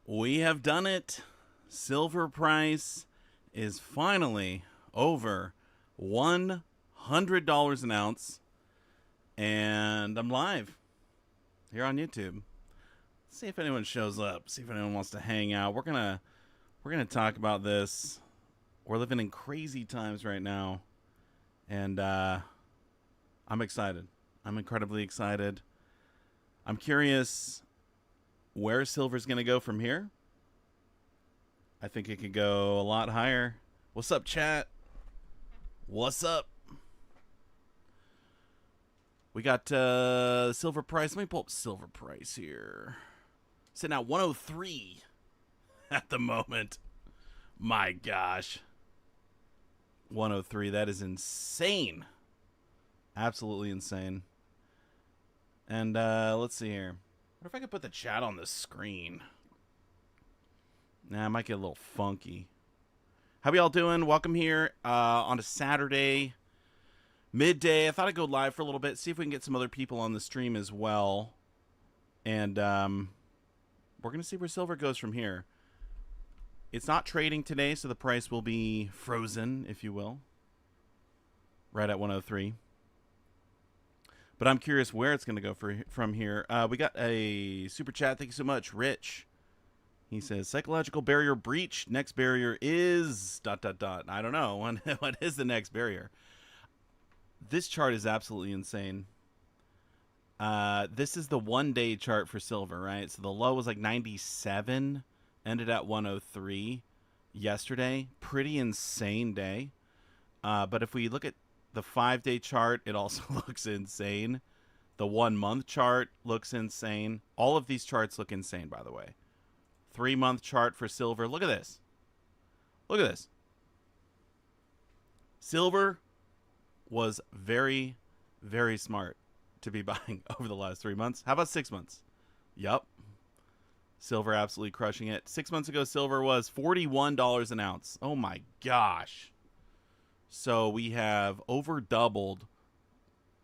We have done it. Silver price is finally over $100 an ounce. And I'm live here on YouTube. Let's see if anyone shows up. See if anyone wants to hang out. We're gonna talk about this. We're living in crazy times right now. And I'm excited. I'm incredibly excited. I'm curious where silver's going to go from here. I think it could go a lot higher. What's up, chat? What's up? We got silver price. Let me pull up silver price here. Sitting at 103 at the moment. My gosh. 103. That is insane. Absolutely insane. And let's see here. What if I could put the chat on the screen? Nah, it might get a little funky. How y'all doing? Welcome here on a Saturday midday. I thought I'd go live for a little bit, see if we can get some other people on the stream as well. And we're going to see where silver goes from here. It's not trading today, so the price will be frozen, if you will. Right at 103. But I'm curious where it's going to go from here. We got a super chat. Thank you so much, Rich. He says, psychological barrier breach. Next barrier is ... I don't know. What is the next barrier? This chart is absolutely insane. This is the one-day chart for silver, right? So the low was like 97, ended at 103 yesterday. Pretty insane day. But if we look at the 5-day chart, it also looks insane. The 1-month chart looks insane. All of these charts look insane, by the way. 3-month chart for silver. Look at this. Look at this. Silver was very, very smart to be buying over the last 3 months. How about 6 months? Yup. Silver absolutely crushing it. 6 months ago, silver was $41 an ounce. Oh my gosh. So we have over doubled,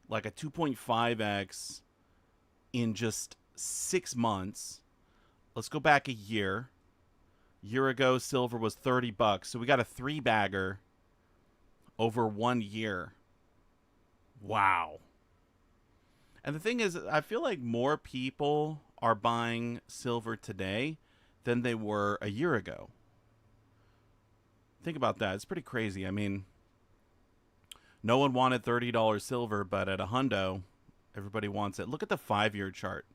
like a 2.5x in just 6 months. Let's go back a year. A year ago, silver was $30. So we got a 3-bagger over 1 year. Wow. And the thing is, I feel like more people are buying silver today than they were a year ago. Think about that. It's pretty crazy. I mean, no one wanted $30 silver, but at a hundo, everybody wants it. Look at the 5-year chart.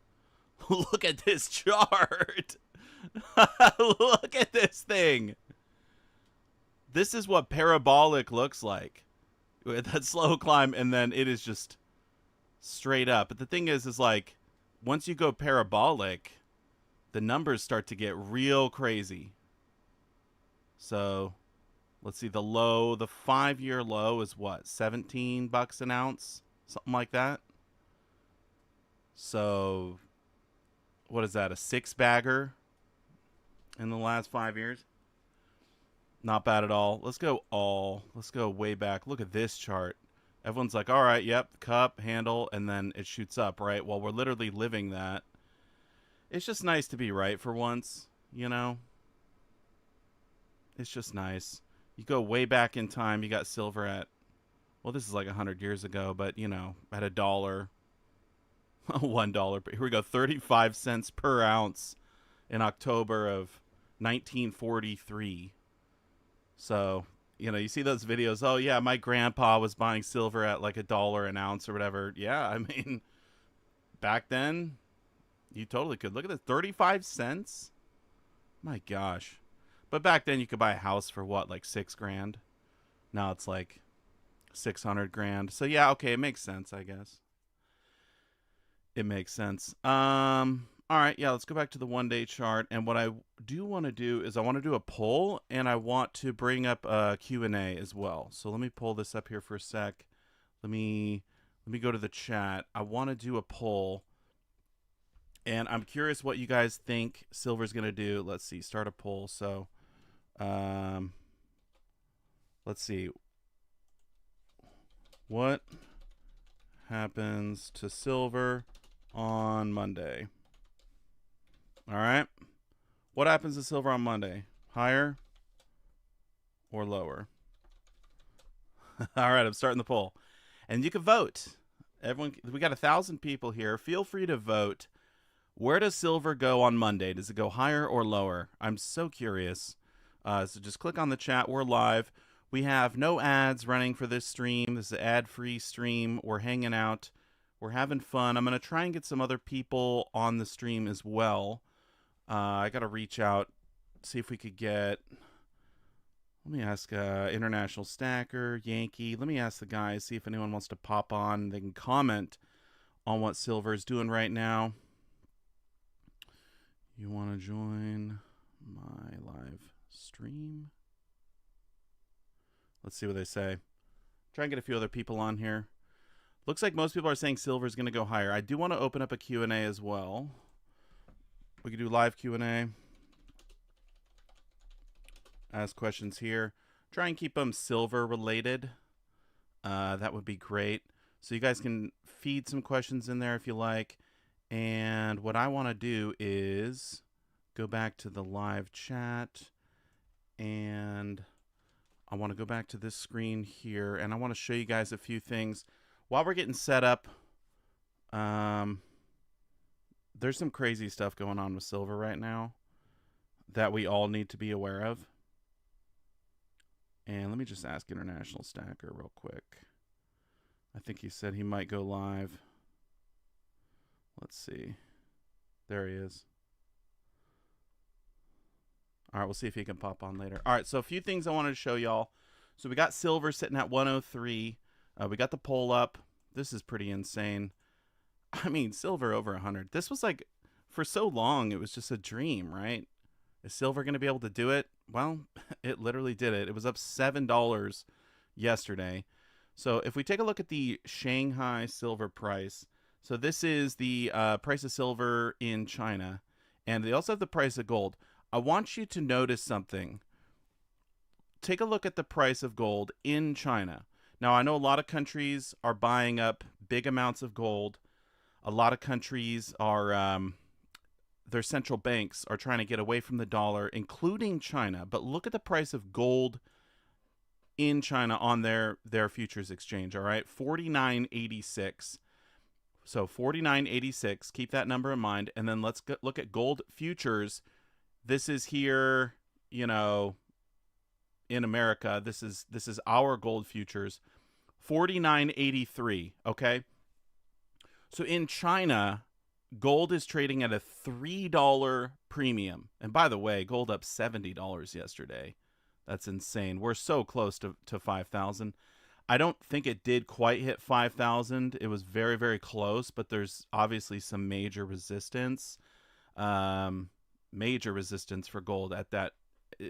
Look at this chart. Look at this thing. This is what parabolic looks like. With that slow climb, and then it is just straight up. But the thing is like, once you go parabolic, the numbers start to get real crazy. So let's see, the low, the 5-year low is what, $17 an ounce? Something like that. So what is that, a 6-bagger in the last 5 years? Not bad at all. Let's go way back. Look at this chart. Everyone's like, all right, yep, cup, handle, and then it shoots up, right? Well, we're literally living that. It's just nice to be right for once, you know? It's just nice. You go way back in time, you got silver at, well, this is like 100 years ago, but, you know, at $1. $1. Here we go, 35 cents per ounce in October of 1943. So, you know, you see those videos, oh, yeah, my grandpa was buying silver at like $1 an ounce or whatever. Yeah, I mean, back then, you totally could. Look at this, 35 cents? My gosh. But back then, you could buy a house for what, like $6 grand? Now it's like 600 grand. So, yeah, okay, it makes sense, I guess. It makes sense. All right, yeah, let's go back to the 1-day chart. And what I do want to do is I want to do a poll, and I want to bring up a Q&A as well. So let me pull this up here for a sec. Let me go to the chat. I want to do a poll, and I'm curious what you guys think silver's going to do. Let's see, start a poll. So let's see. What happens to silver on Monday? All right. What happens to silver on Monday? Higher or lower? All right, I'm starting the poll. And you can vote. Everyone, we got 1,000 people here. Feel free to vote. Where does silver go on Monday? Does it go higher or lower? I'm so curious. So just click on the chat. We're live. We have no ads running for this stream. This is an ad-free stream. We're hanging out. We're having fun. I'm going to try and get some other people on the stream as well. I got to reach out, see if we could get... Let me ask International Stacker, Yankee. Let me ask the guys, see if anyone wants to pop on. They can comment on what silver is doing right now. You want to join my live stream? Let's see what they say. Try and get a few other people on here. Looks like most people are saying silver is going to go higher. I do want to open up a Q&A as well. We could do live Q&A. Ask questions here. Try and keep them silver related. That would be great. So you guys can feed some questions in there if you like. And what I want to do is go back to the live chat. And I want to go back to this screen here. And I want to show you guys a few things. While we're getting set up, there's some crazy stuff going on with silver right now that we all need to be aware of. And let me just ask International Stacker real quick. I think he said he might go live. Let's see. There he is. All right, we'll see if he can pop on later. All right, so a few things I wanted to show y'all. So we got silver sitting at 103. We got the poll up. This is pretty insane. I mean, silver over 100. This was like, for so long, it was just a dream, right? Is silver going to be able to do it? Well, it literally did it. It was up $7 yesterday. So if we take a look at the Shanghai silver price, so this is the price of silver in China, and they also have the price of gold. I want you to notice something. Take a look at the price of gold in China. Now, I know a lot of countries are buying up big amounts of gold. A lot of countries are... their central banks are trying to get away from the dollar, including China. But look at the price of gold in China on their futures exchange, all right? $49.86. So $49.86, keep that number in mind. And then let's look at gold futures. This is here, you know, in America. This is our gold futures. $49.83, okay? So in China, gold is trading at a $3 premium. And by the way, gold up $70 yesterday. That's insane. We're so close to 5,000. I don't think it did quite hit 5,000. It was very, very close, but there's obviously some major resistance. Major resistance for gold at that.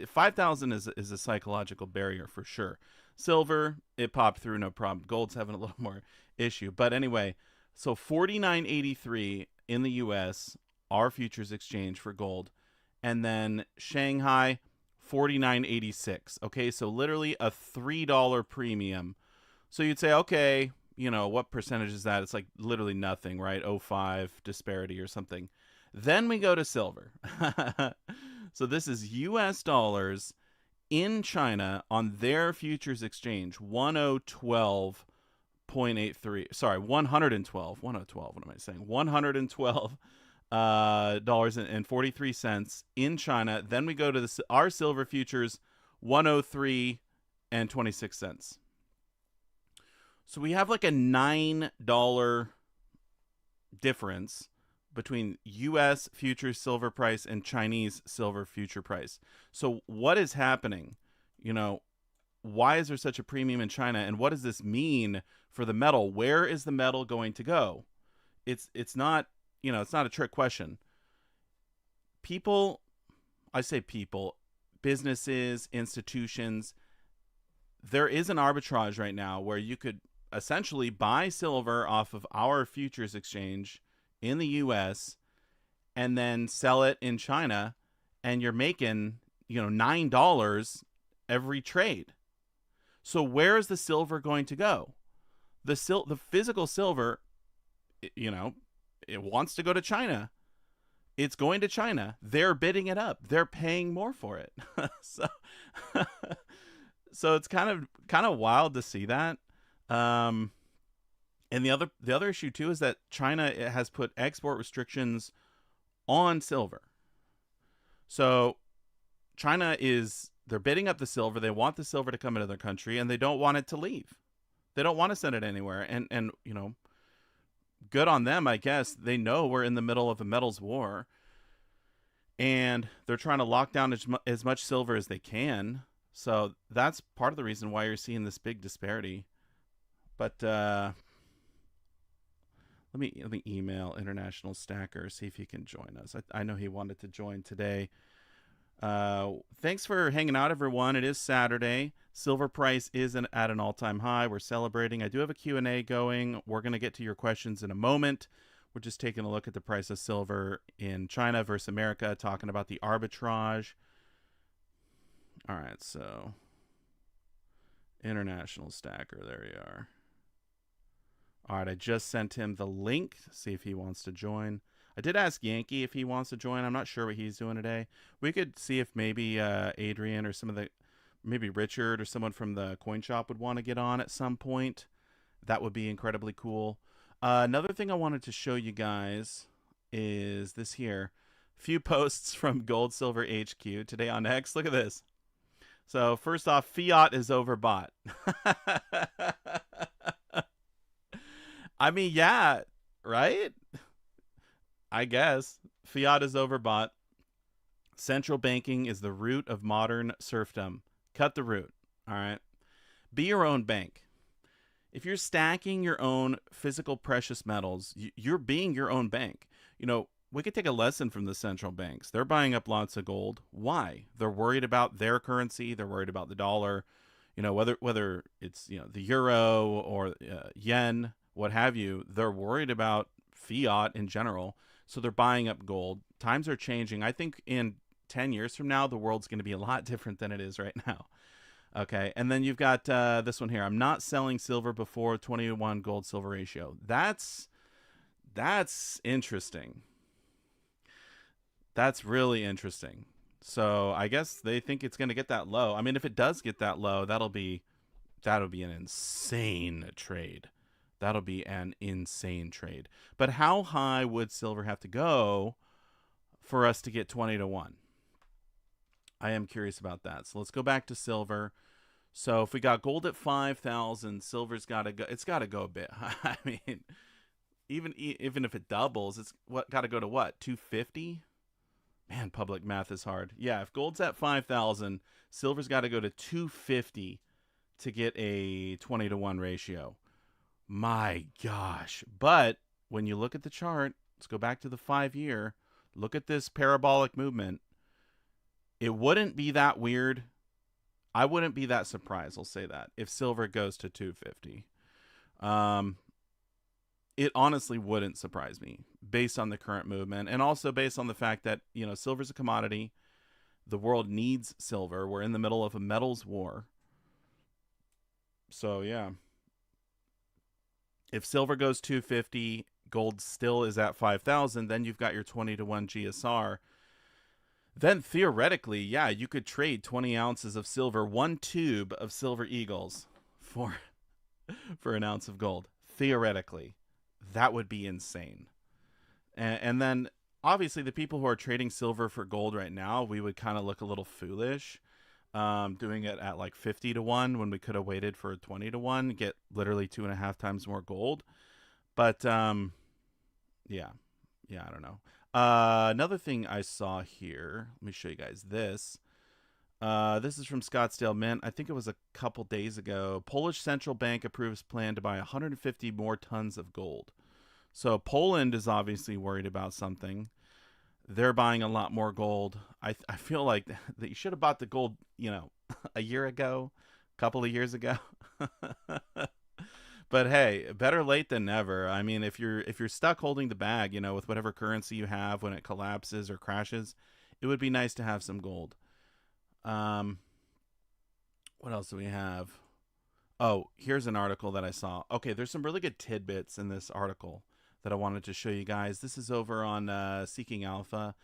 5,000 is a psychological barrier for sure. Silver, it popped through, no problem. Gold's having a little more issue. But anyway, so $49.83 in the U.S., our futures exchange for gold. And then Shanghai, $49.86. Okay, so literally a $3 premium. So you'd say, okay, you know, what percentage is that? It's like literally nothing, right? 0.5 disparity or something. Then we go to silver. So this is U.S. dollars in China on their futures exchange, 112.83. Sorry, 112. 112. What am I saying? $112 dollars and 43 cents in China. Then we go to our silver futures, 103 and 26 cents. So we have like a $9 difference between U.S. futures silver price and Chinese silver future price. So what is happening? You know, why is there such a premium in China, and what does this mean for the metal? Where is the metal going to go? It's not, you know, it's not a trick question. People, I say people, businesses, institutions, there is an arbitrage right now where you could essentially buy silver off of our futures exchange in the U.S. and then sell it in China, and you're making, you know, $9 every trade. So where is the silver going to go? The physical silver, you know, it wants to go to China. it's going to China. They're bidding it up. They're paying more for it. so, so it's kind of wild to see that. Um, and the other issue too is that China has put export restrictions on silver. So China they're bidding up the silver. They want the silver to come into their country, and they don't want it to leave. They don't want to send it anywhere. And good on them, I guess. They know we're in the middle of a metals war, and they're trying to lock down as much silver as they can. So that's part of the reason why you're seeing this big disparity. But let me email International Stacker, see if he can join us. I know he wanted to join today. Thanks for hanging out, everyone. It is Saturday. Silver price is at an all-time high. We're celebrating. I do have a Q&A going. We're going to get to your questions in a moment. We're just taking a look at the price of silver in China versus America, talking about the arbitrage. All right, so International Stacker, there you are. All right, I just sent him the link. See if he wants to join. I did ask Yankee if he wants to join. I'm not sure what he's doing today. We could see if maybe Adrian or maybe Richard or someone from the coin shop would want to get on at some point. That would be incredibly cool. Another thing I wanted to show you guys is this here. Few posts from Gold Silver HQ today on X. Look at this. So first off, fiat is overbought. I mean, yeah, right? I guess. Fiat is overbought. Central banking is the root of modern serfdom. Cut the root, all right? Be your own bank. If you're stacking your own physical precious metals, you're being your own bank. We could take a lesson from the central banks. They're buying up lots of gold. Why? They're worried about their currency. They're worried about the dollar. Whether it's the euro or yen, what have you. They're worried about fiat in general. So they're buying up gold. Times are changing. I think in 10 years from now, the world's going to be a lot different than it is right now. Okay, and then you've got this one here. I'm not selling silver before 20-to-1 gold-silver ratio. That's interesting. That's really interesting. So I guess they think it's going to get that low. I mean, if it does get that low, that'll be an insane trade. That'll be an insane trade. But how high would silver have to go for us to get 20-to-1? I am curious about that. So let's go back to silver. So if we got gold at 5,000, silver's got to go. It's got to go a bit. I mean, even if it doubles, it's got to go to what? 250? Man, public math is hard. Yeah, if gold's at 5,000, silver's got to go to 250 to get a 20-to-1 ratio. My gosh. But when you look at the chart, let's go back to the 5-year. Look at this parabolic movement. It wouldn't be that weird. I wouldn't be that surprised, I'll say that, if silver goes to 250. It honestly wouldn't surprise me based on the current movement, and also based on the fact that, silver's a commodity. The world needs silver. We're in the middle of a metals war. So, yeah. If silver goes 250, gold still is at 5,000, then you've got your 20-to-1 GSR. Then theoretically, yeah, you could trade 20 ounces of silver, one tube of silver eagles for an ounce of gold. Theoretically, that would be insane. And then obviously the people who are trading silver for gold right now, we would kind of look a little foolish doing it at like 50-to-1 when we could have waited for a 20-to-1, get literally 2.5 times more gold. But yeah, I don't know. Another thing I saw here, let me show you guys this. This is from Scottsdale Mint. I think it was a couple days ago. Polish central bank approves plan to buy 150 more tons of gold. So Poland is obviously worried about something. They're buying a lot more gold. I feel like that you should have bought the gold, a year ago, a couple of years ago. But hey, better late than never. I mean, if you're stuck holding the bag, with whatever currency you have when it collapses or crashes, it would be nice to have some gold. What else do we have? Oh, here's an article that I saw. Okay, there's some really good tidbits in this article that I wanted to show you guys. This is over on Seeking Alpha.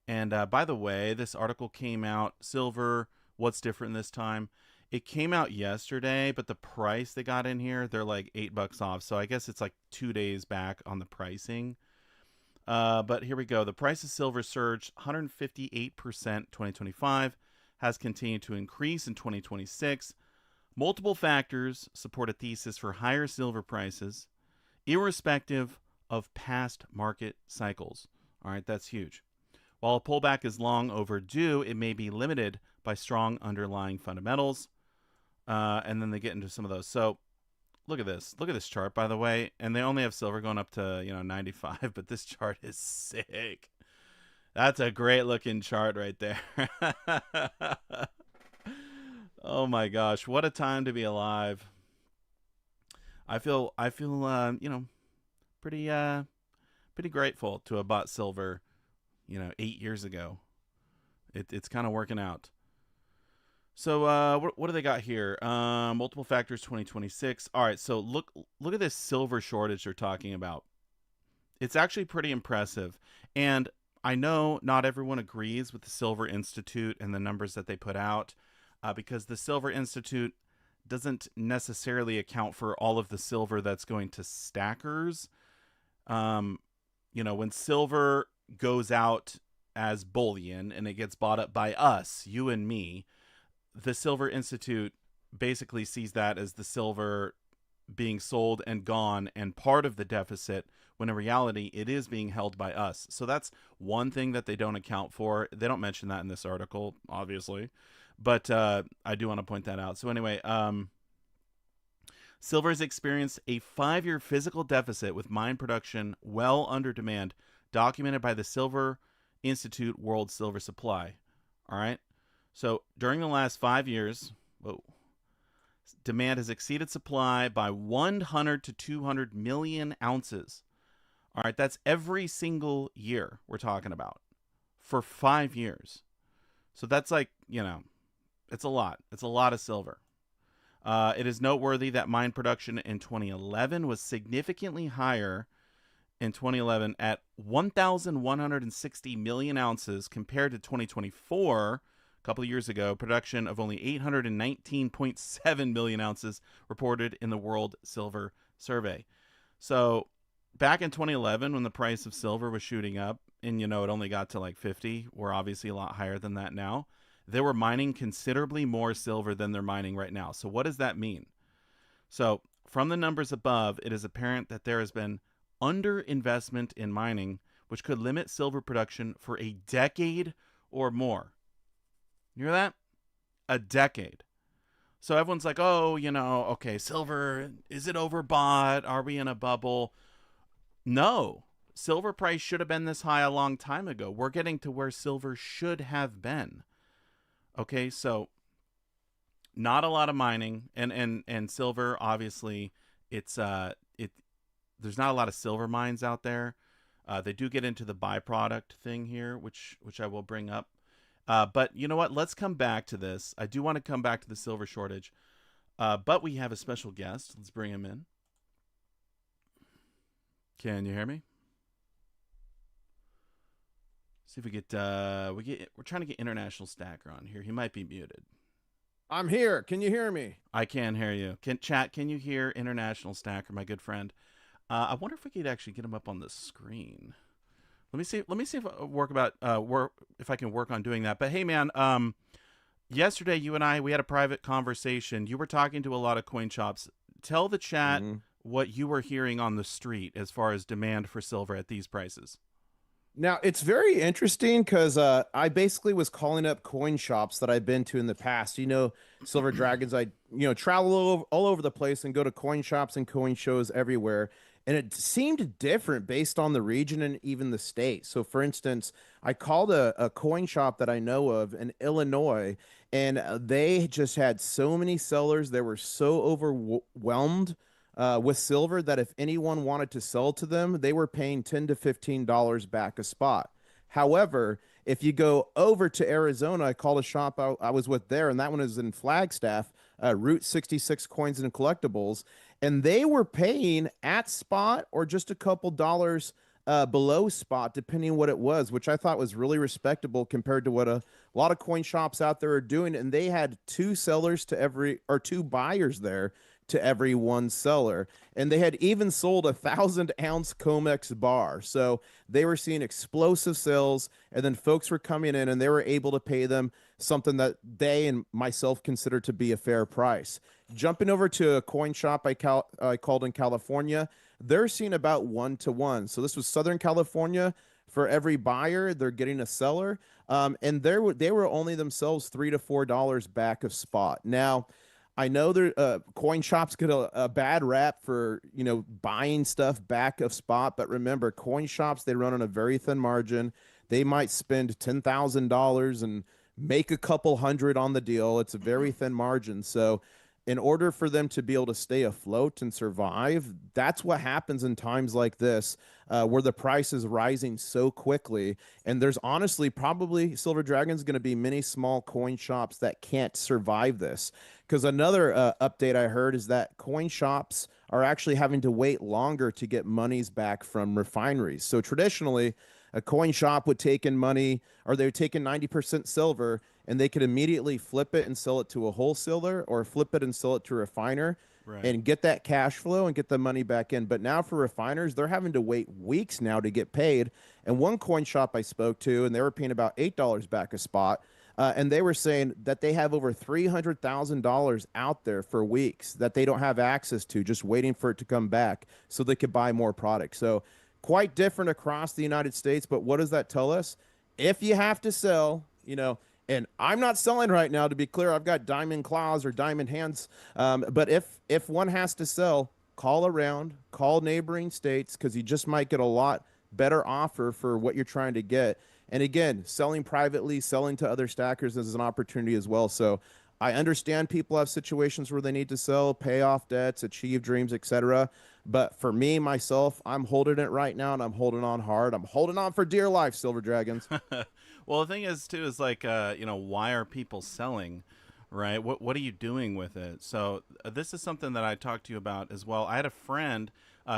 And by the way, this article came out, silver, what's different this time? It came out yesterday, but the price they got in here, they're like $8 off. So I guess it's like 2 days back on the pricing. But here we go. The price of silver surged 158% 2025, has continued to increase in 2026. Multiple factors support a thesis for higher silver prices, irrespective of past market cycles. All right, that's huge. While a pullback is long overdue, it may be limited by strong underlying fundamentals. And then they get into some of those. So look at this. Look at this chart, by the way. And they only have silver going up to 95, but this chart is sick. That's a great looking chart right there. Oh my gosh, what a time to be alive. I feel pretty pretty grateful to have bought silver 8 years ago. It's kind of working out. So what do they got here? Multiple factors 2026. All right, so look at this silver shortage they're talking about. It's actually pretty impressive. And I know not everyone agrees with the Silver Institute and the numbers that they put out, because the Silver Institute doesn't necessarily account for all of the silver that's going to stackers. When silver goes out as bullion and it gets bought up by us, you and me, the Silver Institute basically sees that as the silver being sold and gone and part of the deficit, when in reality it is being held by us. So that's one thing that they don't account for. They don't mention that in this article, obviously, but I do want to point that out. So anyway, silver has experienced a 5-year physical deficit with mine production well under demand, documented by the Silver Institute World Silver Supply. All right. So during the last 5 years, demand has exceeded supply by 100 to 200 million ounces. All right, that's every single year we're talking about for 5 years. So that's like, it's a lot. It's a lot of silver. It is noteworthy that mine production in 2011 was significantly higher in 2011 at 1,160 million ounces compared to 2024, a couple of years ago, production of only 819.7 million ounces reported in the World Silver Survey. So back in 2011, when the price of silver was shooting up, and it only got to like 50, we're obviously a lot higher than that now. They were mining considerably more silver than they're mining right now. So what does that mean? So from the numbers above, it is apparent that there has been underinvestment in mining, which could limit silver production for a decade or more. You hear that? A decade. So everyone's like, oh, okay, silver, is it overbought? Are we in a bubble? No. Silver price should have been this high a long time ago. We're getting to where silver should have been. Okay, so not a lot of mining, and silver, obviously, there's not a lot of silver mines out there. They do get into the byproduct thing here, which I will bring up. But you know what? Let's come back to this. I do want to come back to the silver shortage. But we have a special guest. Let's bring him in. Can you hear me? See if we get we're trying to get International Stacker on here. He might be muted. I'm here. Can you hear me? I can hear you. Can you hear International Stacker, my good friend? I wonder if we could actually get him up on the screen. Let me see if I can work on doing that. But hey, man, yesterday you and we had a private conversation. You were talking to a lot of coin shops. Tell the chat what you were hearing on the street as far as demand for silver at these prices. Now, it's very interesting because I basically was calling up coin shops that I've been to in the past. Silver Dragons, I travel all over the place and go to coin shops and coin shows everywhere. And it seemed different based on the region and even the state. So, for instance, I called a coin shop that I know of in Illinois, and they just had so many sellers. They were so overwhelmed with silver that if anyone wanted to sell to them, they were paying $10 to $15 back a spot. However, if you go over to Arizona, I called a shop I was with there, and that one is in Flagstaff, Route 66 Coins and Collectibles, and they were paying at spot or just a couple dollars below spot, depending what it was, which I thought was really respectable compared to what a lot of coin shops out there are doing. And they had two sellers to every, or two buyers there to every one seller. And they had even sold 1,000 ounce Comex bar. So they were seeing explosive sales, and then folks were coming in and they were able to pay them something that they and myself consider to be a fair price. Jumping over to a coin shop I called in California, they're seeing about 1 to 1. So this was Southern California. For every buyer, they're getting a seller, and they were only themselves $3 to $4 back of spot. Now, I know there coin shops get a bad rap for buying stuff back of spot, but remember, coin shops, they run on a very thin margin. They might spend $10,000 and make a couple hundred on the deal. It's a very thin margin. So in order for them to be able to stay afloat and survive, that's what happens in times like this, where the price is rising so quickly. And there's honestly probably Silver Dragon's going to be many small coin shops that can't survive this. Because another update I heard is that coin shops are actually having to wait longer to get monies back from refineries. So traditionally, a coin shop would take in money, or they would take in 90% silver, and they could immediately flip it and sell it to a wholesaler, or flip it and sell it to a refiner Right. and get that cash flow and get the money back in. But now for refiners, they're having to wait weeks now to get paid. And one coin shop I spoke to, and they were paying about $8 back a spot. And they were saying that they have over $300,000 out there for weeks that they don't have access to, just waiting for it to come back so they could buy more product. So quite different across the United States. But what does that tell us? If you have to sell, and I'm not selling right now, to be clear, I've got diamond claws or diamond hands. But if one has to sell, call around, call neighboring states, because you just might get a lot better offer for what you're trying to get. And again, selling privately, selling to other stackers is an opportunity as well. So I understand people have situations where they need to sell, pay off debts, achieve dreams, etc. But for me, myself, I'm holding it right now, and I'm holding on hard. I'm holding on for dear life, Silver Dragons. Well, the thing is too is like why are people selling, right? What are you doing with it? So this is something that I talked to you about as well. I had a friend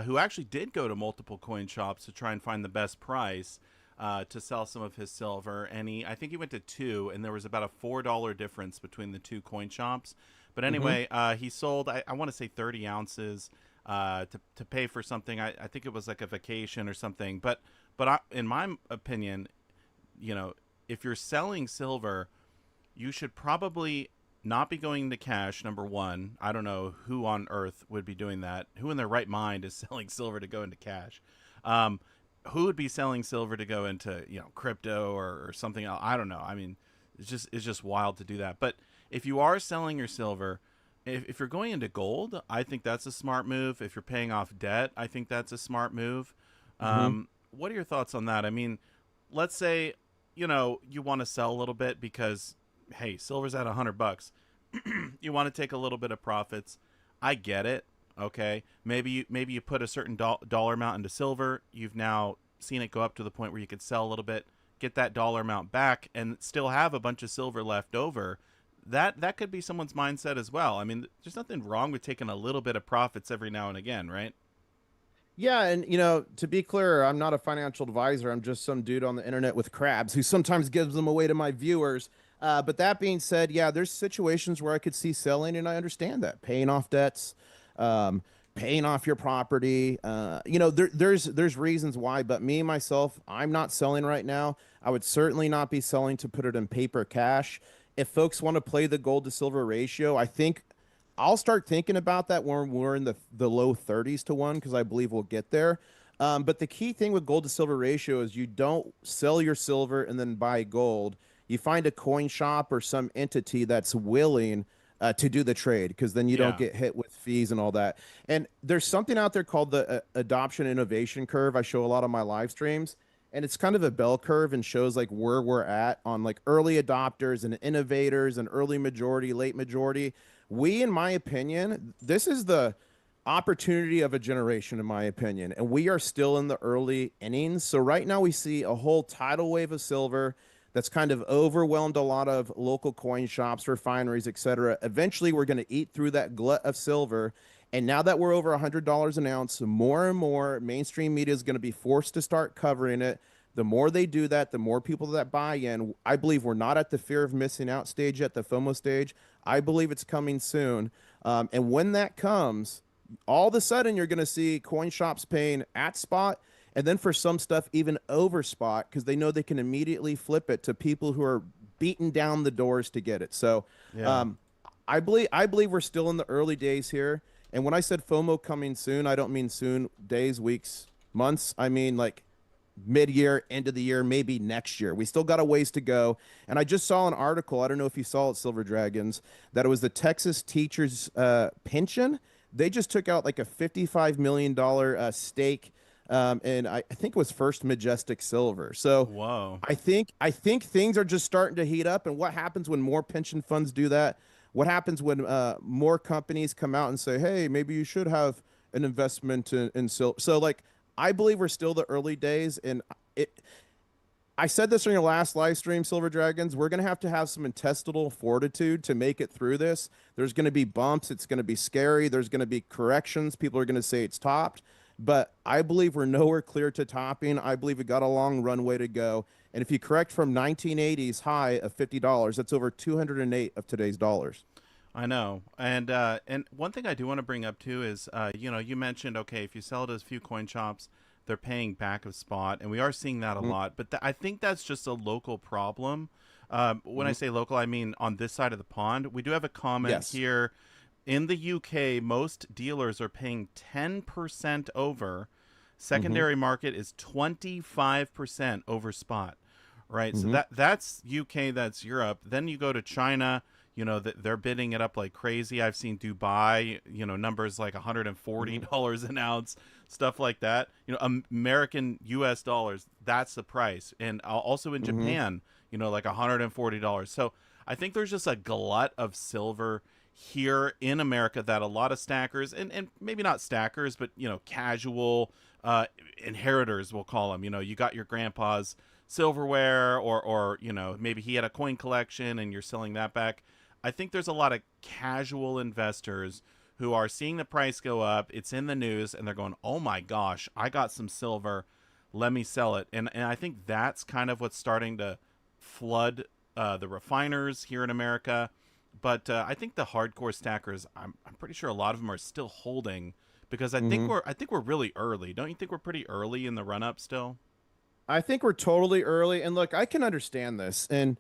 who actually did go to multiple coin shops to try and find the best price to sell some of his silver, and I think he went to two, and there was about a $4 difference between the two coin shops. But Mm-hmm. anyway, he sold I want to say 30 ounces to pay for something. I think it was like a vacation or something. But in my opinion, if you're selling silver, you should probably not be going to cash. Number one, I don't know who on earth would be doing that. Who in their right mind is selling silver to go into cash? Um, who would be selling silver to go into crypto or something else? I don't know. I mean, it's just wild to do that. But if you are selling your silver, if you're going into gold, I think that's a smart move. If you're paying off debt, I think that's a smart move. Mm-hmm. What are your thoughts on that? I mean, let's say you want to sell a little bit because hey, silver's at $100. You want to take a little bit of profits. I get it. Okay, maybe you put a certain dollar amount into silver. You've now seen it go up to the point where you could sell a little bit, get that dollar amount back, and still have a bunch of silver left over. That could be someone's mindset as well. I mean, there's nothing wrong with taking a little bit of profits every now and again, right? Yeah, and to be clear, I'm not a financial advisor. I'm just some dude on the internet with crabs who sometimes gives them away to my viewers. But that being said, yeah, there's situations where I could see selling, and I understand that paying off debts, um, paying off your property. There's reasons why. But me myself, I'm not selling right now. I would certainly not be selling to put it in paper cash. If folks want to play the gold to silver ratio, I think I'll start thinking about that when we're in the low 30s to 1, because I believe we'll get there. But the key thing with gold to silver ratio is you don't sell your silver and then buy gold. You find a coin shop or some entity that's willing to do the trade, because then you don't Yeah. get hit with fees and all that. And there's something out there called the adoption innovation curve. I show a lot of my live streams, and it's kind of a bell curve and shows like where we're at on like early adopters and innovators and early majority, late majority. We, in my opinion, this is the opportunity of a generation, in my opinion, and we are still in the early innings. So right now we see a whole tidal wave of silver that's kind of overwhelmed a lot of local coin shops, refineries, etc. Eventually, we're going to eat through that glut of silver, And now that we're over $100 an ounce, more and more mainstream media is going to be forced to start covering it. The more they do that, the more people that buy in. I believe we're not at the fear of missing out stage yet, the FOMO stage. I believe it's coming soon. And when that comes, all of a sudden you're going to see coin shops paying at spot, and then for some stuff even over spot, because they know they can immediately flip it to people who are beating down the doors to get it. So Yeah. um, I believe we're still in the early days here. And when I said FOMO coming soon, I don't mean soon, days, weeks, months. I mean like mid-year, end of the year, maybe next year. We still got a ways to go. And I just saw an article, I don't know if you saw it, Silver Dragons, that it was the Texas teachers pension. They just took out like a $55 million stake, and I think it was First Majestic Silver. So Whoa. I think things are just starting to heat up. And what happens when more pension funds do that? What happens when more companies come out and say, "Hey, maybe you should have an investment in silver"? So, like, I believe we're still the early days, and it. I said this on your last live stream, Silver Dragons. We're going to have some intestinal fortitude to make it through this. There's going to be bumps. It's going to be scary. There's going to be corrections. People are going to say it's topped. But I believe we're nowhere clear to topping. I believe we got a long runway to go. And if you correct from 1980's high of $50, that's over 208 of today's dollars. I know, and one thing I do want to bring up too is, you mentioned, okay, if you sell it as a few coin shops, they're paying back of spot, and we are seeing that a Mm-hmm. lot. But I think that's just a local problem. When I Mm-hmm. say local, I mean on this side of the pond. We do have a comment Yes. here. In the UK, most dealers are paying 10% over. Mm-hmm. Secondary market is 25% over spot. Right, so Mm-hmm. that's UK, that's Europe. Then you go to China, they're bidding it up like crazy. I've seen Dubai, numbers like Mm-hmm. $140 an ounce, stuff like that. American US dollars, that's the price. And also in Mm-hmm. Japan, like $140. So I think there's just a glut of silver here in America that a lot of stackers, and maybe not stackers, but casual inheritors, we'll call them. You got your grandpa's silverware, or maybe he had a coin collection and you're selling that back. I think there's a lot of casual investors who are seeing the price go up, it's in the news, and they're going, oh my gosh, I got some silver, let me sell it. And I think that's kind of what's starting to flood the refiners here in America. But I think the hardcore stackers, I'm pretty sure a lot of them are still holding, because Mm-hmm. I think we're really early. Don't you think we're pretty early in the run up still? I think we're totally early. And look, I can understand this. And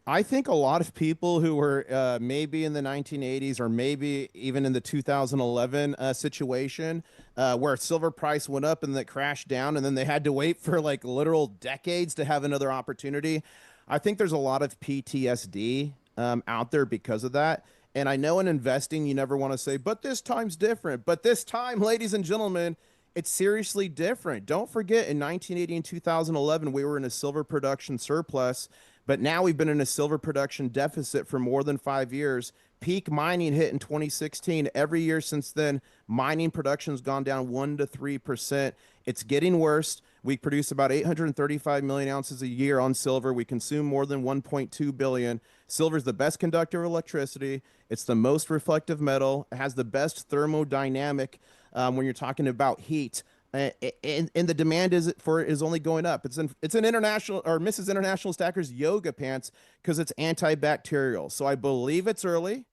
I think a lot of people who were maybe in the 1980s or maybe even in the 2011 situation where silver price went up and then it crashed down and then they had to wait for like literal decades to have another opportunity. I think there's a lot of PTSD out there because of that. And I know in investing, you never want to say, but this time's different. But this time, ladies and gentlemen, it's seriously different. Don't forget, in 1980 and 2011, we were in a silver production surplus, but now we've been in a silver production deficit for more than 5 years. Peak mining hit in 2016. Every year since then, mining production has gone down 1 to 3%. It's getting worse. We produce about 835 million ounces a year on silver. We consume more than 1.2 billion. Silver is the best conductor of electricity. It's the most reflective metal. It has the best thermodynamic when you're talking about heat. And the demand is for it is only going up. It's an international or Mrs. International Stacker's yoga pants because it's antibacterial. So I believe it's early.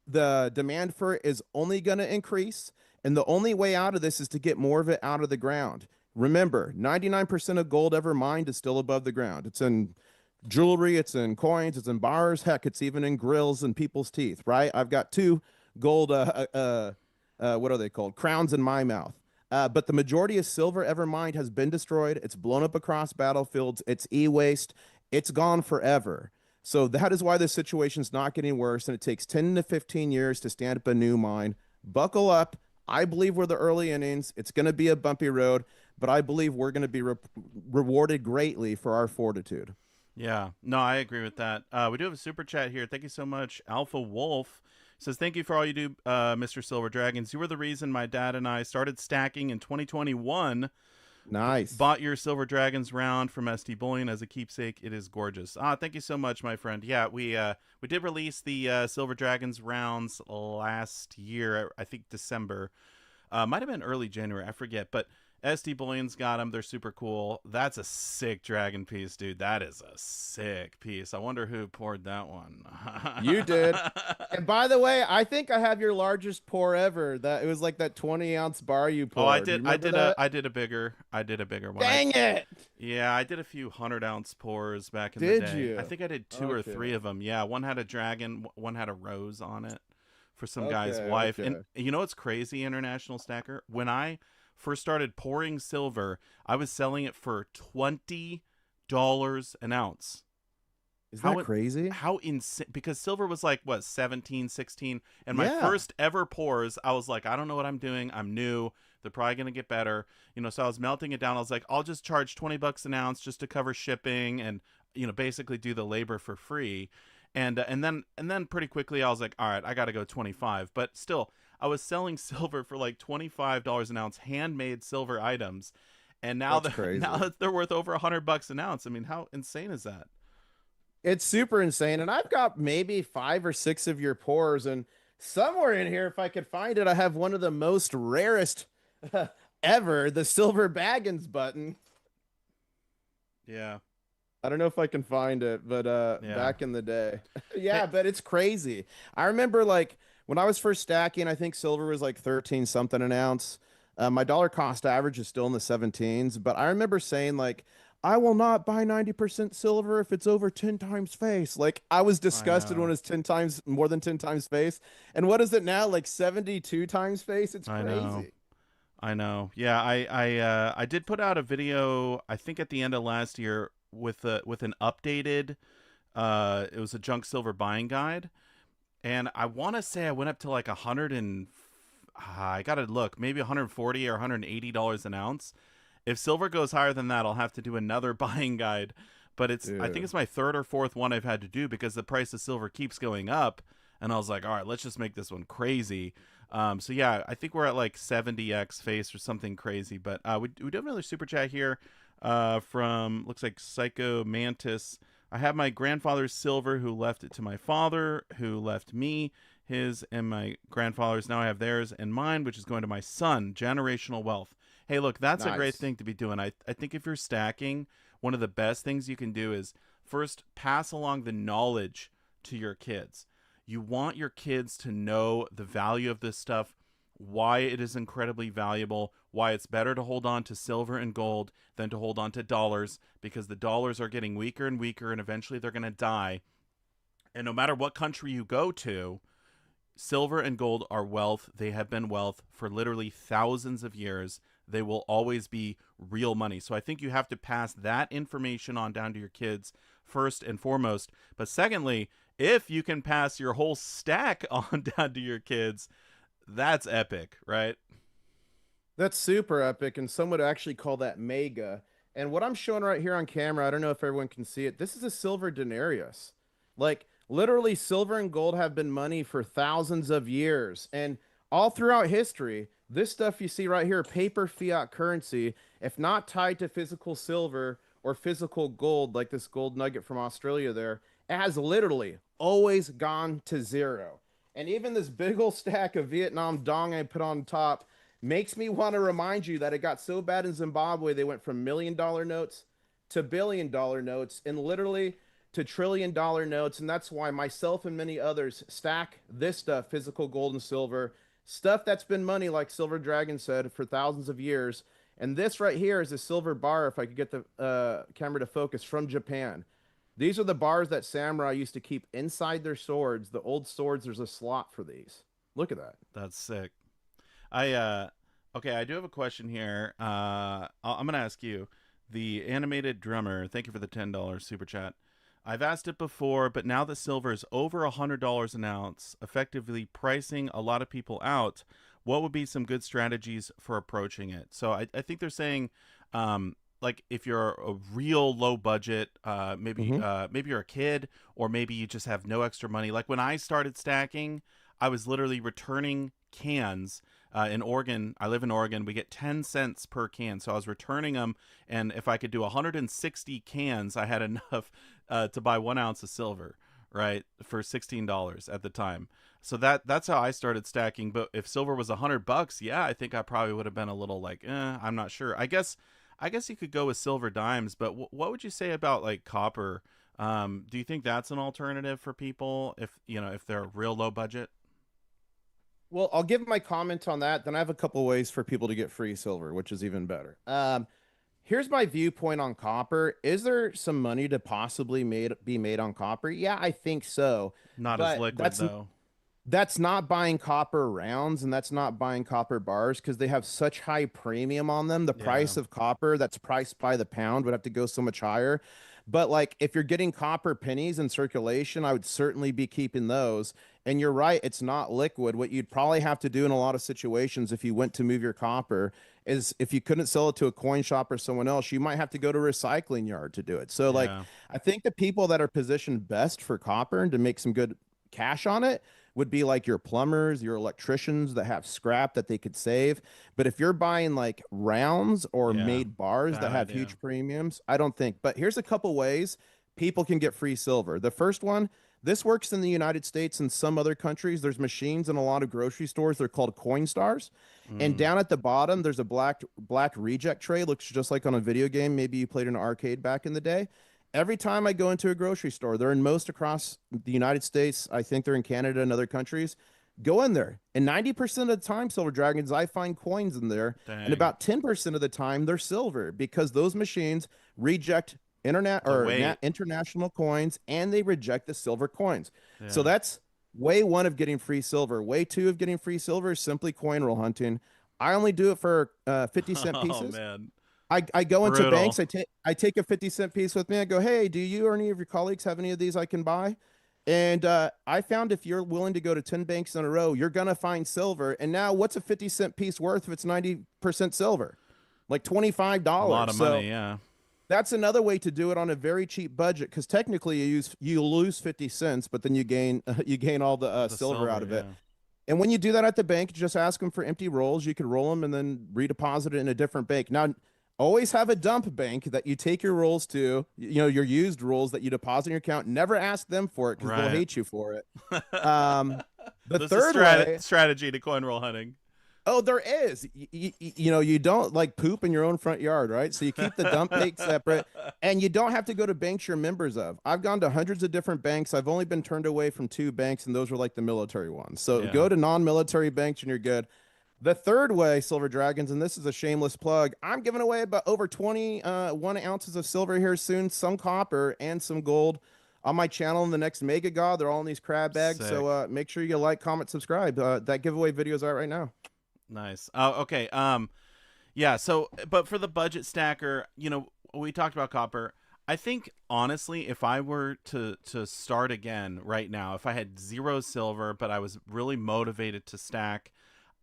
The demand for it is only going to increase, and the only way out of this is to get more of it out of the ground. Remember, 99% of gold ever mined is still above the ground. It's in jewelry, it's in coins, it's in bars, heck, it's even in grills and people's teeth, right? I've got two gold, what are they called? Crowns in my mouth. But the majority of silver ever mined has been destroyed. It's blown up across battlefields. It's e-waste. It's gone forever. So that is why the situation's not getting worse, and it takes 10 to 15 years to stand up a new mine. Buckle up. I believe we're the early innings. It's going to be a bumpy road, but I believe we're going to be rewarded greatly for our fortitude. Yeah, no, I agree with that. We do have a super chat here. Thank you so much. Alpha Wolf says, "Thank you for all you do, Mr. Silver Dragons. You were the reason my dad and I started stacking in 2021. Nice. Bought your Silver Dragons round from SD Bullion as a keepsake. It is gorgeous. Thank you so much, my friend. Yeah, we did release the Silver Dragons rounds last year. I think December. Might have been early January. I forget, but SD Bullion's got them. They're super cool. That's a sick dragon piece, dude. That is a sick piece. I wonder who poured that one. You did. And by the way, I think I have your largest pour ever. That it was like that 20-ounce bar you Oh, I poured. Do did. you remember that? I did a bigger one. Dang it! Yeah, I did a few 100-ounce pours back in the Did day. I you? think I did two or Okay. three of them. Yeah, one had a dragon, one had a rose on it for some guy's Okay. wife. And Okay. you know what's crazy, International Stacker? When I first started pouring silver, I was selling it for $20 an ounce. Is that How crazy? how insane, because silver was like what, 17, 16, and my Yeah. first ever pours, I was like, I don't know what I'm doing. I'm new. They're probably going to get better. So I was melting it down. I was like, I'll just charge 20 bucks an ounce just to cover shipping and basically do the labor for free. And then pretty quickly I was like, all right, I got to go 25. But still, I was selling silver for like $25 an ounce, handmade silver items. And now That's that now crazy. that they're worth over $100 an ounce. I mean, how insane is that? It's super insane. And I've got maybe 5 or 6 of your pours. And somewhere in here, if I could find it, I have one of the most rarest ever, the silver Baggins button. Yeah. I don't know if I can find it, but Yeah. back in the day. Hey, Yeah, but it's crazy. I remember like when I was first stacking, I think silver was like 13 something an ounce. My dollar cost average is still in the 17s, but I remember saying like I will not buy 90% silver if it's over 10 times face. Like I was I disgusted when know. it's 10 times more than 10 times face. And what is it now? Like 72 times face? It's I know. crazy. I know. Yeah, I did put out a video I think at the end of last year with an updated it was a junk silver buying guide, and I want to say I went up to like 100 and I got to look, maybe 140 or $180 an ounce. If silver goes higher than that, I'll have to do another buying guide, but I think Dude. it's my third or fourth one I've had to do because the price of silver keeps going up, and I was like, all right, let's just make this one crazy. So yeah, I think we're at like 70x face or something crazy. But we do have another super chat here from, looks like Psycho Mantis. I have my grandfather's silver, who left it to my father, who left me his, and my grandfather's. Now I have theirs and mine, which is going to my son. Generational wealth. Hey, look, that's a great Nice. thing to be doing. I think if you're stacking, one of the best things you can do is first pass along the knowledge to your kids. You want your kids to know the value of this stuff, why it is incredibly valuable, why it's better to hold on to silver and gold than to hold on to dollars, because the dollars are getting weaker and weaker and eventually they're going to die. And no matter what country you go to, silver and gold are wealth. They have been wealth for literally thousands of years. They will always be real money. So I think you have to pass that information on down to your kids first and foremost. But secondly, if you can pass your whole stack on down to your kids, that's epic, right? That's super epic, and some would actually call that mega. And what I'm showing right here on camera, I don't know if everyone can see it. This is a silver denarius. Like literally, silver and gold have been money for thousands of years, and all throughout history, this stuff you see right here, paper fiat currency, if not tied to physical silver or physical gold, like this gold nugget from Australia, there, it has literally always gone to zero. And even this big old stack of Vietnam dong I put on top makes me want to remind you that it got so bad in Zimbabwe, they went from $1 million notes to $1 billion notes and literally to $1 trillion notes. And that's why myself and many others stack this stuff, physical gold and silver, stuff that's been money, like Silver Dragon said, for thousands of years. And this right here is a silver bar, if I could get the camera to focus, from Japan. These are the bars that samurai used to keep inside their swords. The old swords, there's a slot for these. Look at that. That's sick. I okay, I do have a question here. I'm gonna ask you, the animated drummer. Thank you for the $10 super chat. I've asked it before, but now that silver is over $100 an ounce, effectively pricing a lot of people out, what would be some good strategies for approaching it? So I think they're saying, like if you're a real low budget, Mm-hmm. maybe you're a kid, or maybe you just have no extra money. Like when I started stacking, I was literally returning cans. In Oregon, I live in Oregon. We get 10 cents per can, so I was returning them, and if I could do 160 cans, I had enough to buy 1 ounce of silver, right, for $16 at the time. So that's how I started stacking. But if silver was $100, yeah, I think I probably would have been a little like, I'm not sure. I guess you could go with silver dimes, but what would you say about like copper? Do you think that's an alternative for people if if they're real low budget? Well, I'll give my comment on that. Then I have a couple ways for people to get free silver, which is even better. Here's my viewpoint on copper. Is there some money to possibly be made on copper? Yeah, I think so. Not as But liquid though. that's not buying copper rounds and that's not buying copper bars because they have such high premium on them. The Yeah, price of copper that's priced by the pound would have to go so much higher. But like if you're getting copper pennies in circulation, I would certainly be keeping those. And you're right, it's not liquid. What you'd probably have to do in a lot of situations if you went to move your copper is if you couldn't sell it to a coin shop or someone else, you might have to go to a recycling yard to do it. So like yeah, I think the people that are positioned best for copper and to make some good cash on it would be like your plumbers, your electricians that have scrap that they could save. But if you're buying like rounds or yeah. made bars Bad that have idea. huge premiums, I don't think. But here's a couple ways people can get free silver. The first one, this works in the United States and some other countries. There's machines in a lot of grocery stores. They're called coin stars. And Mm, down at the bottom, there's a black reject tray. Looks just like on a video game. Maybe you played an arcade back in the day. Every time I go into a grocery store, they're in most across the United States. I think they're in Canada and other countries. Go in there. And 90% of the time, Silver Dragons, I find coins in there. And dang. about 10% of the time, they're silver because those machines reject The weight. international coins and they reject the silver coins. So Yeah. that's way one of getting free silver. Way two of getting free silver is simply coin roll hunting. I only do it for 50-cent Oh pieces. man. I go into Brutal. banks. I take a 50-cent piece with me. I go, hey, do you or any of your colleagues have any of these I can buy? And I found if you're willing to go to 10 banks in a row, you're gonna find silver. And now, what's a 50-cent piece worth if it's 90% silver? Like $25. A lot of So money, yeah. that's another way to do it on a very cheap budget because technically you lose 50 cents, but then you gain you gain all the The silver out silver, of it. yeah. And when you do that at the bank, just ask them for empty rolls. You could roll them and then redeposit it in a different bank. Now, always have a dump bank that you take your rolls to, your used rolls that you deposit in your account. Never ask them for it because they'll Right. hate you for it. Um, the This is third way, strategy to coin roll hunting. oh, there is. You don't like poop in your own front yard, right? So you keep the dump bank separate, and you don't have to go to banks you're members of. I've gone to hundreds of different banks. I've only been turned away from two banks, and those were like the military ones. So Yeah. go to non-military banks, and you're good. The third way, Silver Dragons, and this is a shameless plug. I'm giving away about over 21 ounces of silver here soon, some copper and some gold on my channel in the next Mega God. They're all in these crab bags. So Sick. make sure you like, comment, subscribe. That giveaway video is out right now. Nice. Oh, okay. Yeah, so but for the budget stacker, we talked about copper. I think honestly, if I were to start again right now, if I had zero silver but I was really motivated to stack,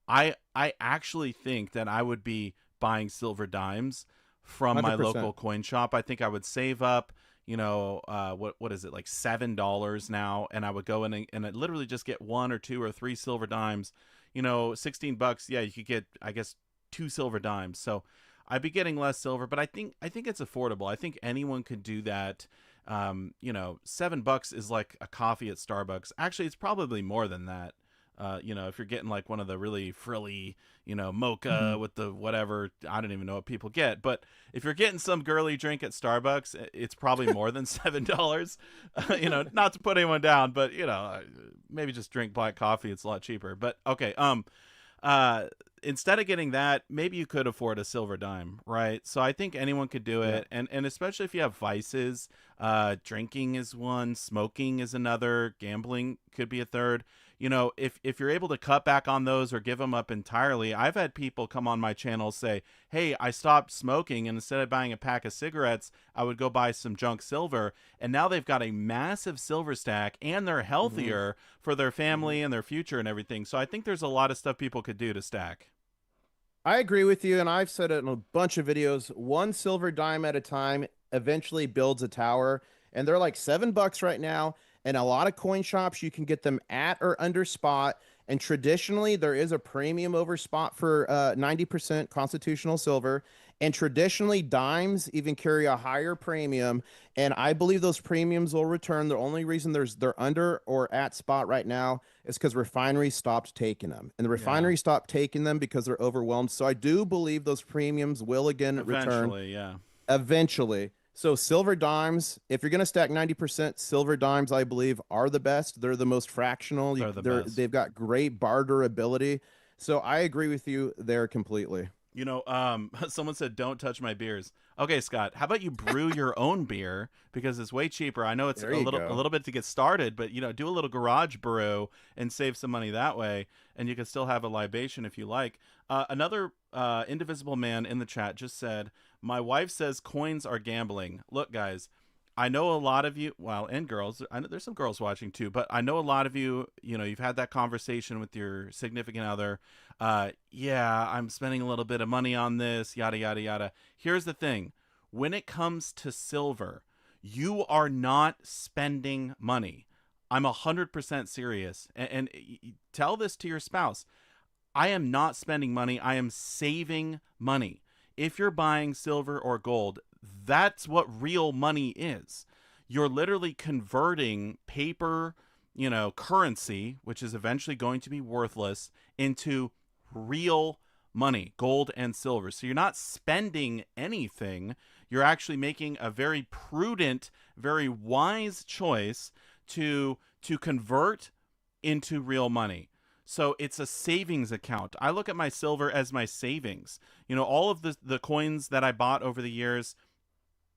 I actually think that I would be buying silver dimes from my 100%. local coin shop. I think I would save up, what is it, like $7 now, and I would go in and I'd literally just get one or two or three silver dimes. $16, yeah, you could get, I guess, two silver dimes. So I'd be getting less silver, but I think it's affordable. I think anyone could do that. $7 is like a coffee at Starbucks. Actually, it's probably more than that. If you're getting like one of the really frilly, mocha Mhm. with the whatever, I don't even know what people get. But if you're getting some girly drink at Starbucks, it's probably more than $7. Not to put anyone down, but maybe just drink black coffee. It's a lot cheaper. But okay, uh, instead of getting that, maybe you could afford a silver dime, right? So I think anyone could do Yeah. it, and especially if you have vices, drinking is one, smoking is another, gambling could be a third. If you're able to cut back on those or give them up entirely, I've had people come on my channel say, "Hey, I stopped smoking, and instead of buying a pack of cigarettes, I would go buy some junk silver." And now they've got a massive silver stack, and they're hmm healthier for their hmm family and their future and everything. So I think there's a lot of stuff people could do to stack. I agree with you, and I've said it in a bunch of videos. One silver dime at a time eventually builds a tower, and they're like $7 right now. And a lot of coin shops, you can get them at or under spot. And traditionally, there is a premium over spot for 90% constitutional silver. And traditionally, dimes even carry a higher premium. And I believe those premiums will return. The only reason they're under or at spot right now is because refineries stopped taking them. And the Yeah. refineries stopped taking them because they're overwhelmed. So I do believe those premiums will again return Eventually, yeah. eventually. So silver dimes, if you're going to stack 90%, silver dimes, I believe, are the best. They're the most fractional. They're the best. They've got great barter ability. So I agree with you there completely. Someone said don't touch my beers. Okay, Scott, how about you brew your own beer because it's way cheaper. I know it's There a you little go. bit to get started, but do a little garage brew and save some money that way, and you can still have a libation if you like. Another indivisible man in the chat just said, "My wife says coins are gambling." Look, guys, I know a lot of you, well, and girls. I know there's some girls watching too, but I know a lot of you. You've had that conversation with your significant other. Yeah, I'm spending a little bit of money on this, yada yada yada. Here's the thing: when it comes to silver, you are not spending money. I'm 100% serious, and tell this to your spouse. I am not spending money. I am saving money. If you're buying silver or gold, that's what real money is. You're literally converting paper, currency, which is eventually going to be worthless, into real money, gold and silver. So you're not spending anything. You're actually making a very prudent, very wise choice to convert into real money. So it's a savings account. I look at my silver as my savings. All of the coins that I bought over the years,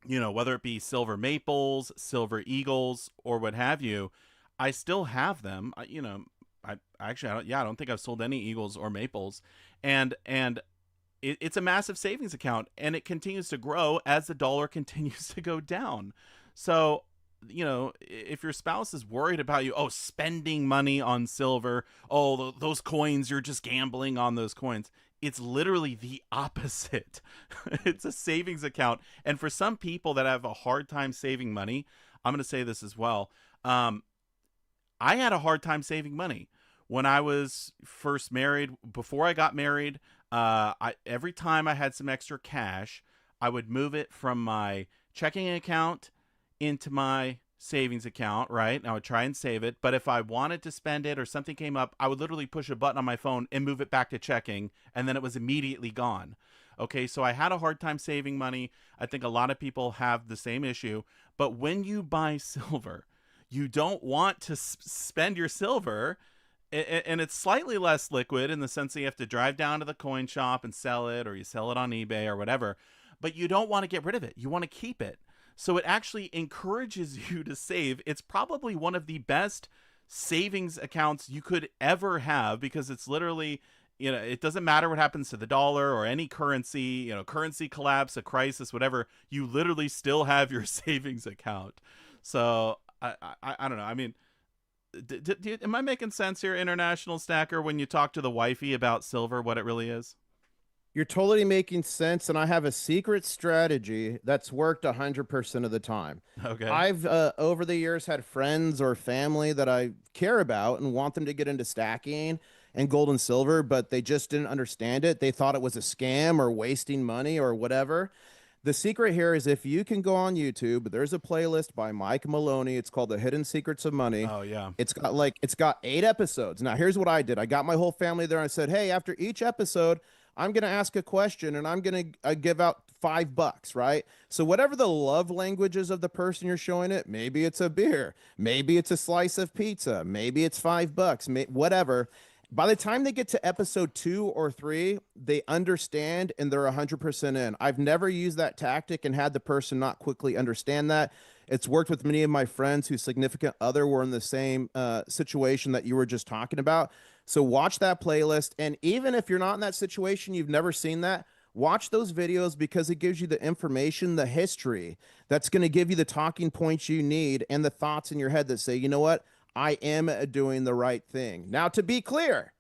whether it be silver maples, silver eagles, or what have you, I still have them. I actually, I don't think I've sold any eagles or maples, and it's a massive savings account, and it continues to grow as the dollar continues to go down. So, if your spouse is worried about you, spending money on silver, those coins, you're just gambling on those coins. It's literally the opposite. It's a savings account. And for some people that have a hard time saving money, I'm going to say this as well. I had a hard time saving money when I was first married. Before I got married, every time I had some extra cash, I would move it from my checking account into my savings account, right? And I would try and save it. But if I wanted to spend it or something came up, I would literally push a button on my phone and move it back to checking, and then it was immediately gone. Okay, so I had a hard time saving money. I think a lot of people have the same issue. But when you buy silver, you don't want to spend your silver, and it's slightly less liquid in the sense that you have to drive down to the coin shop and sell it, or you sell it on eBay or whatever. But you don't want to get rid of it. You want to keep it. So it actually encourages you to save. It's probably one of the best savings accounts you could ever have, because it's literally, it doesn't matter what happens to the dollar or any currency, currency collapse, a crisis, whatever, you literally still have your savings account. So I don't know. I mean, am I making sense here, International Stacker, when you talk to the wifey about silver, what it really is? You're totally making sense, and I have a secret strategy that's worked 100% of the time. Okay. I've over the years had friends or family that I care about and want them to get into stacking and gold and silver, but they just didn't understand it. They thought it was a scam or wasting money or whatever. The secret here is if you can go on YouTube, there's a playlist by Mike Maloney. It's called The Hidden Secrets of Money. Oh, yeah. It's got 8 episodes. Now, here's what I did. I got my whole family there and I said, "Hey, after each episode, I'm going to ask a question and I'm going to give out $5, right? So whatever the love languages of the person you're showing it, maybe it's a beer, maybe it's a slice of pizza, maybe it's $5, whatever. By the time they get to episode 2 or 3, they understand and they're 100% in. I've never used that tactic and had the person not quickly understand that. It's worked with many of my friends whose significant other were in the same situation that you were just talking about. So watch that playlist. And even if you're not in that situation, you've never seen that, watch those videos because it gives you the information, the history that's going to give you the talking points you need and the thoughts in your head that say, you know what? I am doing the right thing. Now, to be clear,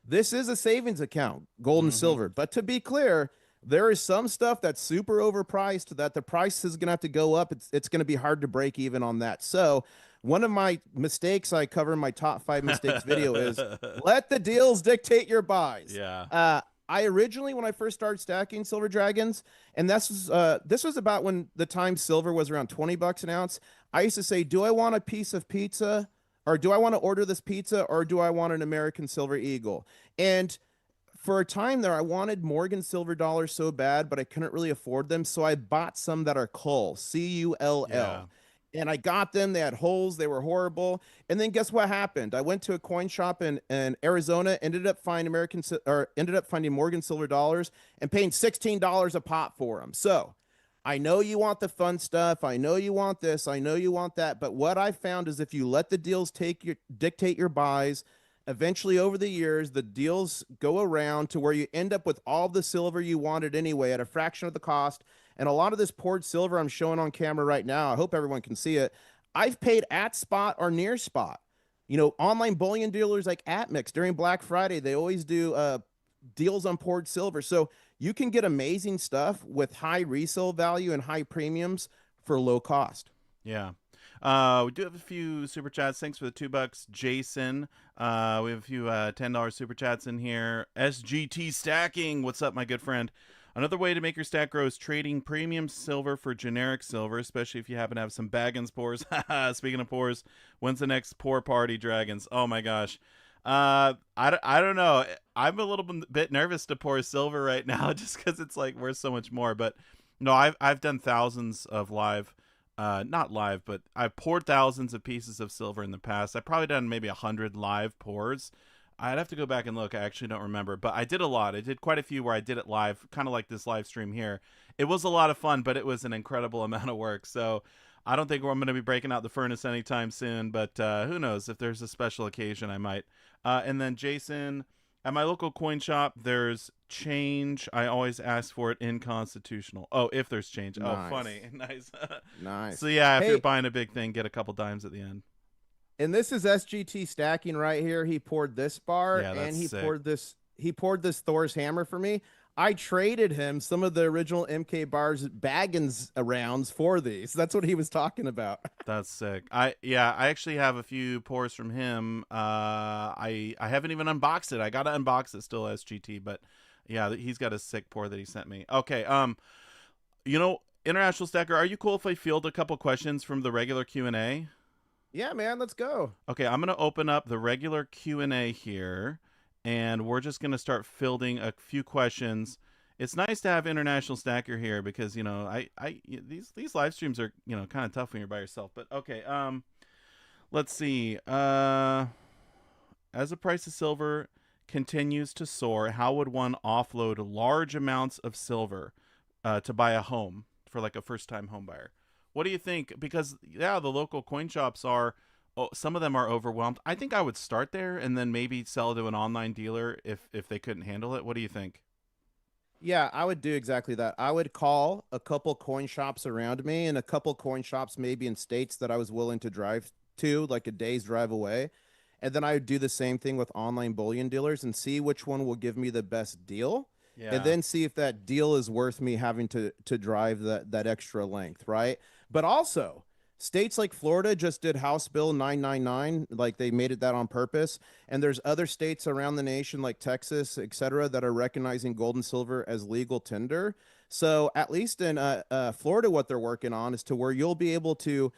this is a savings account, gold and Mm-hmm. silver. But to be clear, there is some stuff that's super overpriced that the price is going to have to go up. It's going to be hard to break even on that. So One of my mistakes I cover in my top 5 mistakes video is let the deals dictate your buys. Yeah. I originally, when I first started stacking silver dragons, and this was about when the time silver was around $20 an ounce. I used to say, do I want a piece of pizza, or do I want to order this pizza, or do I want an American Silver Eagle? And for a time there, I wanted Morgan silver dollars so bad, but I couldn't really afford them. So I bought some that are Cull, Yeah. Cull. And I got them. They had holes. They were horrible. And then guess what happened? I went to a coin shop in Arizona, ended up finding Morgan silver dollars and paying $16 a pop for them. So I know you want the fun stuff. I know you want this. I know you want that. But what I found is if you let the deals dictate your buys, eventually over the years, the deals go around to where you end up with all the silver you wanted anyway at a fraction of the cost. And a lot of this poured silver I'm showing on camera right now, I hope everyone can see it. I've paid at spot or near spot. You know, online bullion dealers like AtMix during Black Friday, they always do deals on poured silver. So you can get amazing stuff with high resale value and high premiums for low cost. Yeah. We do have a few super chats. Thanks for the $2, Jason. We have a few $10 super chats in here. SGT stacking. What's up, my good friend? Another way to make your stack grow is trading premium silver for generic silver, especially if you happen to have some Baggins pours. Speaking of pours, when's the next pour party, Dragons? Oh my gosh. I don't know. I'm a little bit nervous to pour silver right now just because it's like worth so much more. But no, I've done thousands of live, not live, but I've poured thousands of pieces of silver in the past. I've probably done maybe 100 live pours. I'd have to go back and look. I actually don't remember, but I did a lot. I did quite a few where I did it live, kind of like this live stream here. It was a lot of fun, but it was an incredible amount of work. So I don't think I'm going to be breaking out the furnace anytime soon, but who knows? If there's a special occasion, I might. And then Jason, at my local coin shop, there's change. I always ask for it inconstitutional. Oh, if there's change. Oh, Nice. funny. Nice. So Nice. yeah, if you're Hey, buying a big thing, get a couple dimes at the end. and this is SGT stacking right here. He poured this bar Yeah, and that's sick. he poured this Thor's hammer for me. I traded him some of the original MK bars Baggins rounds for these. That's what he was talking about. That's sick. I actually have a few pours from him. I haven't even unboxed it. I gotta unbox it still, SGT, but yeah, he's got a sick pour that he sent me. Okay, you know, International Stacker, are you cool if I field a couple questions from the regular Q&A? Yeah, man, let's go. Okay, I'm gonna open up the regular Q&A here, and we're just gonna start fielding a few questions. It's nice to have International Stacker here because these live streams are kind of tough when you're by yourself. But okay, let's see. As the price of silver continues to soar, how would one offload large amounts of silver to buy a home for like a first-time home buyer? What do you think? Because yeah, the local coin shops are. Oh, some of them are overwhelmed. I think I would start there and then maybe sell to an online dealer if they couldn't handle it. What do you think? Yeah, I would do exactly that. I would call a couple coin shops around me and a couple coin shops maybe in states that I was willing to drive to, like a day's drive away. And then I would do the same thing with online bullion dealers and see which one will give me the best deal. And Yeah. then see if that deal is worth me having to drive that extra length, right? But also, states like Florida just did House Bill 999, like they made it that on purpose. And there's other states around the nation like Texas, et cetera, that are recognizing gold and silver as legal tender. So at least in Florida, what they're working on is to where you'll be able to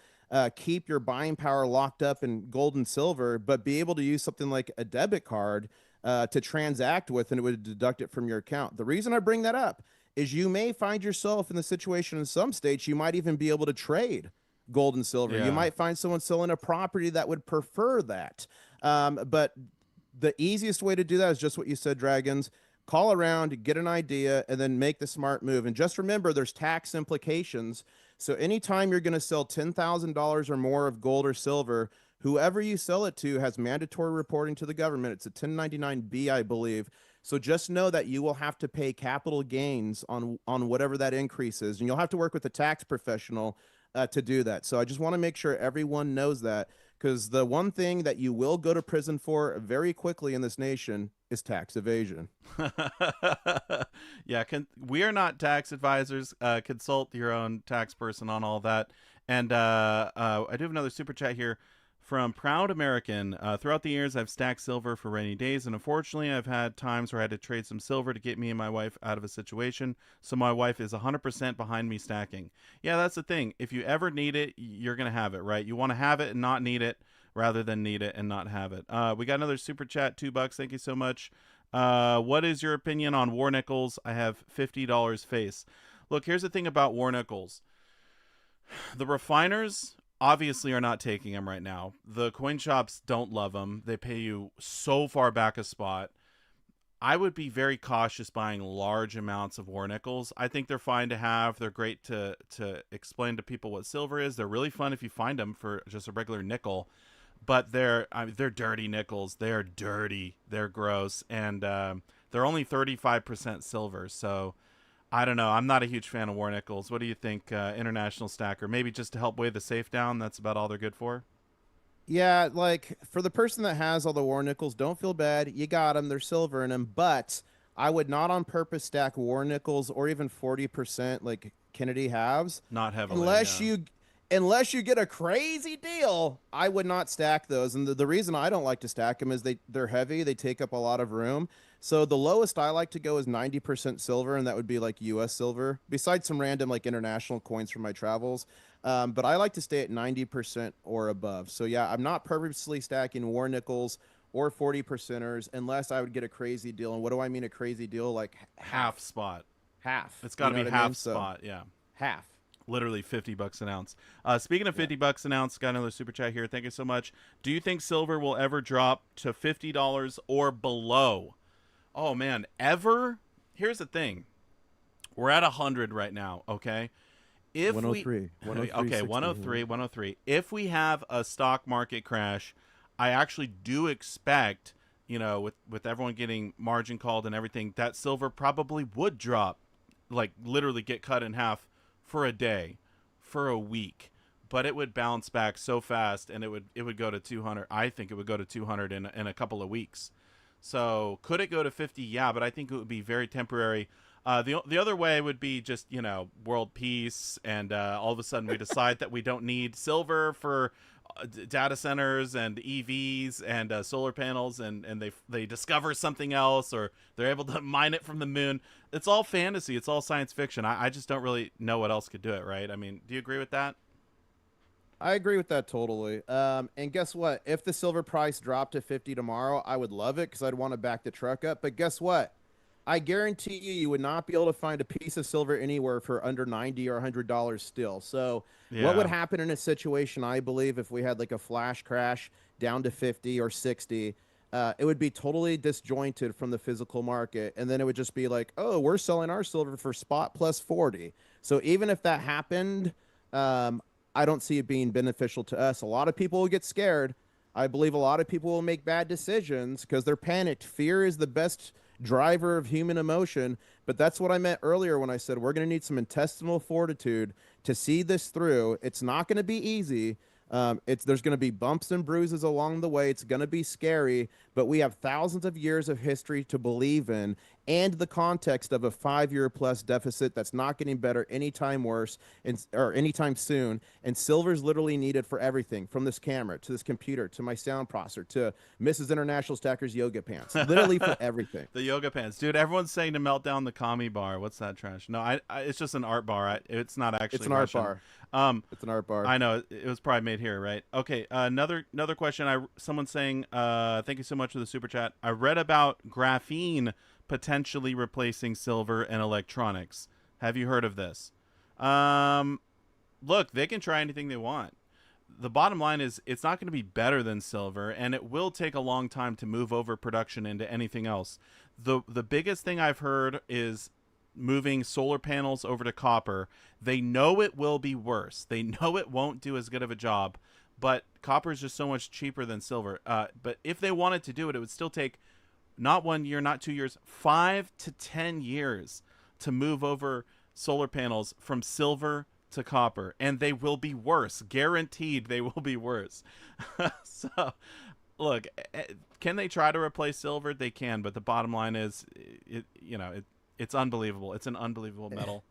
keep your buying power locked up in gold and silver, but be able to use something like a debit card to transact with, and it would deduct it from your account. The reason I bring that up is you may find yourself in the situation in some states, you might even be able to trade gold and silver. You Yeah. might find someone selling a property that would prefer that. But the easiest way to do that is just what you said, Dragons. Call around, get an idea, and then make the smart move. And just remember, there's tax implications. So anytime you're going to sell $10,000 or more of gold or silver, whoever you sell it to has mandatory reporting to the government. It's a 1099-B, I believe. So just know that you will have to pay capital gains on whatever that increase is, and you'll have to work with a tax professional to do that. So I just want to make sure everyone knows that, because the one thing that you will go to prison for very quickly in this nation is tax evasion. Yeah, we are not tax advisors. Consult your own tax person on all that. And I do have another super chat here from Proud American. Throughout the years, I've stacked silver for rainy days, and unfortunately, I've had times where I had to trade some silver to get me and my wife out of a situation. So my wife is 100% behind me stacking. Yeah, that's the thing. If you ever need it, you're going to have it, right? You want to have it and not need it rather than need it and not have it. We got another super chat, $2. Thank you so much. What is your opinion on war nickels? I have $50 face. Look, here's the thing about war nickels. The refiners obviously are not taking them right now. The coin shops don't love them. They pay you so far back a spot. I would be very cautious buying large amounts of war nickels. I think they're fine to have. They're great to explain to people what silver is. They're really fun if you find them for just a regular nickel. But they're dirty nickels. They're dirty. They're gross, and they're only 35% silver. So I don't know. I'm not a huge fan of war nickels. What do you think, international stacker? Maybe just to help weigh the safe down. That's about all they're good for. Yeah, like for the person that has all the war nickels, don't feel bad. You got them. They're silver in them. But I would not on purpose stack war nickels or even 40% like Kennedy halves Not heavily, unless yeah. you get a crazy deal. I would not stack those. And the reason I don't like to stack them is they're heavy. They take up a lot of room. So the lowest I like to go is 90% silver, and that would be like US silver, besides some random like international coins from my travels. But I like to stay at 90% or above. So yeah, I'm not purposely stacking war nickels or 40 percenters unless I would get a crazy deal. And what do I mean a crazy deal? Like Half spot. half. It's got You to know be what I half mean? So spot. Yeah. half. Literally $50 an ounce. Speaking of Yeah. $50 an ounce, got another super chat here. Thank you so much. Do you think silver will ever drop to $50 or below? Oh man, ever? Here's the thing. We're at 100 right now, okay? If we 103, 103, okay, 60. 103, 103. If we have a stock market crash, I actually do expect, with everyone getting margin called and everything, that silver probably would drop, like literally get cut in half for a day, for a week. But it would bounce back so fast, and it would go to 200. I think it would go to 200 in a couple of weeks. So could it go to 50? Yeah, but I think it would be very temporary. The other way would be just world peace, and all of a sudden we decide that we don't need silver for data centers and EVs and solar panels, and they discover something else, or they're able to mine it from the moon. It's all fantasy. It's all science fiction. I just don't really know what else could do it, right? I mean, do you agree with that? I agree with that totally. And guess what? If the silver price dropped to 50 tomorrow, I would love it because I'd want to back the truck up. But guess what? I guarantee you would not be able to find a piece of silver anywhere for under 90 or $100 still. So, what would Yeah. happen in a situation, I believe, if we had like a flash crash down to 50 or 60? It would be totally disjointed from the physical market. And then it would just be like, oh, we're selling our silver for spot plus 40. So, even if that happened, um, I don't see it being beneficial to us. A lot of people will get scared. I believe a lot of people will make bad decisions because they're panicked. Fear is the best driver of human emotion. But that's what I meant earlier when I said we're going to need some intestinal fortitude to see this through. It's not going to be easy. There's going to be bumps and bruises along the way. It's going to be scary, but we have thousands of years of history to believe in, and the context of a 5-year plus deficit that's not getting better anytime worse or anytime soon. And silver's literally needed for everything, from this camera to this computer to my sound processor to Mrs. International Stacker's yoga pants, literally for everything. The yoga pants, dude. Everyone's saying to melt down the commie bar. What's that trash? No, it's just an art bar. It's not It's actually an art Russian. bar. Um, It's an art bar. I know it was probably made here, right? Okay. Another question. Someone saying, thank you so much for the super chat. I read about graphene potentially replacing silver in electronics. Have you heard of this? Um, Look, they can try anything they want. The bottom line is it's not going to be better than silver, and it will take a long time to move over production into anything else. The biggest thing I've heard is moving solar panels over to copper. They know it will be worse. They know it won't do as good of a job, but copper is just so much cheaper than silver. But if they wanted to do it, it would still take not 1 year, not 2 years, 5 to 10 years to move over solar panels from silver to copper, and they will be worse. Guaranteed, they will be worse. So, look, can they try to replace silver? They can, but the bottom line is, it's unbelievable. It's an unbelievable metal.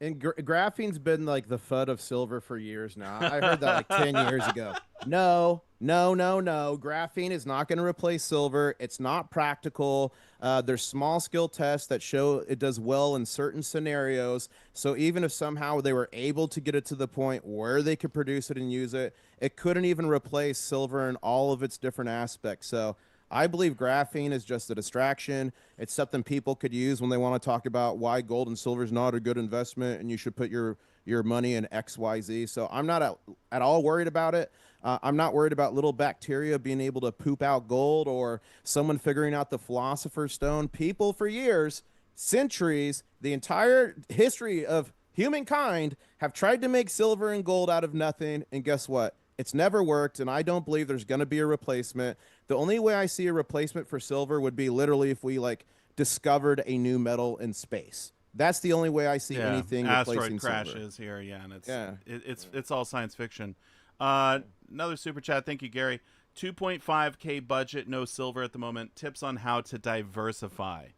And graphene's been like the FUD of silver for years now. I heard that like 10 years ago. No, no, no, no. Graphene is not going to replace silver. It's not practical. There's small scale tests that show it does well in certain scenarios. So even if somehow they were able to get it to the point where they could produce it and use it, it couldn't even replace silver in all of its different aspects. So I believe graphene is just a distraction. It's something people could use when they want to talk about why gold and silver is not a good investment and you should put your money in XYZ. So I'm not at all worried about it. I'm not worried about little bacteria being able to poop out gold or someone figuring out the philosopher's stone. People for years, centuries, the entire history of humankind have tried to make silver and gold out of nothing. And guess what? It's never worked. And I don't believe there's going to be a replacement. The only way I see a replacement for silver would be literally if we like discovered a new metal in space. That's the only way I see Yeah, anything asteroid replacing silver. crashes here, yeah, and Yeah. it's all science fiction. Another super chat. Thank you, Gary. 2.5K budget, no silver at the moment. Tips on how to diversify.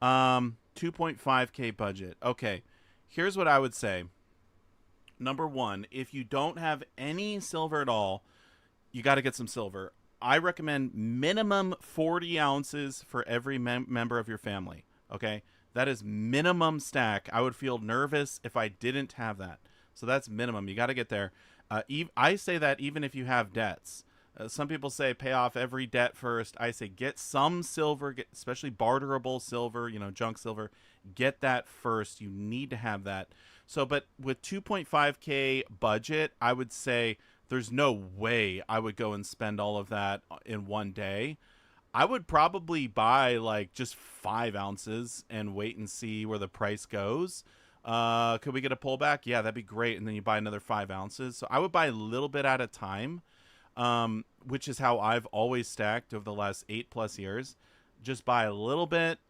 2.5K budget. Okay, here's what I would say. Number one, if you don't have any silver at all, you got to get some silver. I recommend minimum 40 ounces for every member of your family. Okay, that is minimum stack. I would feel nervous if I didn't have that. So that's minimum. You got to get there. I say that even if you have debts. Some people say pay off every debt first. I say get some silver, especially barterable silver, junk silver. Get that first. You need to have that. So, but with 2.5K budget, I would say there's no way I would go and spend all of that in one day. I would probably buy like just 5 ounces and wait and see where the price goes. Could we get a pullback? Yeah, that'd be great. And then you buy another 5 ounces. So I would buy a little bit at a time, which is how I've always stacked over the last 8+ years. Just buy a little bit,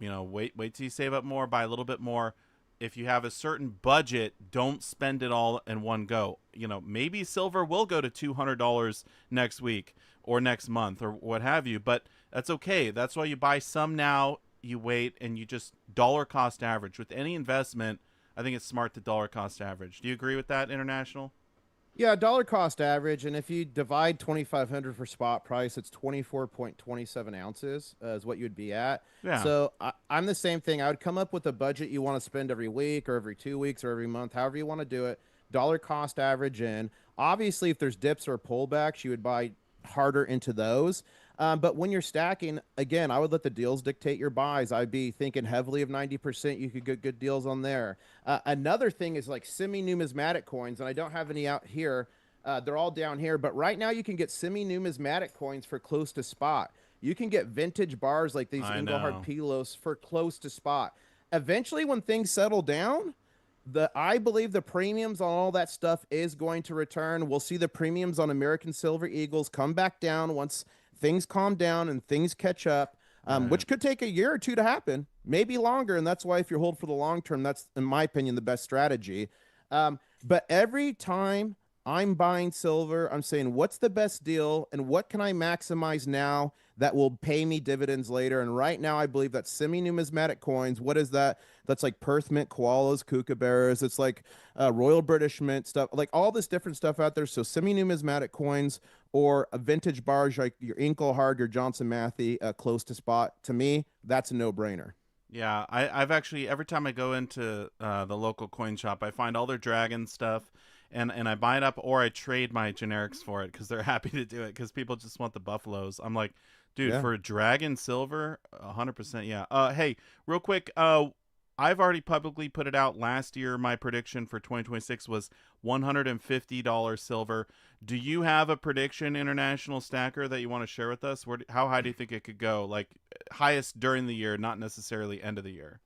wait till you save up more, buy a little bit more. If you have a certain budget, don't spend it all in one go. Maybe silver will go to $200 next week or next month or what have you, but that's okay. That's why you buy some now, you wait, and you just dollar cost average. With any investment, I think it's smart to dollar cost average. Do you agree with that, International? Yeah, dollar cost average, and if you divide 2,500 for spot price, it's 24.27 ounces is what you'd be at. Yeah. So I'm the same thing. I would come up with a budget you want to spend every week or every 2 weeks or every month, however you want to do it. Dollar cost average in. Obviously, if there's dips or pullbacks, you would buy harder into those. But when you're stacking, again, I would let the deals dictate your buys. I'd be thinking heavily of 90%. You could get good deals on there. Another thing is like semi-numismatic coins, and I don't have any out here. They're all down here. But right now you can get semi-numismatic coins for close to spot. You can get vintage bars like these I Engelhard know. Pilos for close to spot. Eventually, when things settle down, I believe the premiums on all that stuff is going to return. We'll see the premiums on American Silver Eagles come back down once things calm down and things catch up, Right. which could take a year or two to happen, maybe longer. And that's why if you hold for the long term, that's, in my opinion, the best strategy. But every time I'm buying silver, I'm saying, what's the best deal and what can I maximize now that will pay me dividends later? And right now, I believe that semi-numismatic coins, what is that? That's like Perth Mint, koalas, kookaburras. It's like Royal British Mint stuff, like all this different stuff out there. So semi-numismatic coins or a vintage bars like your Inkelhard, your Johnson Matthey, close to spot. To me, that's a no-brainer. Yeah, I've actually every time I go into the local coin shop, I find all their dragon stuff, and I buy it up or I trade my generics for it because they're happy to do it because people just want the buffaloes. I'm like, dude, Yeah. for dragon silver, 100%. Yeah. Hey, real quick, I've already publicly put it out last year. My prediction for 2026 was $150 silver. Do you have a prediction, International Stacker, that you want to share with us? How high do you think it could go? Like highest during the year, not necessarily end of the year.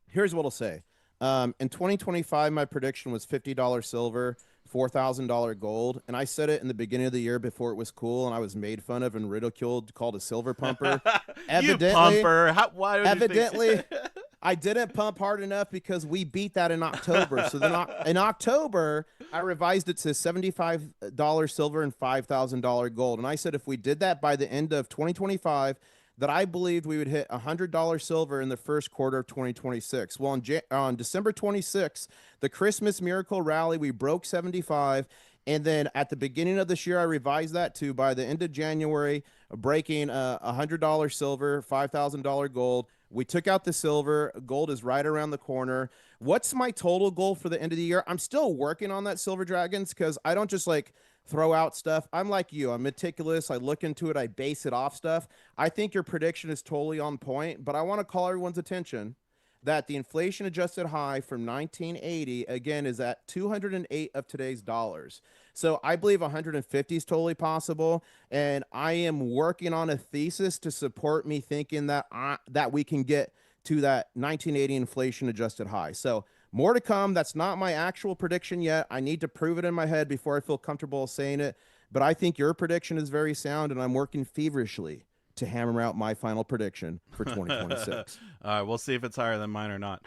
Here's what I'll say. In 2025, my prediction was $50 silver, $4,000 gold. And I said it in the beginning of the year before it was cool. And I was made fun of and ridiculed, called a silver pumper. You Evidently, pumper. Why would you evidently, think? I didn't pump hard enough because we beat that in October. So then in October, I revised it to $75 silver and $5,000 gold. And I said if we did that by the end of 2025, that I believed we would hit $100 silver in the first quarter of 2026. Well, on December 26th, the Christmas miracle rally, we broke 75. And then at the beginning of this year, I revised that to by the end of January, breaking $100 silver, $5,000 gold. We took out the silver. Gold is right around the corner. What's my total goal for the end of the year? I'm still working on that, Silver Dragons, because I don't just like throw out stuff. I'm like you. I'm meticulous. I look into it. I base it off stuff. I think your prediction is totally on point, but I want to call everyone's attention that the inflation adjusted high from 1980 again is at 208 of today's dollars. So I believe 150 is totally possible, and I am working on a thesis to support me thinking that that we can get to that 1980 inflation adjusted high. So more to come. That's not my actual prediction yet. I need to prove it in my head before I feel comfortable saying it. But I think your prediction is very sound, and I'm working feverishly to hammer out my final prediction for 2026. All right, we'll see if it's higher than mine or not.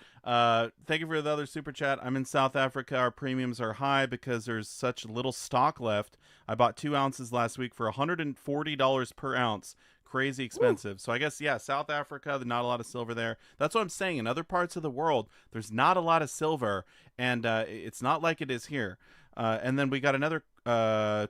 Thank you for the other super chat. I'm in South Africa. Our premiums are high because there's such little stock left. I bought 2 ounces last week for $140 per ounce. Crazy expensive. Woo. So I guess, yeah, South Africa, there's not a lot of silver there. That's what I'm saying. In other parts of the world, there's not a lot of silver, and it's not like it is here. And then we got another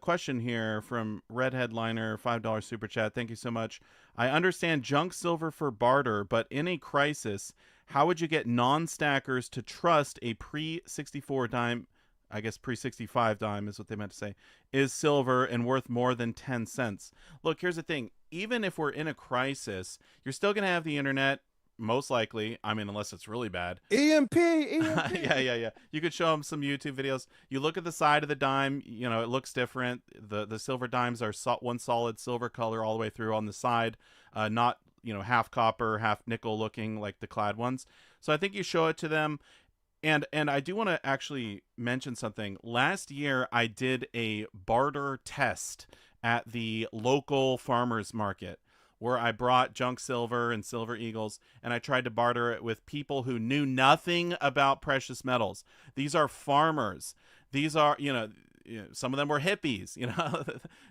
question here from Red Headliner, $5 super chat. Thank you so much. I understand junk silver for barter, but in a crisis, how would you get non-stackers to trust a pre-64 dime, I guess pre-65 dime is what they meant to say, is silver and worth more than 10 cents? Look, here's the thing. Even if we're in a crisis, you're still going to have the internet. Most likely, I mean, unless it's really bad. EMP. Yeah. You could show them some YouTube videos. You look at the side of the dime, you know, it looks different. The silver dimes are one solid silver color all the way through on the side, not, you know, half copper, half nickel looking like the clad ones. So I think you show it to them. And I do want to actually mention something. Last year, I did a barter test at the local farmers market, where I brought junk silver and silver eagles, and I tried to barter it with people who knew nothing about precious metals. These are farmers. These are, you know, some of them were hippies, you know,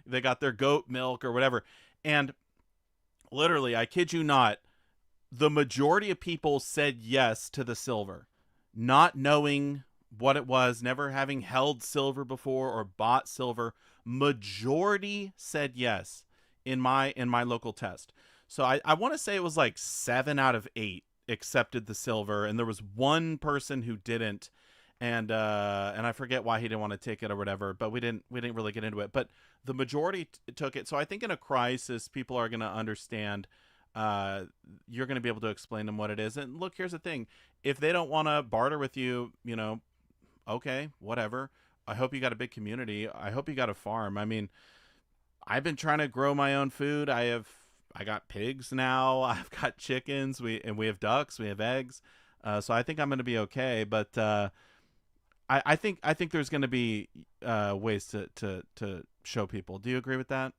they got their goat milk or whatever. And literally, I kid you not, the majority of people said yes to the silver, not knowing what it was, never having held silver before or bought silver. Majority said yes in my local test. So I want to say it was like 7 out of 8 accepted the silver, and there was one person who didn't, and I forget why he didn't want to take it or whatever, but we didn't really get into it. But the majority took it. So I think in a crisis, people are going to understand. You're going to be able to explain them what it is. And look, here's the thing: if they don't want to barter with you, you know, okay, whatever. I hope you got a big community. I hope you got a farm. I mean, I've been trying to grow my own food. I got pigs now. I've got chickens. We have ducks. We have eggs. So I think I'm going to be okay. But I think there's going to be ways to show people. Do you agree with that?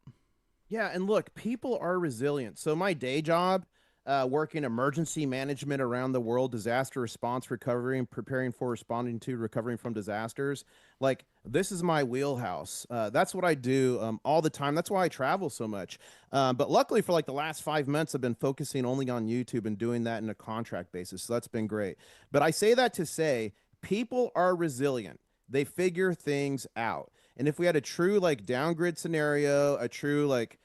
Yeah, and look, people are resilient. So my day job, working emergency management around the world, disaster response, recovery, and preparing for responding to recovering from disasters. Like, this is my wheelhouse. That's what I do all the time. That's why I travel so much. But luckily, for like the last 5 months, I've been focusing only on YouTube and doing that in a contract basis. So that's been great. But I say that to say people are resilient. They figure things out. And if we had a true like downgrade scenario, a true like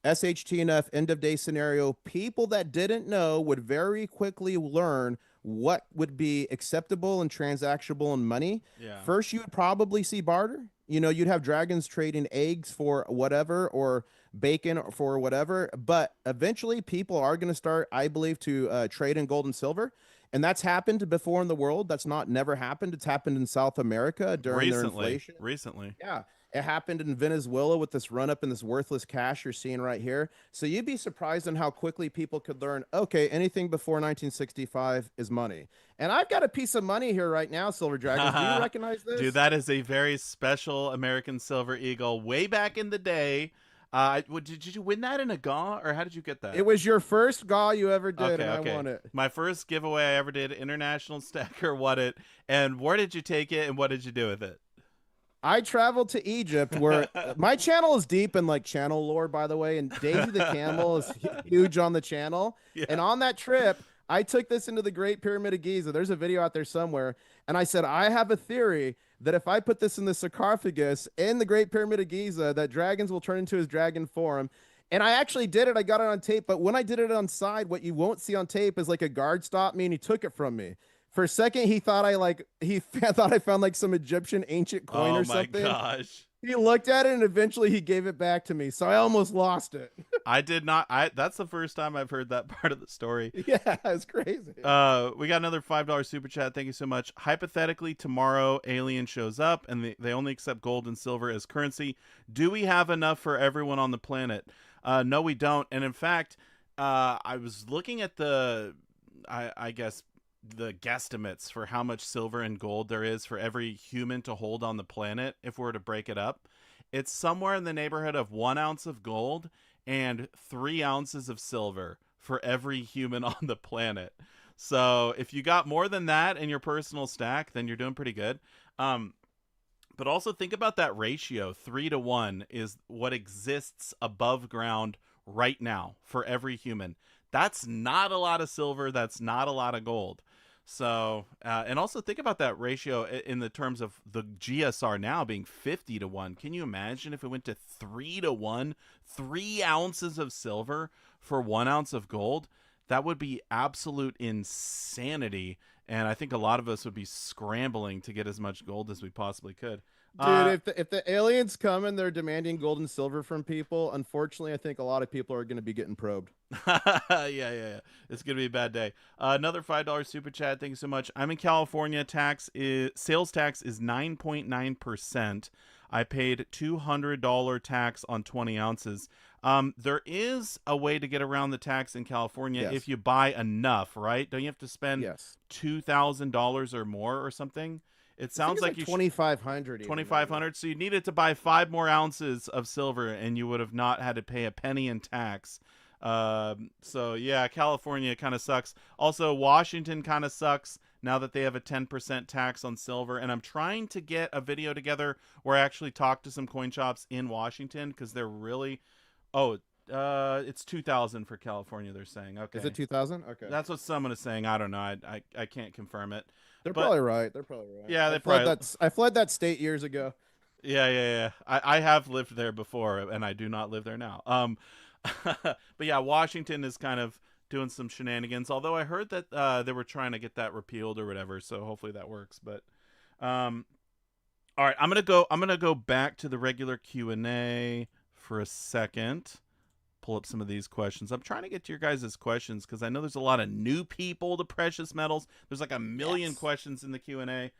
SHTNF end of day scenario, people that didn't know would very quickly learn what would be acceptable and transactionable in money. Yeah. First, you would probably see barter. You know, you'd have dragons trading eggs for whatever or bacon for whatever. But eventually, people are going to start, I believe, to trade in gold and silver. And that's happened before in the world. That's not never happened. It's happened in South America during their inflation. Recently. Yeah. It happened in Venezuela with this run up in this worthless cash you're seeing right here. So you'd be surprised on how quickly people could learn, okay, anything before 1965 is money. And I've got a piece of money here right now, Silver Dragons. Do you recognize this? Dude, that is a very special American Silver Eagle way back in the day. Did you win that in a GAW, or how did you get that? It was your first GAW you ever did, and okay. I won it. My first giveaway I ever did, International Stacker won it. And where did you take it, and what did you do with it? I traveled to Egypt where my channel is deep in like channel lore, by the way, and Daisy the Camel is huge on the channel. And Yeah. on that trip, I took this into the Great Pyramid of Giza. There's a video out there somewhere. And I said, I have a theory that if I put this in the sarcophagus in the Great Pyramid of Giza, that dragons will turn into his dragon form. And I actually did it. I got it on tape. But when I did it on side, what you won't see on tape is like a guard stopped me and he took it from me. For a second, he thought he thought I found like some Egyptian ancient coin Oh or my something. gosh. He looked at it and eventually he gave it back to me. So I almost lost it. I did not. I That's the first time I've heard that part of the story. Yeah, it's crazy. We got another $5 super chat. Thank you so much. Hypothetically, tomorrow Alien shows up and they only accept gold and silver as currency. Do we have enough for everyone on the planet? No, we don't. And in fact, I was looking at I guess the guesstimates for how much silver and gold there is for every human to hold on the planet if we were to break it up. It's somewhere in the neighborhood of 1 ounce of gold and 3 ounces of silver for every human on the planet. So if you got more than that in your personal stack, then you're doing pretty good. But also think about that ratio. 3 to 1 is what exists above ground right now for every human. That's not a lot of silver. That's not a lot of gold. So, and also think about that ratio in the terms of the GSR now being 50 to 1. Can you imagine if it went to 3 to 1, 3 ounces of silver for 1 ounce of gold? That would be absolute insanity. And I think a lot of us would be scrambling to get as much gold as we possibly could. Dude, if the aliens come and they're demanding gold and silver from people, unfortunately, I think a lot of people are going to be getting probed. Yeah. It's gonna be a bad day. Another $5 super chat. Thank you so much. I'm in California. Sales tax is 9.9%. I paid $200 tax on 20 ounces. There is a way to get around the tax in California Yes. if you buy enough, right? Don't you have to spend Yes. $2,000 or more or something? It I think sounds it's like you 2,500. 2,500. So you needed to buy 5 more ounces of silver, and you would have not had to pay a penny in tax. So yeah, California kind of sucks. Also, Washington kind of sucks now that they have a 10% tax on silver. And I'm trying to get a video together where I actually talk to some coin shops in Washington because they're really. Oh, it's 2,000 for California. They're saying okay. Is it 2,000? Okay. That's what someone is saying. I don't know. I can't confirm it. They're But probably right. They're probably right. yeah, they probably. I fled that state years ago. Yeah. I have lived there before, and I do not live there now. But yeah, Washington is kind of doing some shenanigans. Although I heard that they were trying to get that repealed or whatever, so hopefully that works. But all right, I'm gonna go back to the regular Q&A for a second. Pull up some of these questions. I'm trying to get to your guys' questions because I know there's a lot of new people to precious metals. There's like a million questions in the Q&A.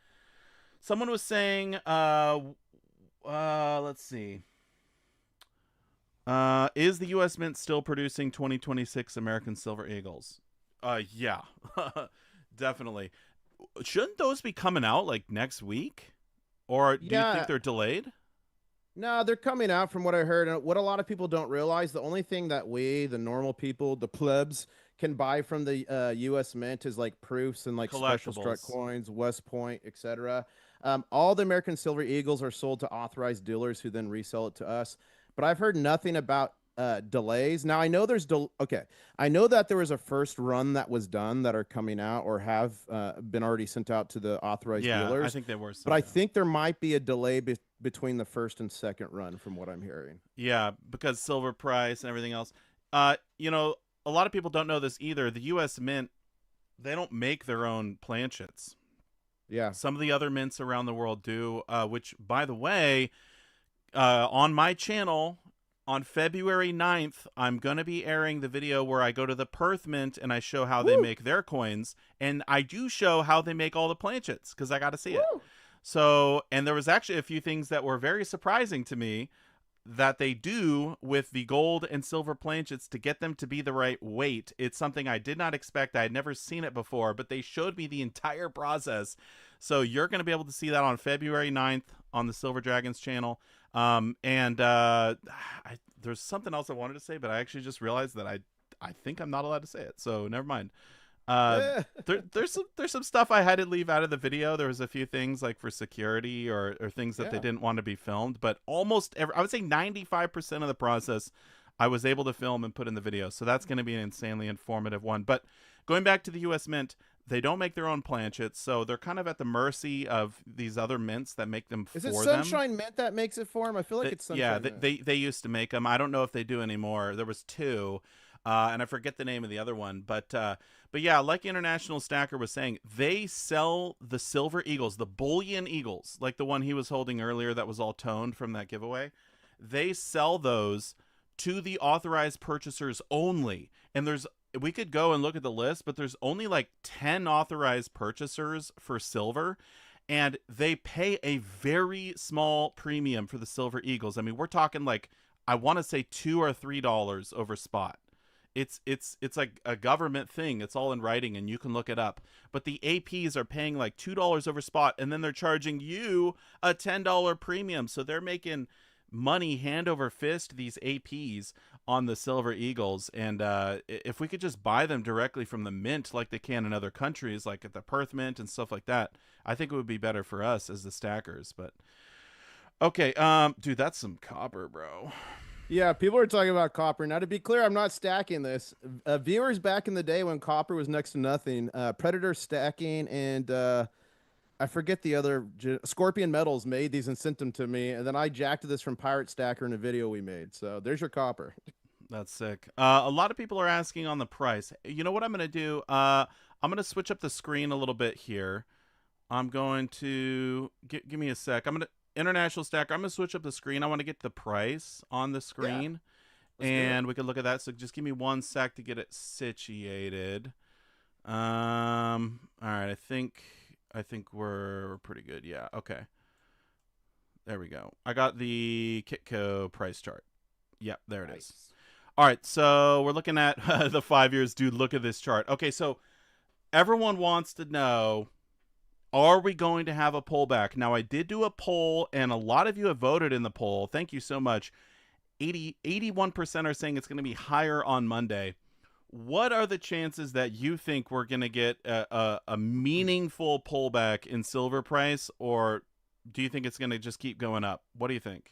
Someone was saying, let's see. Is the U.S. Mint still producing 2026 American Silver Eagles? Yeah, definitely. Shouldn't those be coming out like next week? Or do you think they're delayed? No, they're coming out from what I heard. And what a lot of people don't realize, the only thing that we, the normal people, the plebs, can buy from the U.S. Mint is like proofs and like special struck coins, West Point, etc. All the American Silver Eagles are sold to authorized dealers who then resell it to us. But I've heard nothing about delays. Now I know I know that there was a first run that was done that are coming out or have been already sent out to the authorized dealers. Yeah, I think they were. But I think there might be a delay between the first and second run, from what I'm hearing. Yeah, because silver price and everything else. You know, a lot of people don't know this either. The U.S. Mint, they don't make their own planchets. Yeah, some of the other mints around the world do. Which, by the way, on my channel. On February 9th, I'm going to be airing the video where I go to the Perth Mint and I show how they make their coins. And I do show how they make all the planchets because I got to see it. So, and there was actually a few things that were very surprising to me that they do with the gold and silver planchets to get them to be the right weight. It's something I did not expect. I had never seen it before, but they showed me the entire process. So you're going to be able to see that on February 9th on the Silver Dragons channel. There's something else I wanted to say, but I actually just realized that I think I'm not allowed to say it. So never mind. Uh, Yeah, there's some stuff I had to leave out of the video. There was a few things like for security or things that they yeah. didn't want to be filmed, but I would say 95% of the process I was able to film and put in the video. So that's going to be an insanely informative one. But going back to the U.S. Mint, they don't make their own planchets, so they're kind of at the mercy of these other mints that make them Is it for them. Sunshine Mint that makes it for him? I feel like it's Yeah, Sunshine Mint. they used to make them. I don't know if they do anymore. There was two, and I forget the name of the other one. But yeah, like International Stacker was saying, they sell the silver eagles, the bullion eagles, like the one he was holding earlier that was all toned from that giveaway. They sell those to the authorized purchasers only, and we could go and look at the list, but there's only like 10 authorized purchasers for silver, and they pay a very small premium for the silver eagles. I mean, we're talking like, I want to say $2 or $3 over spot. It's like a government thing. It's all in writing and you can look it up. But the APs are paying like $2 over spot, and then they're charging you a $10 premium. So they're making money hand over fist, these APs, on the silver eagles. And if we could just buy them directly from the mint like they can in other countries, like at the Perth Mint and stuff like that, I think it would be better for us as the stackers. But okay, dude, that's some copper, bro. Yeah, people are talking about copper. Now, to be clear, I'm not stacking this. Viewers back in the day when copper was next to nothing, Predator stacking and I forget the other Scorpion Metals made these and sent them to me, and then I jacked this from Pirate Stacker in a video we made. So there's your copper. That's sick. A lot of people are asking on the price. You know what I'm gonna do? I'm gonna switch up the screen a little bit here. I'm going to give me a sec. I'm gonna International Stacker. I'm gonna switch up the screen. I want to get the price on the Yeah, screen, let's do it. and we can look at that. So just give me one sec to get it situated. All right. I think we're pretty good. Yeah. Okay. There we go. I got the Kitco price chart. Yep. There it is. Nice. All right. So we're looking at the 5 years. Dude, look at this chart. Okay. So everyone wants to know, are we going to have a pullback? Now, I did do a poll, and a lot of you have voted in the poll. Thank you so much. 81% are saying it's going to be higher on Monday. What are the chances that you think we're going to get a meaningful pullback in silver price, or do you think it's going to just keep going up? What do you think?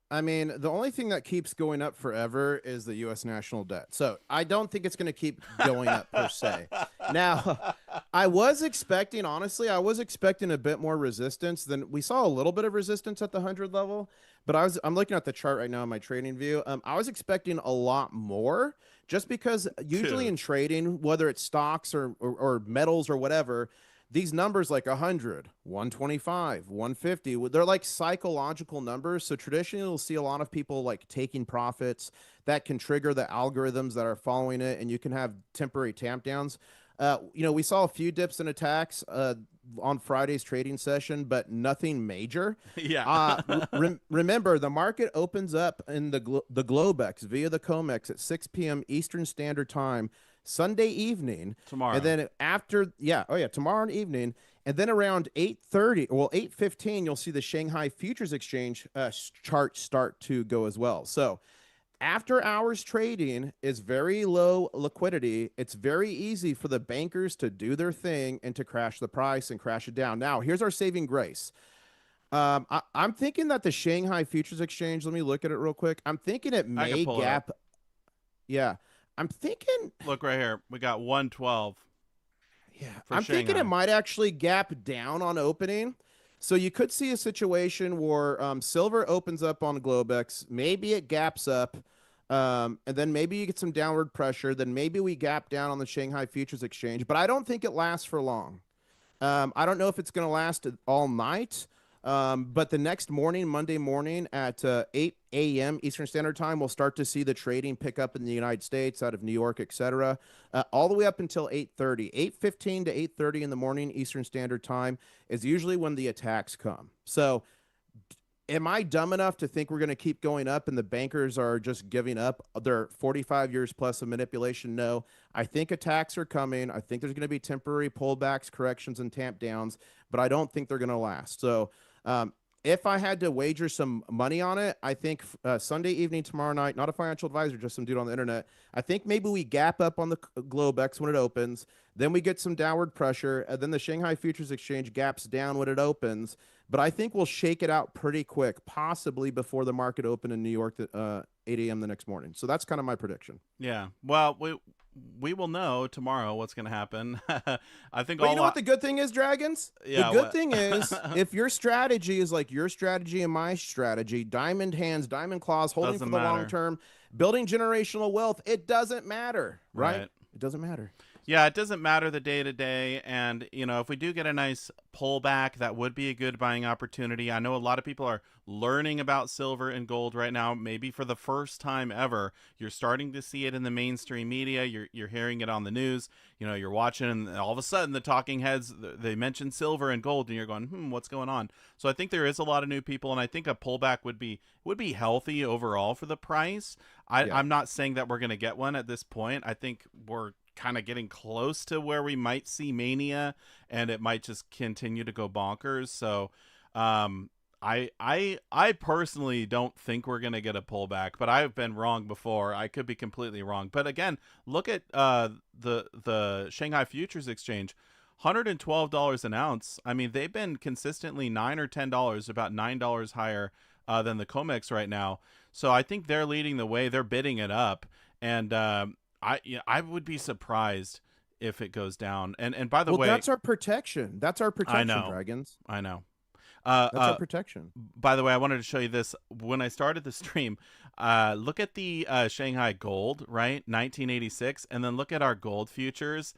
I mean, the only thing that keeps going up forever is the U.S. national debt. So I don't think it's going to keep going up per se. Now, I was expecting, honestly, I was expecting a bit more resistance than we saw a little bit of resistance at the 100 level, but I'm looking at the chart right now in my trading view. I was expecting a lot more just because usually Dude. in trading, whether it's stocks or metals or whatever, these numbers like 100, 125, 150, they're like psychological numbers. So traditionally, you'll see a lot of people like taking profits that can trigger the algorithms that are following it, and you can have temporary tamp downs. We saw a few dips and attacks on Friday's trading session, but nothing major. Yeah. Remember, the market opens up in the Globex via the Comex at 6 p.m. Eastern Standard Time Sunday evening, and Tomorrow. then after, yeah, oh yeah, tomorrow evening, and then around 8:30, well 8:15, you'll see the Shanghai Futures Exchange chart start to go as well. So after hours trading is very low liquidity. It's very easy for the bankers to do their thing and to crash the price and crash it down. Now, here's our saving grace. I'm thinking that the Shanghai Futures Exchange, let me look at it real quick. I'm thinking it I can may pull it up. gap. Yeah. I'm thinking, Look right here. We got 112 yeah, for I'm thinking it Shanghai. might actually gap down on opening. So you could see a situation where silver opens up on Globex, maybe it gaps up, and then maybe you get some downward pressure. Then maybe we gap down on the Shanghai Futures Exchange, but I don't think it lasts for long. I don't know if it's going to last all night, but the next morning, Monday morning at 8 a.m. Eastern Standard Time, we'll start to see the trading pick up in the United States, out of New York, etc., all the way up until 8:30. 8:15 to 8:30 in the morning Eastern Standard Time is usually when the attacks come. So am I dumb enough to think we're going to keep going up and the bankers are just giving up their 45 years plus of manipulation? No. I think attacks are coming. I think there's going to be temporary pullbacks, corrections, and tamp downs, but I don't think they're going to last. So If I had to wager some money on it, I think Sunday evening, tomorrow night, not a financial advisor, just some dude on the internet. I think maybe we gap up on the Globex when it opens. Then we get some downward pressure. And then the Shanghai Futures Exchange gaps down when it opens. But I think we'll shake it out pretty quick, possibly before the market open in New York at 8 a.m. the next morning. So that's kind of my prediction. Yeah. Well, we will know tomorrow what's going to happen. I think But you all know what the good thing is, Dragons? The yeah, good what? thing is, if your strategy is like your strategy and my strategy, diamond hands, diamond claws, holding for Doesn't the long matter. term, building generational wealth, it doesn't matter, right? Right. It doesn't matter. Yeah, it doesn't matter the day to day. And, if we do get a nice pullback, that would be a good buying opportunity. I know a lot of people are learning about silver and gold right now, maybe for the first time ever. You're starting to see it in the mainstream media. You're hearing it on the news. You're watching, and all of a sudden the talking heads, they mention silver and gold, and you're going, what's going on? So I think there is a lot of new people, and I think a pullback would be healthy overall for the price. Yeah. I'm not saying that we're going to get one at this point. I think we're kind of getting close to where we might see mania, and it might just continue to go bonkers. So I personally don't think we're gonna get a pullback, but I've been wrong before. I could be completely wrong. But again, look at the Shanghai Futures Exchange. $112 an ounce. I mean, they've been consistently $9 or $10, about $9 higher than the COMEX right now. So I think they're leading the way. They're bidding it up, and I would be surprised if it goes down. And by the Well, way, that's our protection. That's our I protection, know, Dragons. I know. That's our protection. By the way, I wanted to show you this. When I started the stream, look at the Shanghai Gold, right? 1986, and then look at our gold futures,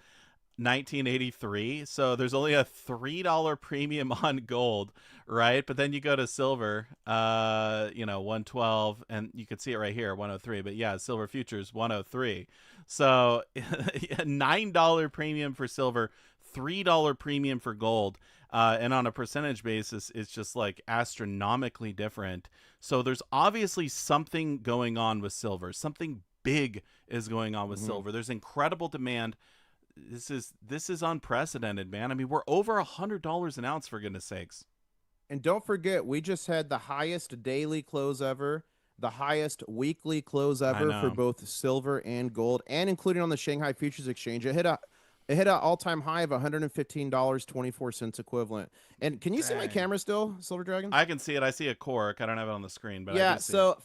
1983. So there's only a $3 premium on gold, right? But then you go to silver, 112, and you can see it right here, 103. But yeah, silver futures 103. So $9 premium for silver, $3 premium for gold. And on a percentage basis, it's just like astronomically different. So there's obviously something going on with silver. Something big is going on with silver. There's incredible demand. This is unprecedented, man. I mean, we're over $100 an ounce, for goodness sakes. And don't forget, we just had the highest daily close ever, the highest weekly close I ever for know. both silver and gold, and including on the Shanghai Futures Exchange. It hit an all-time high of $115.24 equivalent. And can you see my Dang. camera still, Silver Dragons? I can see it. I see a cork. I don't have it on the screen, but I Yeah, do see it. so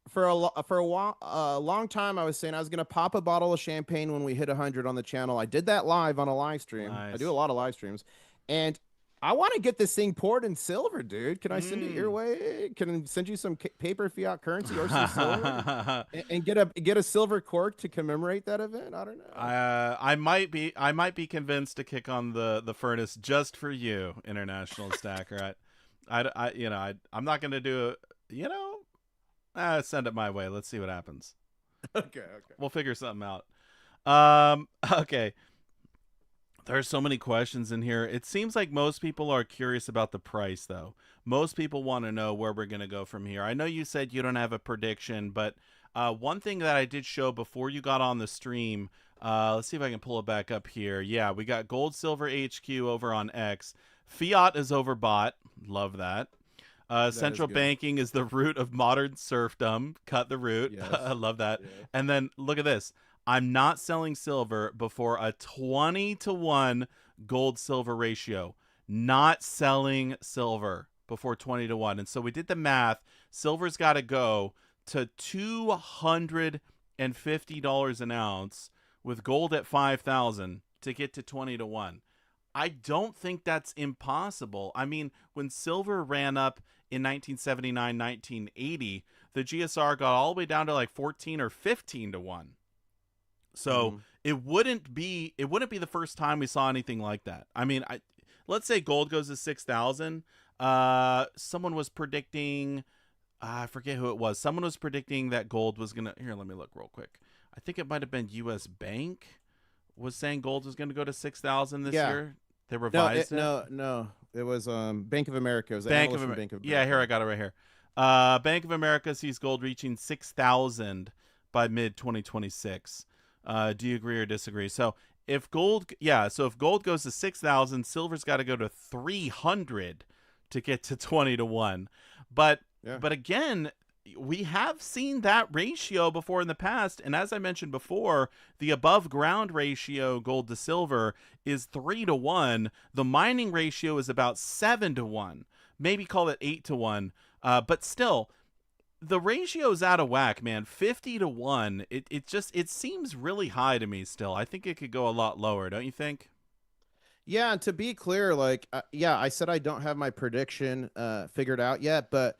for a long time I was saying I was going to pop a bottle of champagne when we hit 100 on the channel. I did that live on a live stream. I do a Nice. lot of live streams. And I want to get this thing poured in silver, dude. Can I send it your Mm. way? Can I send you some paper fiat currency or some silver and get a silver cork to commemorate that event? I don't know. I might be convinced to kick on the furnace just for you, International Stacker. I'm not gonna do it. Send it my way. Let's see what happens. Okay, okay. We'll figure something out. Okay. There's so many questions in here. It seems like most people are curious about the price, though. Most people want to know where we're going to go from here. I know you said you don't have a prediction, but one thing that I did show before you got on the stream, let's see if I can pull it back up here. Yeah, we got Gold Silver HQ over on X. Fiat is overbought. Love that. That is Central good. banking is the root of modern serfdom. Cut the root. I Yes. love that. Yes. And then look at this. I'm not selling silver before a 20-to-1 gold silver ratio. Not selling silver before 20-to-1. And so we did the math. Silver's got to go to $250 an ounce with gold at 5,000 to get to 20-to-1. I don't think that's impossible. I mean, when silver ran up in 1979, 1980, the GSR got all the way down to like 14 or 15-to-1. So Mhm. it wouldn't be the first time we saw anything like that. I mean, let's say gold goes to 6,000. Someone was predicting, I forget who it was. Someone was predicting that gold was gonna. Here, let me look real quick. I think it might have been U.S. Bank was saying gold was going to go to 6,000 this Yeah. year. They revised it. No. It was Bank of America. It was an Bank analyst of from America. Bank of Yeah, here I America. got it right here. Bank of America sees gold reaching 6,000 by mid 2026. Do you agree or disagree? So if gold goes to 6,000, silver's got to go to 300 to get to 20 to 1. But Yeah. again, we have seen that ratio before in the past, and as I mentioned before, the above ground ratio gold to silver is 3 to 1. The mining ratio is about 7 to 1. Maybe call it 8 to 1. But still, the ratio's out of whack, man. 50 to 1. It seems really high to me still. I think it could go a lot lower, don't you think? Yeah, and to be clear, like, yeah, I said I don't have my prediction figured out yet, but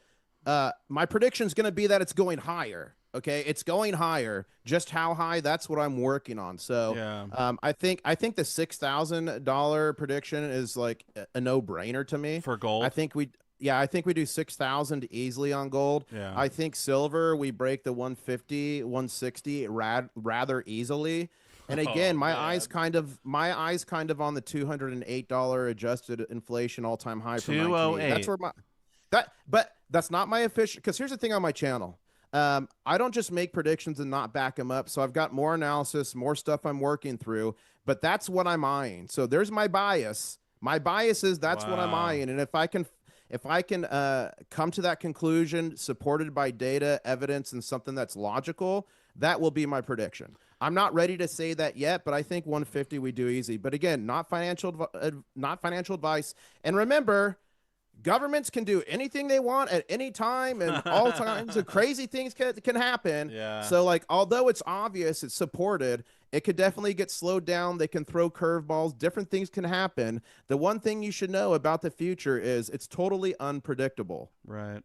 my prediction is going to be that it's going higher. Okay, it's going higher. Just how high? That's what I'm working on. So, Yeah. I think the $6,000 prediction is like a no brainer to me. For I gold? think we, yeah, I think we do 6,000 easily on gold. Yeah. I think silver we break the 150, 160 rather easily. And again, Oh man. my eyes kind of on the $208 adjusted inflation all time high from 1980. That's 208. where my that but that's not my official, because here's the thing on my channel. I don't just make predictions and not back them up. So I've got more analysis, more stuff I'm working through, but that's what I'm eyeing. So there's my bias. My bias is that's what I'm Wow. eyeing. And if I can come to that conclusion supported by data, evidence, and something that's logical, that will be my prediction. I'm not ready to say that yet, but I think 150 we do easy. But again, not financial advice. And remember, governments can do anything they want at any time, and all kinds of crazy things can happen. Yeah. So, like, although it's obvious, it's supported, it could definitely get slowed down. They can throw curveballs. Different things can happen. The one thing you should know about the future is it's totally unpredictable. Right.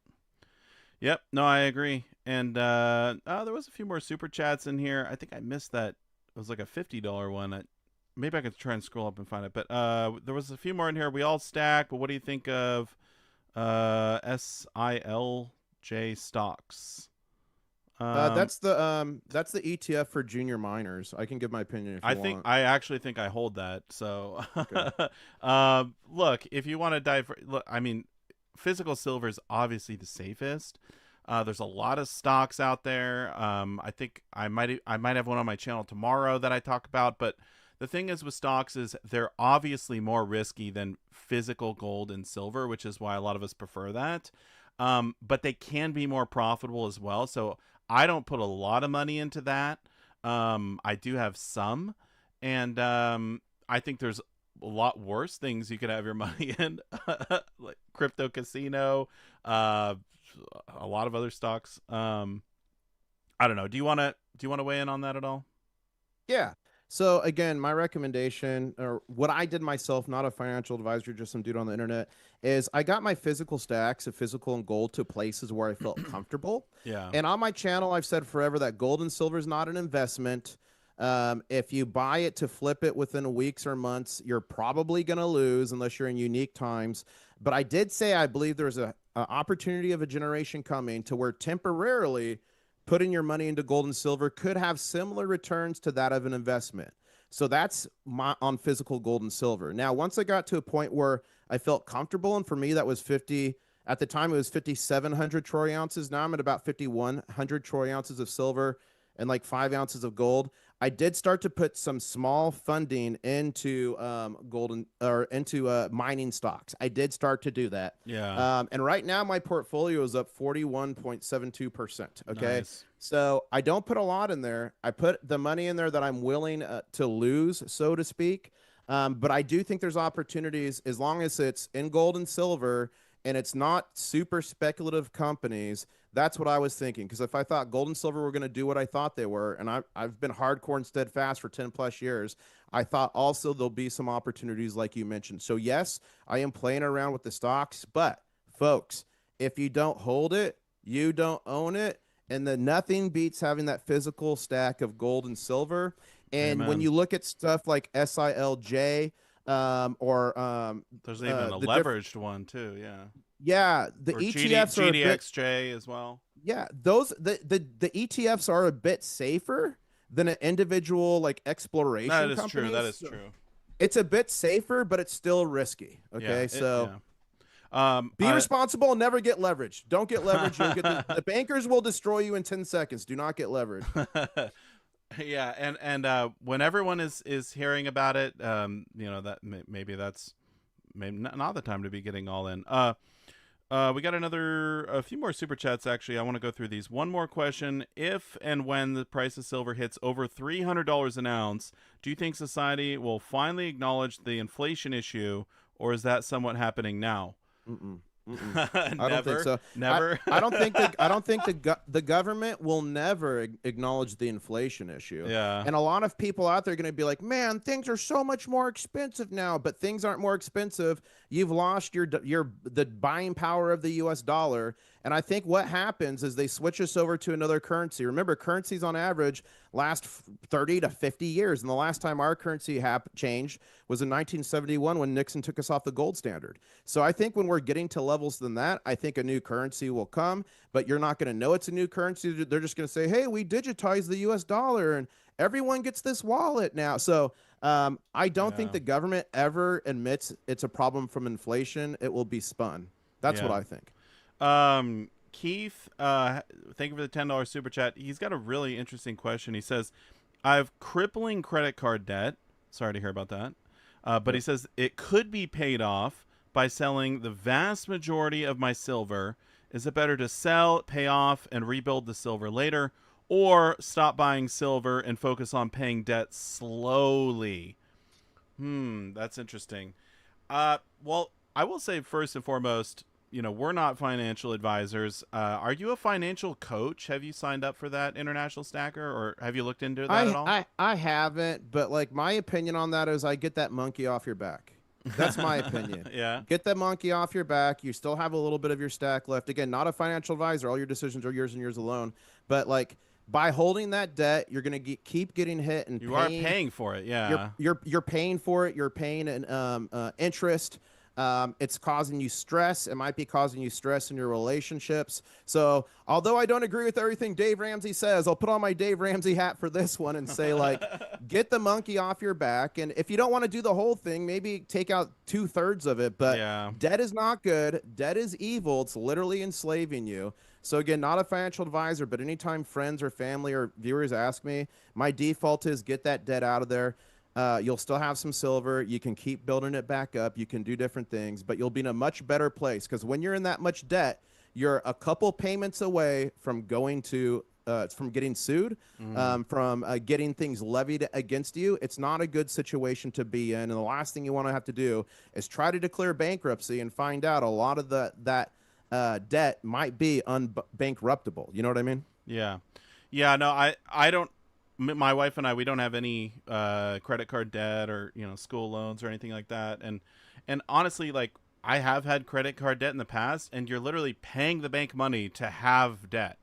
Yep. No, I agree. And there was a few more super chats in here. I think I missed that. It was like a $50 one. Maybe I could try and scroll up and find it. But there was a few more in here. We all stack. But what do you think of SILJ stocks? Um, That's the ETF for junior miners. I can give my opinion if you want. I actually think I hold that. So, Okay. look, if you want to dive, look, I mean, physical silver is obviously the safest. There's a lot of stocks out there. I think I might have one on my channel tomorrow that I talk about. But the thing is with stocks is they're obviously more risky than physical gold and silver, which is why a lot of us prefer that. But they can be more profitable as well. So I don't put a lot of money into that. I do have some, and I think there's a lot worse things you could have your money in, like crypto casino, uh, a lot of other stocks. I don't know. Do you want to weigh in on that at all? Yeah. So again, my recommendation, or what I did myself, not a financial advisor, just some dude on the internet, is I got my physical stacks of physical and gold to places where I felt comfortable. Yeah. And on my channel, I've said forever that gold and silver is not an investment. If you buy it to flip it within weeks or months, you're probably going to lose unless you're in unique times. But I did say I believe there's a opportunity of a generation coming to where temporarily putting your money into gold and silver could have similar returns to that of an investment. So that's my on physical gold and silver. Now, once I got to a point where I felt comfortable, and for me that was 50, at the time it was 5,700 troy ounces. Now I'm at about 5,100 troy ounces of silver and like 5 ounces of gold. I did start to put some small funding into golden or into mining stocks. I did start to do that. Yeah. And right now my portfolio is up 41.72%. Okay. Nice. So I don't put a lot in there. I put the money in there that I'm willing to lose, so to speak. But I do think there's opportunities as long as it's in gold and silver and it's not super speculative companies. That's what I was thinking. Because if I thought gold and silver were going to do what I thought they were, and I've been hardcore and steadfast for 10 plus years, I thought also there'll be some opportunities like you mentioned. So, yes, I am playing around with the stocks. But, folks, if you don't hold it, you don't own it. And then nothing beats having that physical stack of gold and silver. And when Amen. you look at stuff like SILJ, or There's even a the different, leveraged one too. Yeah. yeah, the Or ETFs are a bit, GDXJ as well. yeah, those the ETFs are a bit safer than an individual like That exploration is true. companies. That is So true. it's a bit safer, but it's still risky. Yeah. Okay, so Yeah. be responsible and never get leveraged. Don't get leveraged. You'll get I the bankers will destroy you in 10 seconds. Do not get leveraged. yeah, and when everyone is hearing about it, you know that maybe that's maybe not the time to be getting all in. We got a few more super chats. Actually, I want to go through these. One more question: if and when the price of silver hits over $300 an ounce, do you think society will finally acknowledge the inflation issue, or is that somewhat happening now? Mm-mm. Mm-mm. I don't think Never, so. never. I don't think the government will never acknowledge the inflation issue. Yeah, And a lot of people out there are going to be like, "Man, things are so much more expensive now." But things aren't more expensive. You've lost your the buying power of the US dollar. And I think what happens is they switch us over to another currency. Remember, currencies on average last 30 to 50 years. And the last time our currency changed was in 1971 when Nixon took us off the gold standard. So I think when we're getting to levels than that, I think a new currency will come, but you're not going to know it's a new currency. They're just going to say, hey, we digitized the US dollar and everyone gets this wallet now. So I don't think yeah, the government ever admits it's a problem from inflation. It will be spun. That's what yeah. I think. Keith, thank you for the $10 super chat. He's got a really interesting question. He says, "I have crippling credit card debt." Sorry to hear about that. But he Yep. says it could be paid off by selling the vast majority of my silver. Is it better to sell, pay off, and rebuild the silver later, or stop buying silver and focus on paying debt slowly? That's interesting. Well, I will say first and foremost, we're not financial advisors. Are you a financial coach? Have you signed up for that international stacker, or have you looked into that at all? I haven't, but like my opinion on that is I get that monkey off your back. That's my opinion. Yeah, Get that monkey off your back. You still have a little bit of your stack left. Again, not a financial advisor. All your decisions are yours and yours alone. But like by holding that debt, you're going to keep getting hit and you are paying. paying for it. Yeah, You're paying for it. You're paying an interest. It's causing you stress. It might be causing you stress in your relationships. So, although I don't agree with everything Dave Ramsey says, I'll put on my Dave Ramsey hat for this one and say, like, get the monkey off your back. And if you don't want to do the whole thing, maybe take out 2/3 of it. But yeah, debt is not good. Debt is evil. It's literally enslaving you. So again, not a financial advisor, but anytime friends or family or viewers ask me, my default is get that debt out of there. You'll still have some silver. You can keep building it back up. You can do different things, but you'll be in a much better place because when you're in that much debt, you're a couple payments away from going to from getting sued, from getting things levied against you. It's not a good situation to be in. And the last thing you want to have to do is try to declare bankruptcy and find out a lot of that debt might be unbankruptable. You know what I mean? yeah, yeah. No, I don't. My wife and I, we don't have any credit card debt or school loans or anything like that. And honestly, like I have had credit card debt in the past, and you're literally paying the bank money to have debt.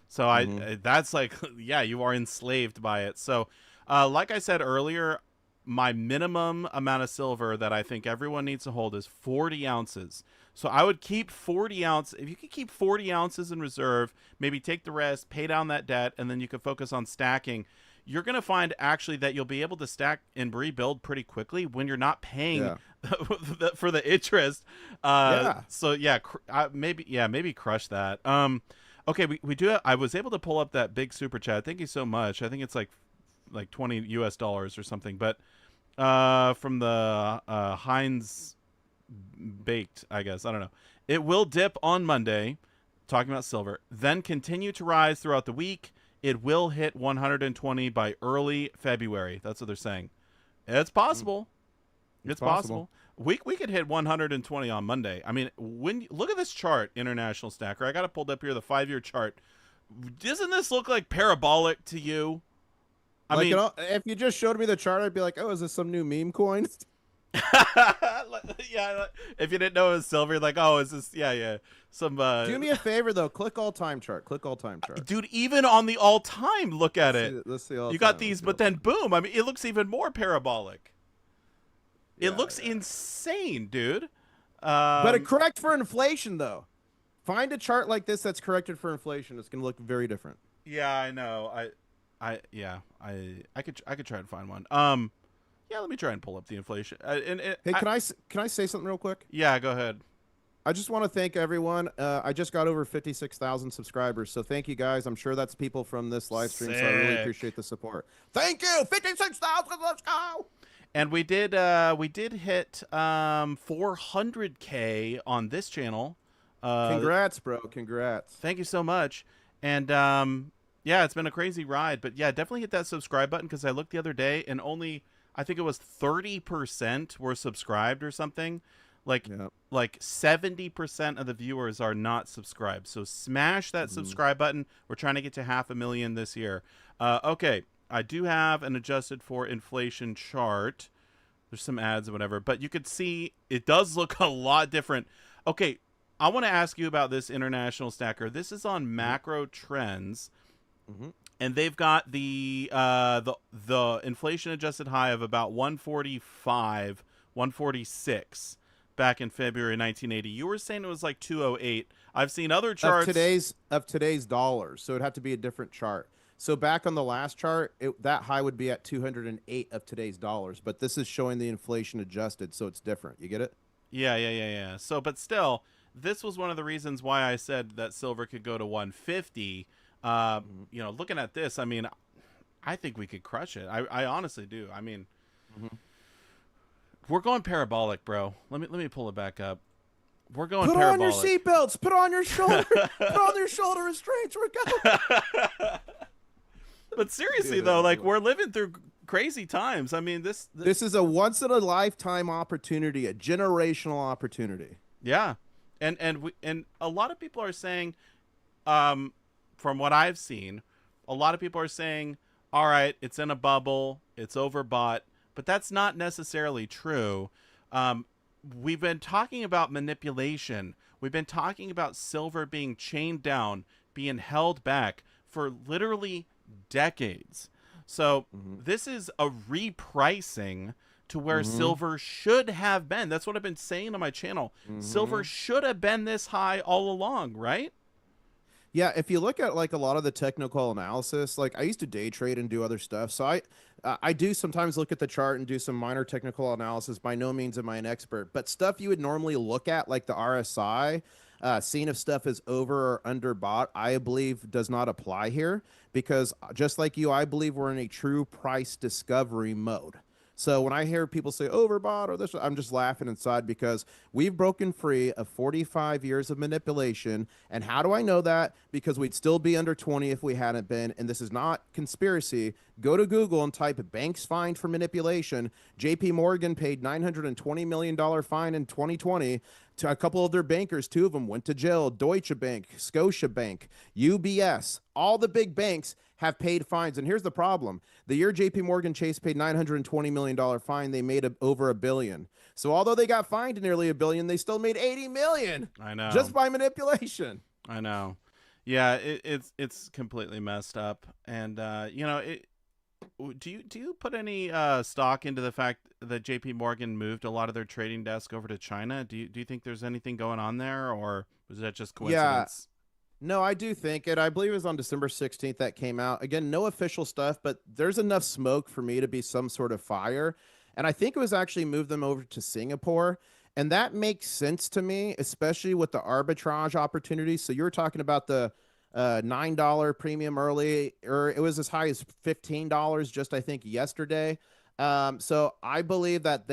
So Mm-hmm. that's like yeah, you are enslaved by it. So like I said earlier, my minimum amount of silver that I think everyone needs to hold is 40 ounces. So I would keep 40 ounces. If you could keep 40 ounces in reserve, maybe take the rest, pay down that debt, and then you could focus on stacking. You're going to find actually that you'll be able to stack and rebuild pretty quickly when you're not paying Yeah. for the interest. Yeah. So yeah, maybe crush that. Okay, we do. I was able to pull up that big super chat. Thank you so much. I think it's like 20 US dollars or something. But from the Heinz baked, I guess. I don't know. It will dip on Monday, talking about silver, then continue to rise throughout the week. It will hit 120 by early February. That's what they're saying. It's possible. It's It's possible. possible. We could hit 120 on Monday. I mean, look at this chart, International Stacker. I got it pulled up here, the 5-year chart. Doesn't this look like parabolic to you? I Like, mean, if you just showed me the chart, I'd be like, oh, is this some new meme coin? yeah. If you didn't know it was silver, you're like, oh, is this? Yeah, yeah. Some Do me a favor, though. Click all time chart. Click all time chart. dude. Even on the all time, look at it. Let's see all You time. got Let's these, see all but then time. boom. I mean, it looks even more parabolic. It Yeah, looks yeah. insane, dude. But it Um, correct for inflation, though. Find a chart like this that's corrected for inflation. It's going to look very different. yeah, I know. Yeah, I could try and find one. Yeah, let me try and pull up the inflation. Hey, can I say something real quick? Yeah, go ahead. I just want to thank everyone. I just got over 56,000 subscribers, so thank you guys. I'm sure that's people from this live stream, so I really Sick. appreciate the support. Thank you, 56,000. Let's go. And we did hit 400K on this channel. Uh, Congrats, bro. Congrats. Thank you so much. And yeah, it's been a crazy ride, but yeah, definitely hit that subscribe button because I looked the other day and only I think it was 30% were subscribed or something. Like Yeah. like 70% of the viewers are not subscribed. So smash that Mhm. subscribe button. We're trying to get to 500,000 this year. Okay, I do have an adjusted for inflation chart. There's some ads and whatever, but you could see it does look a lot different. Okay, I want to ask you about this international stacker. This is on Mhm. macro trends, Mhm. and they've got the inflation adjusted high of about 145, 146 back in February 1980. You were saying it was like 208. I've seen other charts. Of today's dollars. So it'd have to be a different chart. So back on the last chart, that high would be at 208 of today's dollars, but this is showing the inflation adjusted, so it's different. You get it? Yeah. So, but still, this was one of the reasons why I said that silver could go to 150. Uh, Mhm. Looking at this, I mean, I think we could crush it. I honestly do. I mean, Mhm. we're going parabolic, bro. Let me pull it back up. We're going Put on your parabolic. seatbelts. Put on your shoulder. Put on your shoulder restraints. We're going. But seriously though, like we're living through crazy times. I mean, This is a once in a lifetime opportunity, a generational opportunity. yeah. And a lot of people are saying um from what I've seen, a lot of people are saying, all right, it's in a bubble, it's overbought, but that's not necessarily true. Um, we've been talking about manipulation. We've been talking about silver being chained down, being held back for literally decades. So Hmm. this is a repricing to where Hmm. silver should have been. That's what I've been saying on my channel. Silver Hmm. should have been this high all along, right? Yeah, if you look at like a lot of the technical analysis, like I used to day trade and do other stuff, so I do sometimes look at the chart and do some minor technical analysis. By no means am I an expert, but stuff you would normally look at, like the RSI, seeing if stuff is over or under bought, I believe does not apply here because just like you, I believe we're in a true price discovery mode. So when I hear people say overbought or this, I'm just laughing inside because we've broken free of 45 years of manipulation. And how do I know that? Because we'd still be under 20 if we hadn't been. And this is not conspiracy. Go to Google and type banks fined for manipulation. JP Morgan paid $920 million fine in 2020 to a couple of their bankers. Two of them went to jail. Deutsche Bank, Scotia Bank, UBS, all the big banks have paid fines. And here's the problem. The year JP Morgan Chase paid $920 million fine, they made over $1 billion. So although they got fined nearly $1 billion, they still made 80 million I just know. by manipulation. I know. Yeah, it's completely messed up. And do you put any stock into the fact that JP Morgan moved a lot of their trading desk over to China? Do you think there's anything going on there, or was that just Yeah, coincidence? no, I do think it. I believe it was on December 16th that came out. Again, no official stuff, but there's enough smoke for me to be some sort of fire. And I think it was actually moved them over to Singapore. And that makes sense to me, especially with the arbitrage opportunities. So you were talking about the $9 premium early, or it was as high as $15 just, I think, yesterday. So I believe that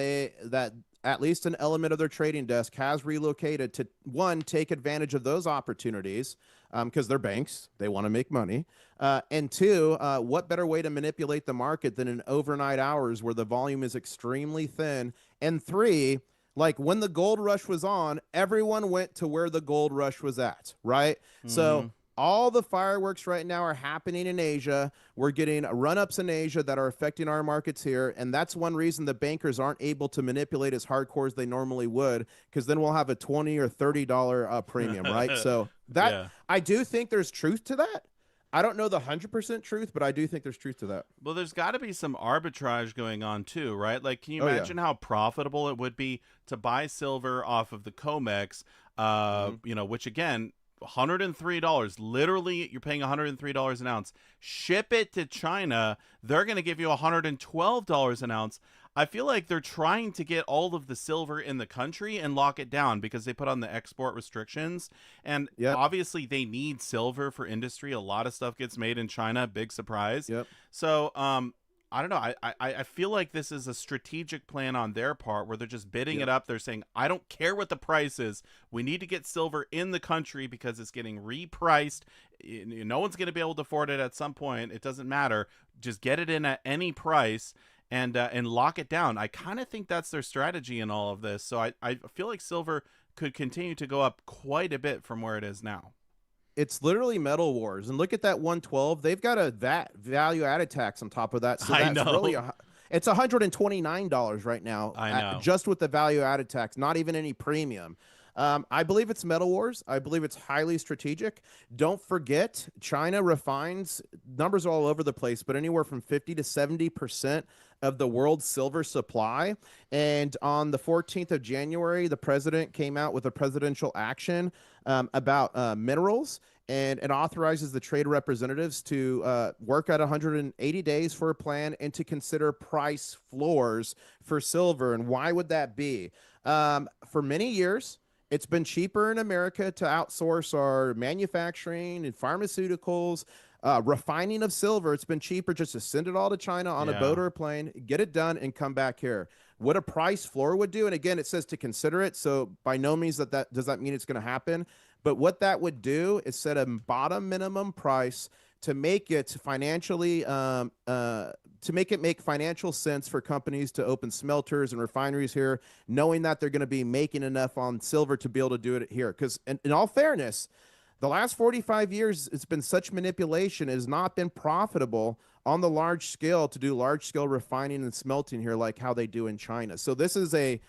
at least an element of their trading desk has relocated to one, take advantage of those opportunities because they're banks, they want to make money. And two, what better way to manipulate the market than in overnight hours where the volume is extremely thin? And three, like when the gold rush was on, everyone went to where the gold rush was at, right? Mm-hmm. So all the fireworks right now are happening in Asia. We're getting run ups in Asia that are affecting our markets here. And that's one reason the bankers aren't able to manipulate as hardcore as they normally would, because then we'll have a $20 or $30 premium, right? So that Yeah. I do think there's truth to that. I don't know the 100% truth, but I do think there's truth to that. Well, there's got to be some arbitrage going on too, right? Like, can you Oh, yeah. imagine how profitable it would be to buy silver off of the COMEX? Mm-hmm. Which again, $103. Literally, you're paying $103 an ounce. Ship it to China, they're going to give you $112 an ounce. I feel like they're trying to get all of the silver in the country and lock it down because they put on the export restrictions. And Yep. obviously, they need silver for industry. A lot of stuff gets made in China. Big surprise. Yep. So, I don't know. I feel like this is a strategic plan on their part where they're just bidding it Yep. up. They're saying, I don't care what the price is. We need to get silver in the country because it's getting repriced. No one's going to be able to afford it at some point. It doesn't matter. Just get it in at any price and lock it down. I kind of think that's their strategy in all of this. So I feel like silver could continue to go up quite a bit from where it is now. It's literally metal wars. And look at that 112. They've got a VAT value added tax on top of that. So I that's really know. it's $129 right now I know. just with the value added tax, not even any premium. I believe it's metal wars. I believe it's highly strategic. Don't forget, China refines numbers all over the place, but anywhere from 50 to 70% of the world's silver supply. And on the 14th of January, the president came out with a presidential action about minerals, and it authorizes the trade representatives to work at 180 days for a plan and to consider price floors for silver. And why would that be? For many years, it's been cheaper in America to outsource our manufacturing and pharmaceuticals, refining of silver. It's been cheaper just to send it all to China on a boat Yeah. or a plane, get it done, and come back here. What a price floor would do, and again, it says to consider it. So by no means that does that mean it's going to happen. But what that would do is set a bottom minimum price to make it financially to make it make financial sense for companies to open smelters and refineries here, knowing that they're going to be making enough on silver to be able to do it here. Because in all fairness, the last 45 years, it's been such manipulation. It has not been profitable on the large scale to do large scale refining and smelting here like how they do in China. So this is a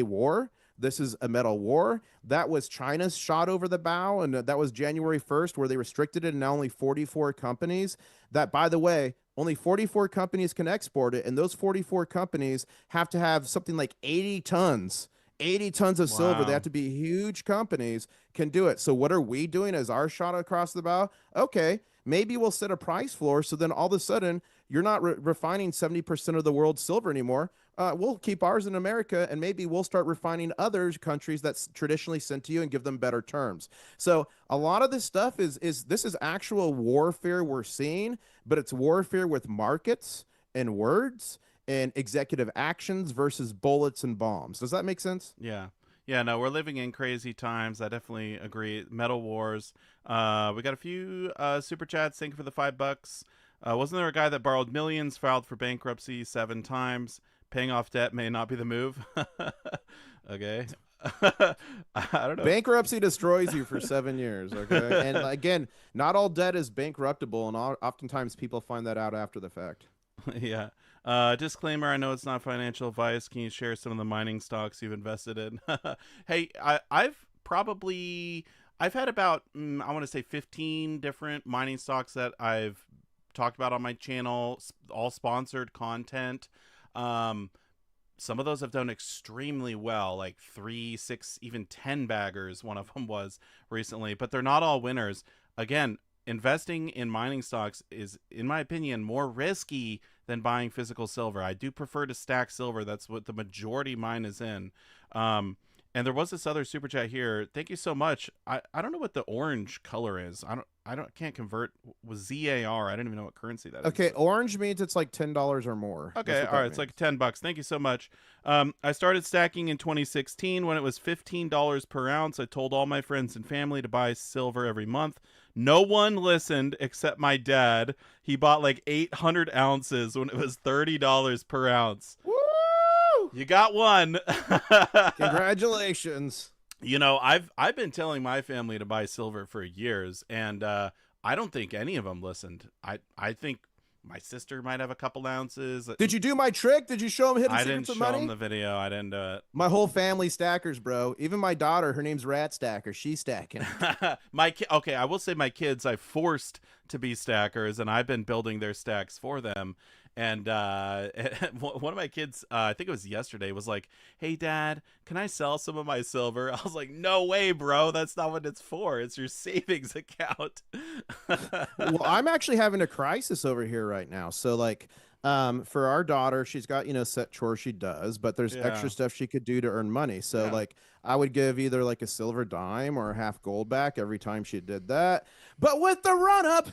war. This is a metal war. That was China's shot over the bow, and that was January 1st, where they restricted it, and now only 44 companies. That, by the way, only 44 companies can export it, and those 44 companies have to have something like 80 tons of silver. They have Wow. to be huge companies can do it. So what are we doing as our shot across the bow? Okay, maybe we'll set a price floor so then all of a sudden you're not refining 70% of the world's silver anymore. We'll keep ours in America, and maybe we'll start refining other countries that's traditionally sent to you and give them better terms. So a lot of this stuff is this is actual warfare we're seeing, but it's warfare with markets and words and executive actions versus bullets and bombs. Does that make sense? Yeah. Yeah, no, we're living in crazy times. I definitely agree. Metal Wars. We got a few super chats. Thank you for the $5. Wasn't there a guy that borrowed millions, filed for bankruptcy 7 times? Paying off debt may not be the move. Okay. I don't know. Bankruptcy destroys you for 7 years. Okay. And again, not all debt is bankruptable. And oftentimes people find that out after the fact. Yeah. Disclaimer, I know it's not financial advice. Can you share some of the mining stocks you've invested in? Hey, I've had about I want to say 15 different mining stocks that I've talked about on my channel, all sponsored content. Um, some of those have done extremely well, like 3, 6, even 10 baggers. One of them was recently, but they're not all winners. Again, investing in mining stocks is, in my opinion, more risky than buying physical silver. I do prefer to stack silver. That's what the majority mine is in. And there was this other super chat here. Thank you so much. I don't know what the orange color is. Can't convert with ZAR. I don't even know what currency that is. Okay. But Orange means it's like $10 or more. That's okay, what all right, that it's like means. $10. Thank you so much. I started stacking in 2016 when it was $15 per ounce. I told all my friends and family to buy silver every month. No one listened except my dad. He bought like 800 ounces when it was $30 per ounce. Woo! You got one. Congratulations. I've been telling my family to buy silver for years, and I don't think any of them listened. I think my sister might have a couple ounces. Did you do my trick? Did you show him hidden I didn't secrets of show them money? the video. I didn't do it. My whole family stackers, bro. Even my daughter, her name's Rat Stacker. She's stacking. Okay, I will say my kids I forced to be stackers, and I've been building their stacks for them. And one of my kids, I think it was yesterday, was like, "Hey, Dad, can I sell some of my silver?" I was like, "No way, bro. That's not what it's for. It's your savings account." Well, I'm actually having a crisis over here right now. So like for our daughter, she's got, set chores she does, but there's extra Yeah, stuff she could do to earn money. So yeah. like I would give either like a silver dime or a half gold back every time she did that. But with the run up,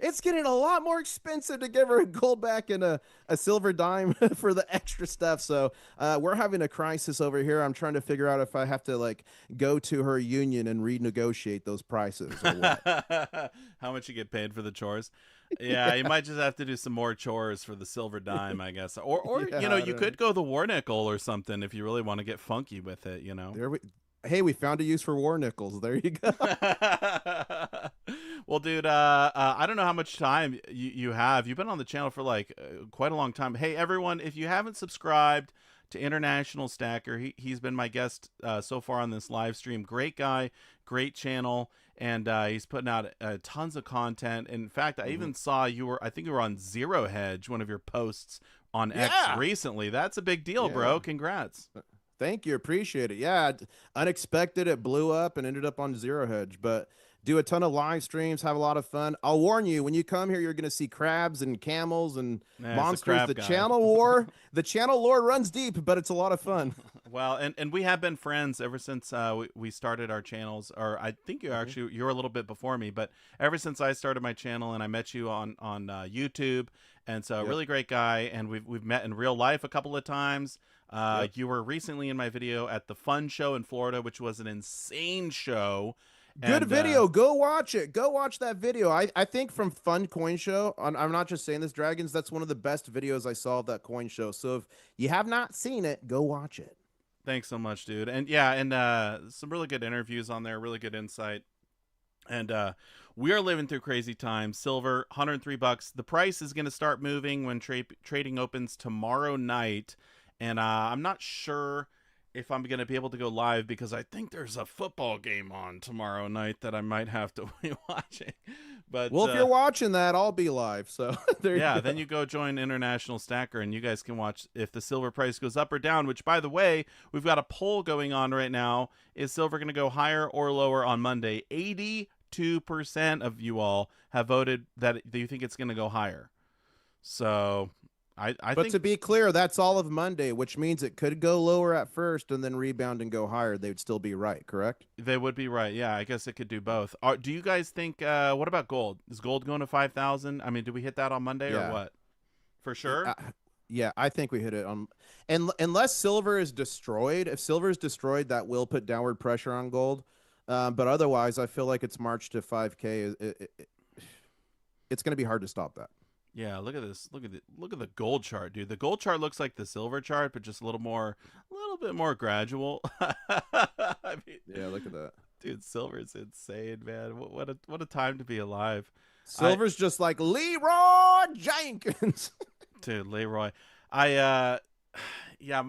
It's getting a lot more expensive to give her a gold back and a silver dime for the extra stuff. So we're having a crisis over here. I'm trying to figure out if I have to like go to her union and renegotiate those prices or what. How much you get paid for the chores? Yeah, you Yeah, might just have to do some more chores for the silver dime, I guess. Or yeah. I you don't know. could go the war nickel or something if you really want to get funky with it. There we. Hey, we found a use for war nickels. There you go. Well, dude, I don't know how much time you have. You've been on the channel for like quite a long time. Hey, everyone, if you haven't subscribed to International Stacker, he's been my guest so far on this live stream. Great guy, great channel, and he's putting out tons of content. In fact, I Mhm. even saw I think you were on Zero Hedge, one of your posts on X Yeah, recently. That's a big deal, yeah. bro. Congrats. Thank you. Appreciate it. Yeah. Unexpected. It blew up and ended up on Zero Hedge, but do a ton of live streams, have a lot of fun. I'll warn you, when you come here, you're going to see crabs and camels and Nah, it's a monsters. crab The guy. channel war, the channel lore runs deep, but it's a lot of fun. Well, and we have been friends ever since we started our channels. Or I think Mhm. you were a little bit before me, but ever since I started my channel and I met you on YouTube, and so Yep. really great guy, and we've met in real life a couple of times. Yep. You were recently in my video at the Fun Show in Florida, which was an insane show, Good and video. Go watch it. Go watch that video. I think from Fun Coin Show, I'm not just saying this, Dragons, that's one of the best videos I saw of that coin show. So if you have not seen it, go watch it. thanks so much, dude. And yeah, and some really good interviews on there, really good insight. And we are living through crazy times. Silver, $103. The price is going to start moving when trading opens tomorrow night. And I'm not sure if I'm going to be able to go live because I think there's a football game on tomorrow night that I might have to be watching. But Well, if you're watching that, I'll be live. So there you yeah, go. then you go join International Stacker and you guys can watch if the silver price goes up or down, which, by the way, we've got a poll going on right now. Is silver going to go higher or lower on Monday? 82% of you all have voted that you think it's going to go higher. So I But think to be clear, that's all of Monday, which means it could go lower at first and then rebound and go higher. They would still be right, correct? they would be right. Yeah, I guess it could do both. Do you guys think, what about gold? Is gold going to 5,000? I mean, do we hit that on Monday or Yeah. what? For sure? Yeah, I think we hit it on. And unless silver is destroyed, if silver is destroyed, that will put downward pressure on gold. But otherwise, I feel like its march to 5K it's going to be hard to stop that. Yeah, look at this. Look at the gold chart, dude. The gold chart looks like the silver chart, but just a little bit more gradual. I mean, Yeah, look at that. dude, silver is insane, man. What a time to be alive. I Silver's just like Leroy Jenkins. Dude, Leroy. I yeah,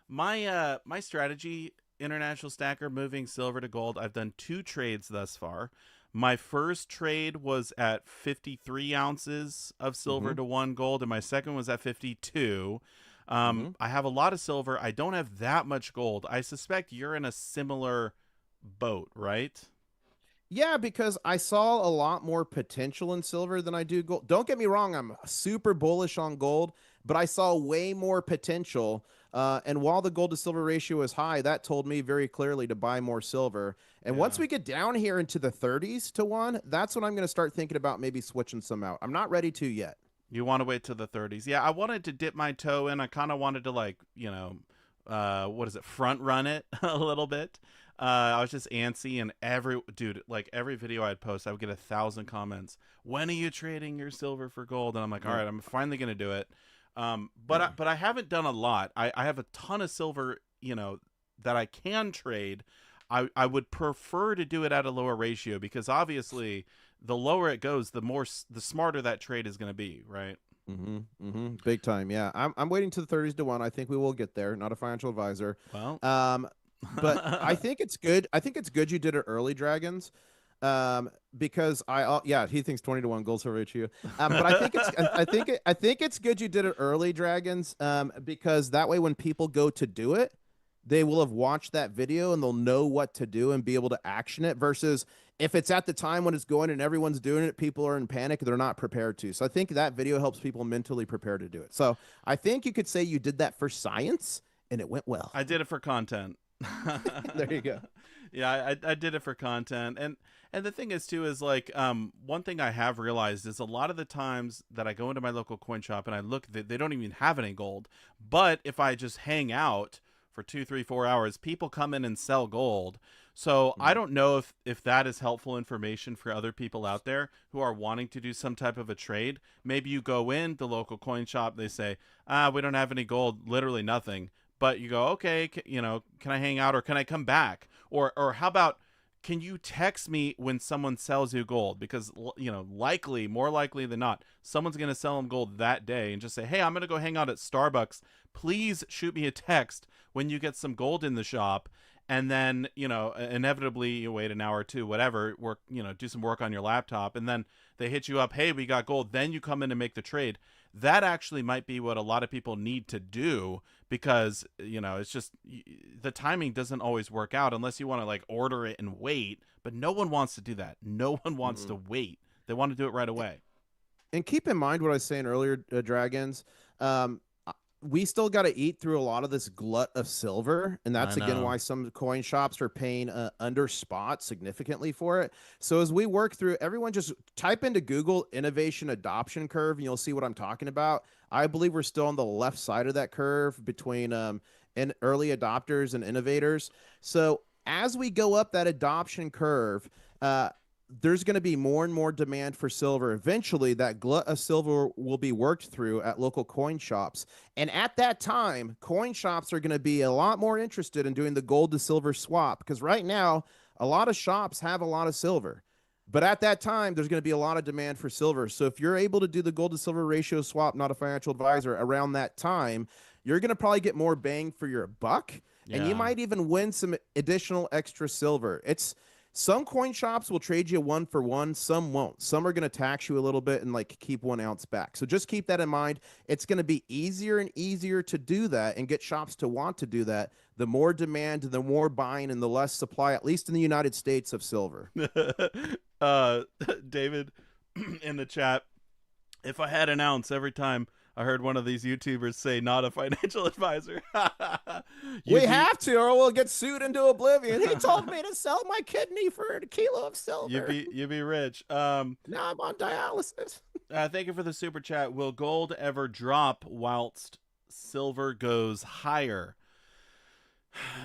my strategy, International Stacker, moving silver to gold. I've done 2 trades thus far. My first trade was at 53 ounces of silver hmm to 1 gold, and my second was at 52. hmm I have a lot of silver. I don't have that much gold. I suspect you're in a similar boat, right? Yeah, because I saw a lot more potential in silver than I do gold. Don't get me wrong, I'm super bullish on gold, but I saw way more potential. And while the gold to silver ratio is high, that told me very clearly to buy more silver. And once Yeah. we get down here into the 30s to 1, that's when I'm going to start thinking about maybe switching some out. I'm not ready to yet. You want to wait till the 30s. Yeah, I wanted to dip my toe in. I kind of wanted to what is it? Front run it a little bit. I was just antsy, and every video I'd post, I would get 1,000 comments. When are you trading your silver for gold? And I'm like, all Yeah. right, I'm finally gonna do it. Yeah. But I haven't done a lot. I have a ton of silver, that I can trade. I would prefer to do it at a lower ratio because obviously the lower it goes, the smarter that trade is going to be, right? Big time. Yeah. I'm waiting to the 30s to 1. I think we will get there. Not a financial advisor. Well, Um, but I think it's good. I think it's good you did it early, Dragons. Because yeah, he thinks 20 to 1 gold silver ratio. But I think it's good you did it early, Dragons. Because that way when people go to do it, they will have watched that video and they'll know what to do and be able to action it versus if it's at the time when it's going and everyone's doing it, people are in panic, they're not prepared to. So I think that video helps people mentally prepare to do it. So I think you could say you did that for science and it went well. I did it for content. There you go. Yeah, I did it for content, and the thing is too is like one thing I have realized is a lot of the times that I go into my local coin shop and I look, they don't even have any gold. But if I just hang out for 2, 3, 4 hours, people come in and sell gold. So I Mhm. don't know if that is helpful information for other people out there who are wanting to do some type of a trade. Maybe you go in the local coin shop, they say, we don't have any gold, literally nothing. But you go, okay, can I hang out or can I come back? Or how about, can you text me when someone sells you gold? Because likely, more likely than not, someone's going to sell them gold that day and just say, "Hey, I'm going to go hang out at Starbucks. Please shoot me a text when you get some gold in the shop." And then, inevitably you wait an hour or two, whatever, work, do some work on your laptop, and then they hit you up, "Hey, we got gold." Then you come in and make the trade. That actually might be what a lot of people need to do, because it's just the timing doesn't always work out unless you want to like order it and wait, but no one wants to do that. No one wants to Mhm. wait. They want to do it right away. And keep in mind what I was saying earlier, Dragons. Um, we still got to eat through a lot of this glut of silver, and I that's again know. why some coin shops are paying under spot significantly for it. So as we work through, everyone just type into Google innovation adoption curve, and you'll see what I'm talking about. I believe we're still on the left side of that curve between and early adopters and innovators. So as we go up that adoption curve, there's going to be more and more demand for silver. Eventually, that glut of silver will be worked through at local coin shops. And at that time, coin shops are going to be a lot more interested in doing the gold to silver swap, because right now, a lot of shops have a lot of silver. But at that time, there's going to be a lot of demand for silver. So if you're able to do the gold to silver ratio swap, not a financial advisor, around that time, you're going to probably get more bang for your buck. And you Yeah. might even win some additional extra silver. It's some coin shops will trade you one for one, some won't. Some are going to tax you a little bit and like keep 1 ounce back. So just keep that in mind. It's going to be easier and easier to do that and get shops to want to do that. The more demand, the more buying, and the less supply, at least in the United States, of silver. uh David in the chat, if I had an ounce every time I heard one of these YouTubers say not a financial advisor, We you'd be have to, or we'll get sued into oblivion. He told me to sell my kidney for a kilo of you'd silver. be you'd be rich. Now I'm on dialysis. Thank you for the super chat. Will gold ever drop whilst silver goes higher?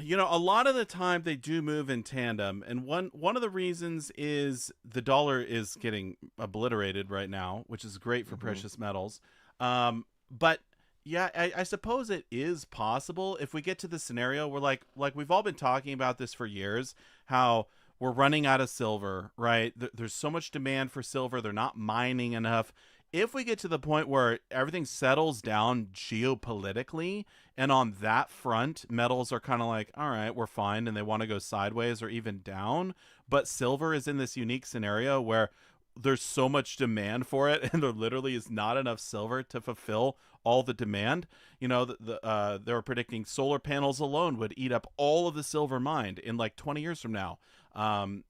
A lot of the time they do move in tandem, and one of the reasons is the dollar is getting obliterated right now, which is great for Mm-hmm. precious metals. But yeah, I suppose it is possible if we get to the scenario where like we've all been talking about this for years, how we're running out of silver, right? There's so much demand for silver, they're not mining enough. If we get to the point where everything settles down geopolitically, and on that front, metals are kind of like, all right, we're fine, and they want to go sideways or even down. But silver is in this unique scenario where there's so much demand for it, and there literally is not enough silver to fulfill all the demand. They were predicting solar panels alone would eat up all of the silver mined in like 20 years from now. And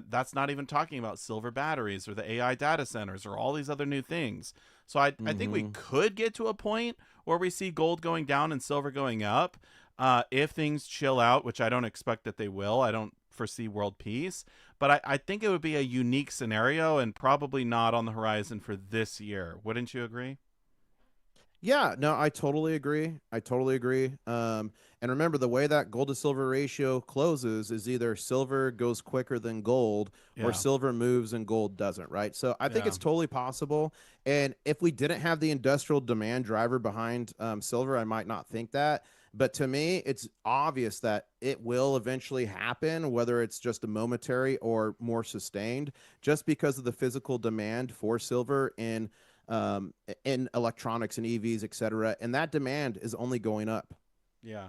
that's not even talking about silver batteries or the AI data centers or all these other new things. So I think we Mm-hmm. could get to a point where we see gold going down and silver going up, if things chill out, which I don't expect that they will. I don't foresee world peace, but I think it would be a unique scenario and probably not on the horizon for this year. Wouldn't you agree? Yeah, no, I totally agree. I totally agree. And remember, the way that gold to silver ratio closes is either silver goes quicker than gold, or Yeah. silver moves and gold doesn't, right? So I think Yeah. it's totally possible. And if we didn't have the industrial demand driver behind silver, I might not think that. But to me, it's obvious that it will eventually happen, whether it's just a momentary or more sustained, just because of the physical demand for silver in electronics and EVs, et cetera. And that demand is only going up. Yeah.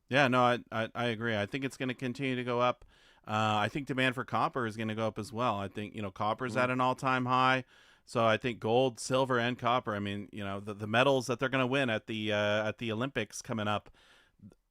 Yeah, no, I agree. I think it's going to continue to go up. I think demand for copper is going to go up as well. I think, copper's Mm. at an all-time high. So I think gold, silver, and copper. I mean, the metals that they're going to win at the Olympics coming up,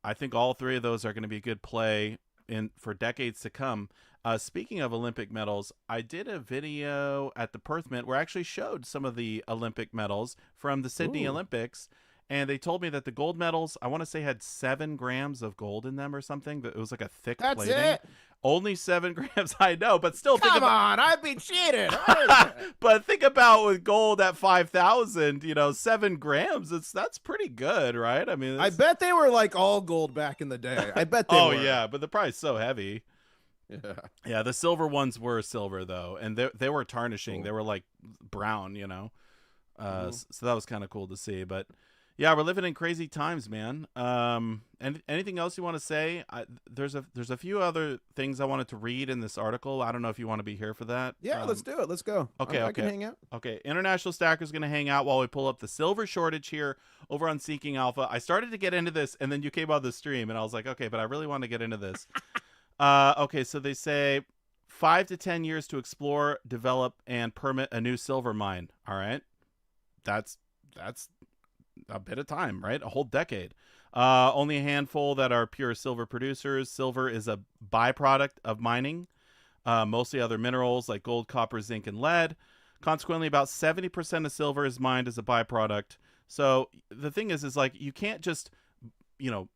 I think all three of those are going to be a good play in for decades to come. Speaking of Olympic medals, I did a video at the Perth Mint where I actually showed some of the Olympic medals from the Sydney Ooh. Olympics, and they told me that the gold medals, I want to say, had 7 grams of gold in them or something. That it was like a thick That's plating. it. Only 7 grams, I know, but still think Come about. on, I'd be cheated. Right? But think about with gold at 5,000, 7 grams. That's pretty good, right? I mean, I it's, bet they were like all gold back in the day. I bet they oh were. yeah, but the price so heavy. Yeah. Yeah, the silver ones were silver though, and they were tarnishing. They Cool. were like brown. Hmm. So that was kind of cool to see. But yeah, we're living in crazy times, man. And anything else you want to say? There's a few other things I wanted to read in this article. I don't know if you want to be here for that. Yeah, let's do it. Let's go. Okay, I can okay, hang out. okay. International Stacker's going to hang out while we pull up the silver shortage here over on Seeking Alpha. I started to get into this, and then you came on the stream, and I was like, okay, but I really want to get into this. Okay, so they say 5 to 10 years to explore, develop, and permit a new silver mine. All right, that's a bit of time, right? A whole decade. Only a handful that are pure silver producers. Silver is a byproduct of mining, mostly other minerals like gold, copper, zinc, and lead. Consequently, about 70% of silver is mined as a byproduct. So the thing is like you can't just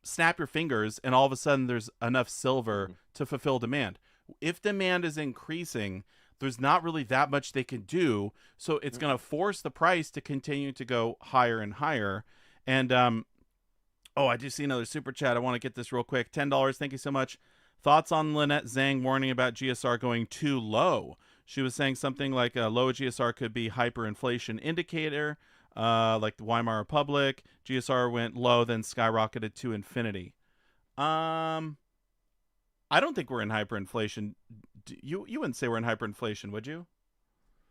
snap your fingers and all of a sudden there's enough silver Mhm. to fulfill demand. If demand is increasing, there's not really that much they can do. So it's going to force the price to continue to go higher and higher. And oh, I do see another super chat. I want to get this real quick. $10. Thank you so much. Thoughts on Lynette Zhang warning about GSR going too low? She was saying something like a low GSR could be hyperinflation indicator, like the Weimar Republic. GSR went low, then skyrocketed to infinity. Um, I don't think we're in hyperinflation. You wouldn't say we're in hyperinflation, would you?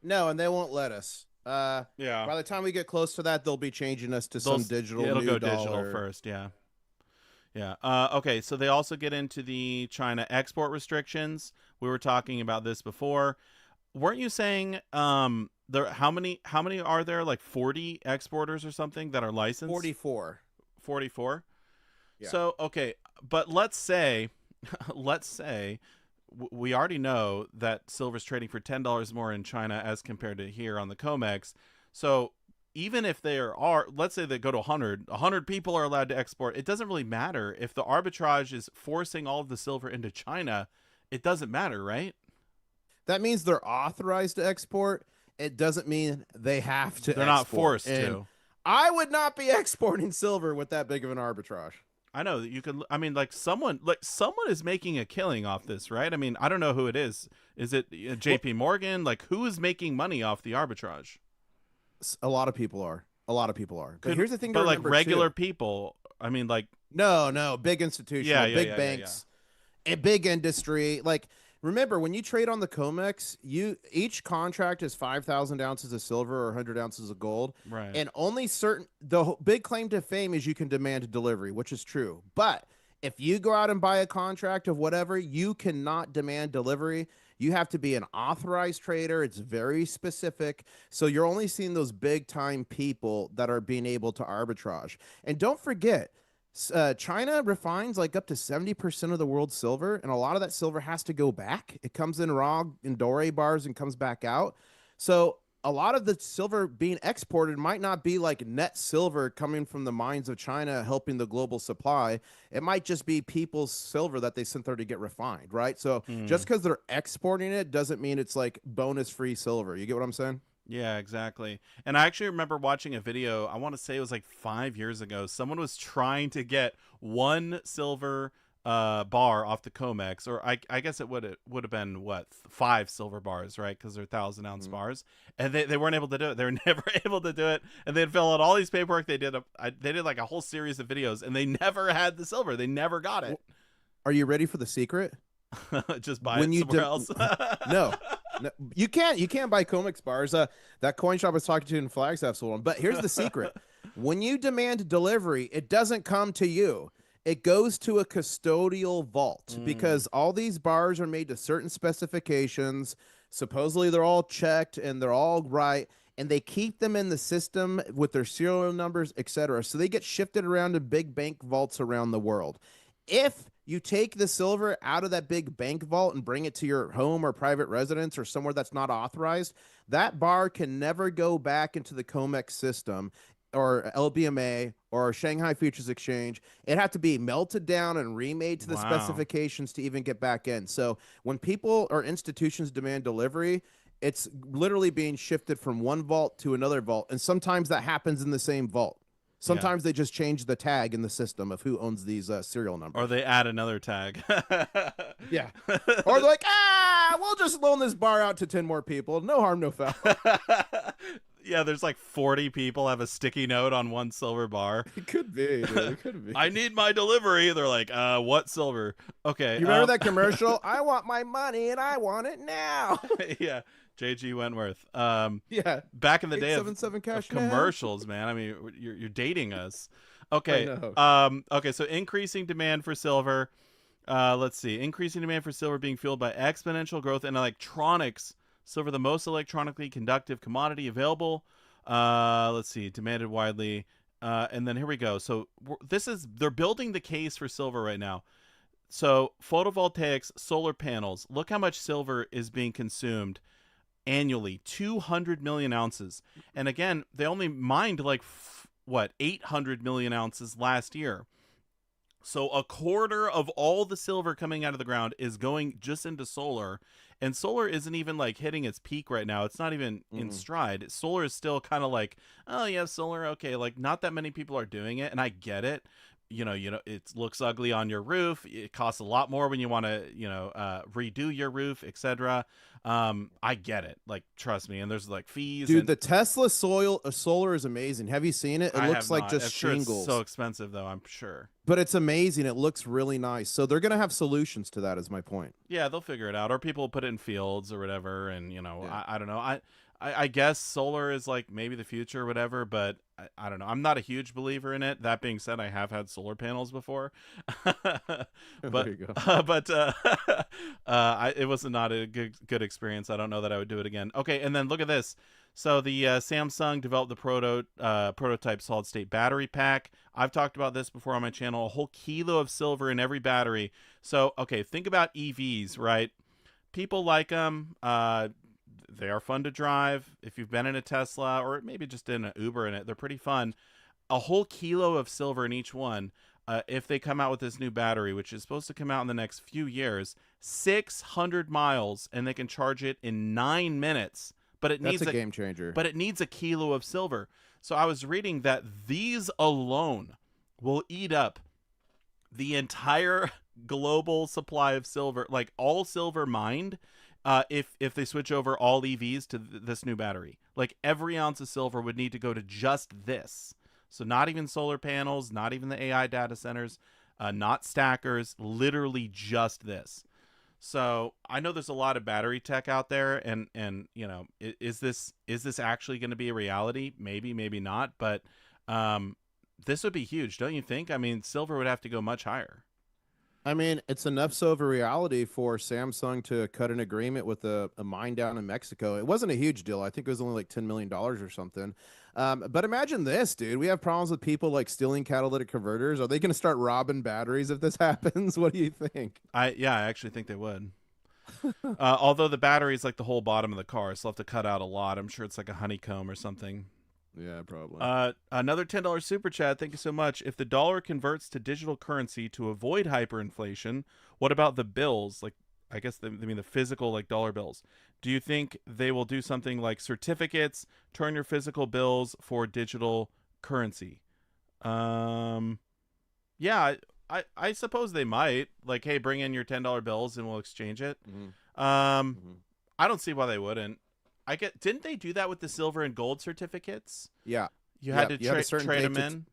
No, and they won't let us. Yeah. By the time we get close to that, they'll be changing us to some Those digital it'll new go digital dollar. first, yeah. Yeah. Okay, so they also get into the China export restrictions. We were talking about this before. Weren't you saying there how many are there? Like 40 exporters or something that are licensed? 44. 44. Yeah. So, okay, but let's say let's say we already know that silver's trading for $10 more in China as compared to here on the COMEX. So even if there are, let's say they go to 100 people are allowed to export, it doesn't really matter if the arbitrage is forcing all of the silver into China. It doesn't matter, right? That means they're authorized to export. It doesn't mean they have to They're not export. forced And to. I would not be exporting silver with that big of an arbitrage. I know that you could. I mean, like someone is making a killing off this, right? I mean, I don't know who it is. Is it Well, J.P. Morgan? Like, who is making money off the arbitrage? a lot of people are. A lot of people are. But Could here's the thing to but like remember regular too. people? I mean, like, No, no, big yeah, institutional, yeah, big yeah, yeah, yeah. banks, a big industry. Like, remember when you trade on the COMEX, you each contract is 5,000 ounces of silver or 100 ounces of gold, Right. and only certain. Big claim to fame is you can demand delivery, which is true. But if you go out and buy a contract of whatever, you cannot demand delivery. You have to be an authorized trader. It's very specific. So you're only seeing those big time people that are being able to arbitrage. And don't forget, China refines like up to 70% of the world's silver, and a lot of that silver has to go back. It comes in raw in doré bars and comes back out. So a lot of the silver being exported might not be like net silver coming from the mines of China helping the global supply. It might just be people's silver that they sent there to get refined, right? So Hmm. just because they're exporting it doesn't mean it's like bonus free silver. You get what I'm saying? Yeah, exactly. And I actually remember watching a video. I want to say it was like 5 years ago. Someone was trying to get one silver bar off the Comex, or I guess it would have been what, five silver bars, right? Because they're 1,000 ounce Mhm. bars, and they weren't able to do it. They were never able to do it, and they'd fill out all these paperwork. They did like a whole series of videos, and they never had the silver. They never got it. Are you ready for the secret? Just buy When it you somewhere else. no, no, you can't buy Comex bars. That coin shop I was talking to in Flagstaff sold one. But here's the secret: when you demand delivery, it doesn't come to you. It goes to a custodial vault Mm, because all these bars are made to certain specifications. Supposedly, they're all checked and they're all right, and they keep them in the system with their serial numbers, etc. So they get shifted around to big bank vaults around the world. If you take the silver out of that big bank vault and bring it to your home or private residence or somewhere that's not authorized, that bar can never go back into the COMEX system. or LBMA or Shanghai Futures Exchange. It had to be melted down and remade to the Wow. specifications to even get back in. So when people or institutions demand delivery, it's literally being shifted from one vault to another vault. And sometimes that happens in the same vault. Yeah. Sometimes they just change the tag in the system of who owns these serial Or numbers. they add another tag. Yeah. Or they're like, we'll just loan this bar out to 10 more people. No harm, no foul. Yeah, there's like 40 people have a sticky note on one silver bar. It could be, dude. It could be. I need my delivery. They're like, what silver? Okay. You remember that commercial? I want my money and I want it now. Yeah, JG Wentworth. Yeah. Back in the day 877 of cash now. commercials, man. I mean, you're dating us. I Okay. know. Okay. So increasing demand for silver. Let's see. Increasing demand for silver being fueled by exponential growth in electronics. Silver, the most electronically conductive commodity available. Let's see. Demanded widely. And then here we go. So they're building the case for silver right now. So photovoltaics, solar panels. Look how much silver is being consumed annually, 200 million ounces. And again, they only mined like what, 800 million ounces last year. So a quarter of all the silver coming out of the ground is going just into solar, and solar isn't even like hitting its peak right now. It's not even in Mm-mm. stride. Solar is still kind of like, oh yeah, solar, okay, like not that many people are doing it, and I get it. It looks ugly on your roof. It costs a lot more when you want to, redo your roof, etc. I get it. Like, trust me. And there's like fees, Dude, and the Tesla solar is amazing. Have you seen it? It I have looks like not. just I'm sure it's so shingles, expensive, though. I'm sure. but it's amazing. It looks really nice. So they're going to have solutions to that, is my point. Yeah, they'll figure it out, or people put it in fields or whatever. And Yeah. I don't know. I guess solar is like maybe the future or whatever, but I don't know. I'm not a huge believer in it. That being said, I have had solar panels before, There but you go. it was not a good experience. I don't know that I would do it again. Okay, and then look at this. So the Samsung developed the prototype solid state battery pack. I've talked about this before on my channel. A whole kilo of silver in every battery. So okay, think about EVs, right? People like them. They are fun to drive. If you've been in a Tesla or maybe just in an Uber in it, they're pretty fun. A whole kilo of silver in each one. If they come out with this new battery, which is supposed to come out in the next few years, 600 miles, and they can charge it in 9 minutes. But it That's needs a game changer. but it needs a kilo of silver. So I was reading that these alone will eat up the entire global supply of silver, like all silver mined, if they switch over all EVs to this new battery. Like every ounce of silver would need to go to just this. So not even solar panels, not even the AI data centers, not stackers, literally just this. So I know there's a lot of battery tech out there, and is this actually going to be a reality? Maybe, maybe not, but this would be huge, don't you think? I mean, silver would have to go much higher. I mean, it's enough so of a reality for Samsung to cut an agreement with a mine down in Mexico. It wasn't a huge deal. I think it was only like $10 million or something. But imagine this, dude. We have problems with people like stealing catalytic converters. Are they going to start robbing batteries if this happens? What do you think? I actually think they would. Although the battery is like the whole bottom of the car, so they'll have to cut out a lot. I'm sure it's like a honeycomb or something. Yeah, probably. Another $10 super chat. Thank you so much. If the dollar converts to digital currency to avoid hyperinflation, what about the bills? Like, I guess they mean the physical, like dollar bills. Do you think they will do something like certificates, turn your physical bills for digital currency? Um, yeah, I suppose they might. Like, hey, bring in your $10 bills and we'll exchange it. Hmm. Um, Hmm. I don't see why they wouldn't. Didn't they do that with the silver and gold certificates? Yeah. You had Yeah. to You had a certain trade date them to in.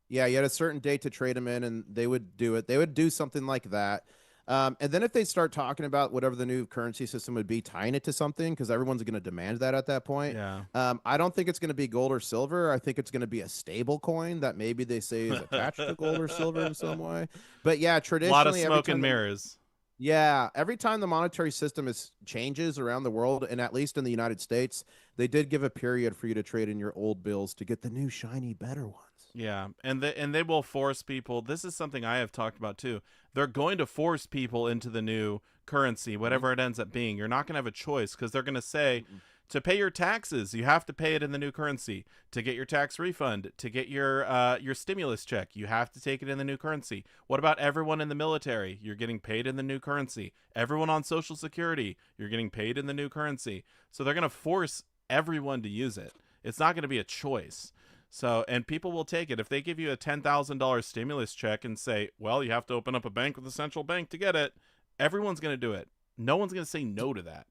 Yeah, you had a certain date to trade them in, and they would do it. They would do something like that. And then if they start talking about whatever the new currency system would be, tying it to something, because everyone's going to demand that at that point. Yeah. I don't think it's going to be gold or silver. I think it's going to be a stable coin that maybe they say is attached to gold or silver in some way. But yeah, A lot of traditionally, smoke and mirrors. every time the monetary system is changes around the world, and at least in the United States, they did give a period for you to trade in your old bills to get the new shiny, better ones. Yeah, and they will force people. This is something I have talked about too. They're going to force people into the new currency, Mhm. whatever it ends up being. You're not going to have a choice because they're going to say, To pay your taxes, you have to pay it in the new currency. To get your tax refund, to get your stimulus check, you have to take it in the new currency. What about everyone in the military? You're getting paid in the new currency. Everyone on Social Security, you're getting paid in the new currency. So they're going to force everyone to use it. It's not going to be a choice. So, and people will take it. If they give you a $10,000 stimulus check and say, well, you have to open up a bank with a central bank to get it, everyone's going to do it. No one's going to say no to that.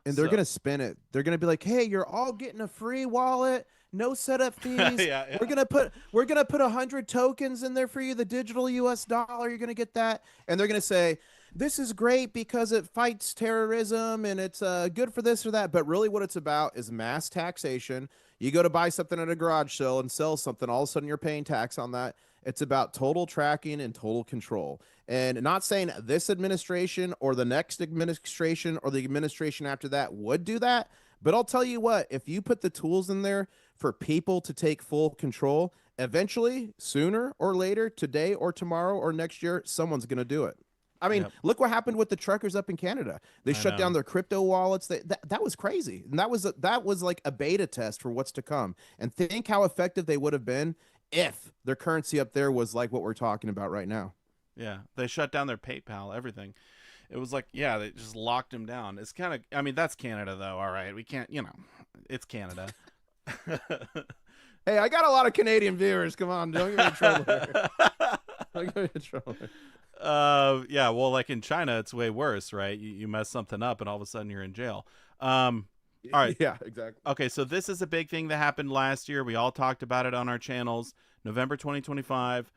And they're So, gonna spin it. They're gonna be like, "Hey, you're all getting a free wallet, no setup yeah, fees. yeah. We're gonna put 100 tokens in there for you, the digital U.S. dollar. You're gonna get that." And they're gonna say, "This is great because it fights terrorism and it's good for this or that." But really, what it's about is mass taxation. You go to buy something at a garage sale and sell something, all of a sudden you're paying tax on that. It's about total tracking and total control. And not saying this administration or the next administration or the administration after that would do that, but I'll tell you what, if you put the tools in there for people to take full control, eventually, sooner or later, today or tomorrow or next year, someone's going to do it. I mean, Yep. look what happened with the truckers up in Canada. They I shut down know. their crypto wallets. That was crazy, and that was like a beta test for what's to come. And think how effective they would have been if their currency up there was like what we're talking about right now. Yeah, they shut down their PayPal, everything. It was like, yeah, they just locked him down. It's kind of, I mean, that's Canada though. All right, we can't, it's Canada. Hey, I got a lot of Canadian viewers. Come on, don't get me in trouble here. Don't get me in trouble. Yeah, well, like in China, it's way worse, right? You mess something up, and all of a sudden you're in jail. All right, Yeah, exactly. okay, so this is a big thing that happened last year. We all talked about it on our channels. November 2025.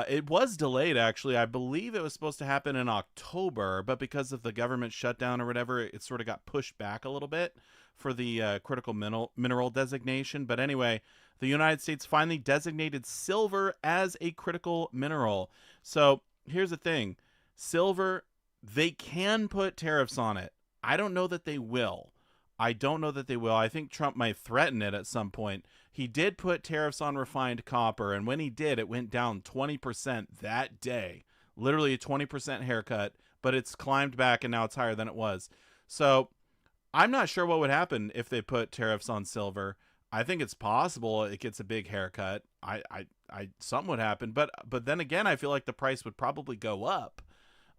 It was delayed, actually. I believe it was supposed to happen in October, but because of the government shutdown or whatever, it sort of got pushed back a little bit for the critical mineral designation. But anyway, the United States finally designated silver as a critical mineral. So here's the thing. Silver, they can put tariffs on it. I don't know that they will. I don't know that they will. I think Trump might threaten it at some point. He did put tariffs on refined copper, and when he did, it went down 20% that day. Literally a 20% haircut, but it's climbed back, and now it's higher than it was. So I'm not sure what would happen if they put tariffs on silver. I think it's possible it gets a big haircut. Something would happen, but then again, I feel like the price would probably go up.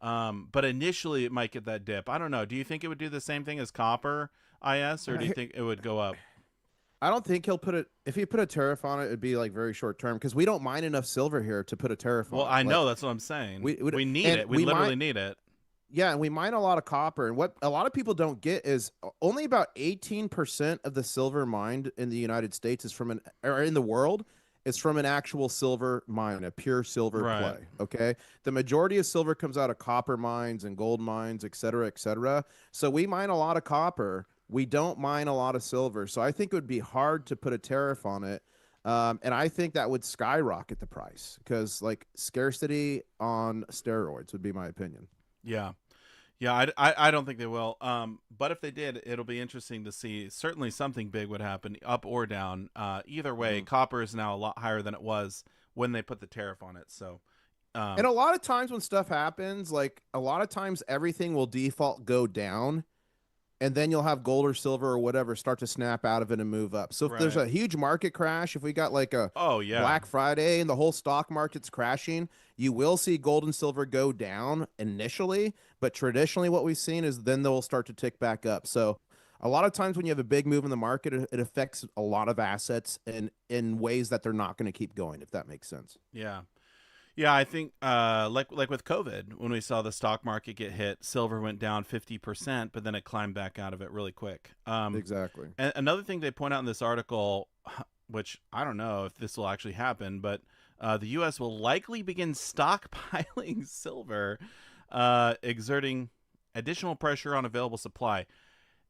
But initially, it might get that dip. I don't know. Do you think it would do the same thing as copper, IS, or do you think it would go up? I don't think he'll put it. If he put a tariff on it, it'd be like very short term because we don't mine enough silver here to put a tariff Well, on it. I Like know that's what I'm saying. we We need and it. We we literally mine. need it. Yeah, and we mine a lot of copper. And what a lot of people don't get is only about 18% of the silver mined in the United States is from an or in the world is from an actual silver mine, a pure silver Right. play. Okay. The majority of silver comes out of copper mines and gold mines, et cetera, et cetera. So we mine a lot of copper. We don't mine a lot of silver. So I think it would be hard to put a tariff on it. And I think that would skyrocket the price because like scarcity on steroids would be my opinion. Yeah. Yeah, I don't think they will. But if they did, it'll be interesting to see. Certainly something big would happen, up or down. Either way, Mhm. copper is now a lot higher than it was when they put the tariff on it. So, And um, a lot of times when stuff happens, like a lot of times everything will default go down, and then you'll have gold or silver or whatever start to snap out of it and move up. So if there's right. a huge market crash, if we got like a Oh, yeah. Black Friday and the whole stock market's crashing, you will see gold and silver go down initially, but traditionally what we've seen is then they'll start to tick back up. So a lot of times when you have a big move in the market, it affects a lot of assets in ways that they're not going to keep going, if that makes sense. Yeah. Yeah, I think like with COVID, when we saw the stock market get hit, silver went down 50%, but then it climbed back out of it really quick. Exactly. And another thing they point out in this article, which I don't know if this will actually happen, but the U.S. will likely begin stockpiling silver, exerting additional pressure on available supply.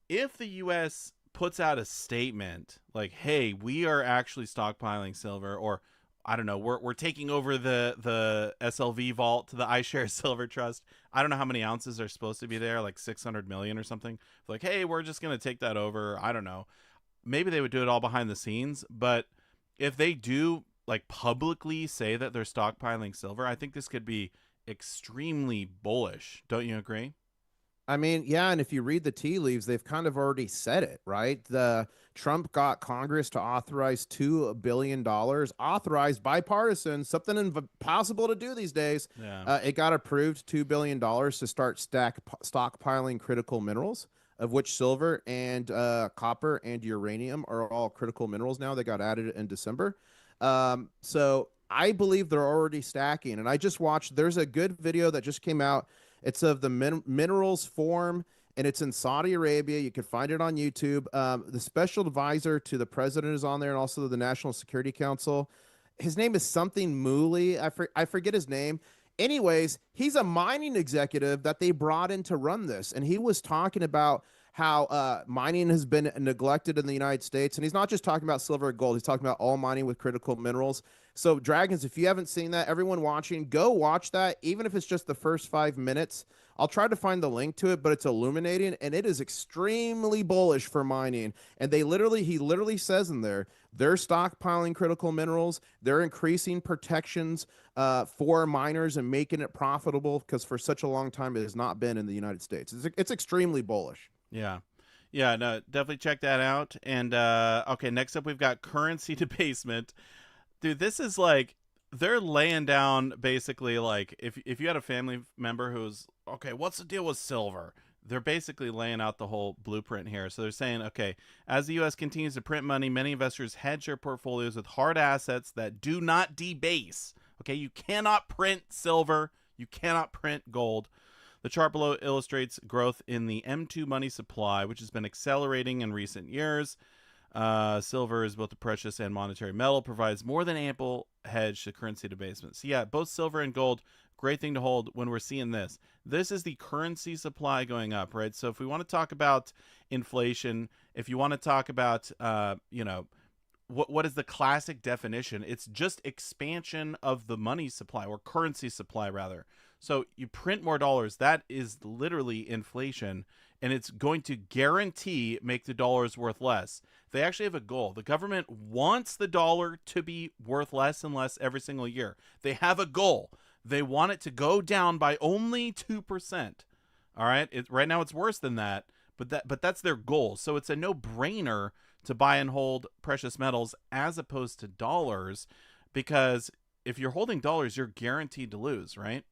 If the U.S. puts out a statement like, "Hey, we are actually stockpiling silver," or I don't know, we're taking over the SLV vault to the iShares Silver Trust. I don't know how many ounces are supposed to be there, like 600 million or something. Like, hey, we're just gonna take that over. I don't know. Maybe they would do it all behind the scenes, but if they do like publicly say that they're stockpiling silver, I think this could be extremely bullish. Don't you agree? I mean, yeah, and if you read the tea leaves, they've kind of already said it, right? The Trump got Congress to authorize $2 billion, authorized bipartisan, something impossible to do these days. Yeah. It got approved $2 billion to start stockpiling critical minerals, of which silver and copper and uranium are all critical minerals now. They got added in December. So I believe they're already stacking. And I just watched, there's a good video that just came out. It's of the minerals form, and it's in Saudi Arabia. You can find it on YouTube. The special advisor to the president is on there, and also the National Security Council. His name is something Mooley. I forget his name. Anyways, he's a mining executive that they brought in to run this, and he was talking about how mining has been neglected in the United States. And he's not just talking about silver and gold, he's talking about all mining with critical minerals. So, Dragons, if you haven't seen that, everyone watching, go watch that, even if it's just the first 5 minutes. I'll try to find the link to it, but it's illuminating, and it is extremely bullish for mining. And he literally says in there, they're stockpiling critical minerals, they're increasing protections for miners and making it profitable, because for such a long time it has not been in the United States. It's extremely bullish. Yeah. Yeah, no, definitely check that out. And okay, next up we've got currency debasement. Dude, this is like they're laying down basically like if you had a family member who's okay, what's the deal with silver? They're basically laying out the whole blueprint here. So they're saying, okay, as the US continues to print money, many investors hedge their portfolios with hard assets that do not debase. Okay, you cannot print silver, you cannot print gold. The chart below illustrates growth in the M2 money supply, which has been accelerating in recent years. Silver is both a precious and monetary metal, provides more than ample hedge to currency debasement. So yeah, both silver and gold, great thing to hold when we're seeing this. This is the currency supply going up, right? So if we want to talk about inflation, if you want to talk about, what is the classic definition? It's just expansion of the money supply, or currency supply rather. So you print more dollars, that is literally inflation, and it's going to guarantee make the dollars worth less. They actually have a goal. The government wants the dollar to be worth less and less every single year. They have a goal. They want it to go down by only 2%. All right? Right now it's worse than that, but that's their goal. So it's a no-brainer to buy and hold precious metals as opposed to dollars, because if you're holding dollars, you're guaranteed to lose, right?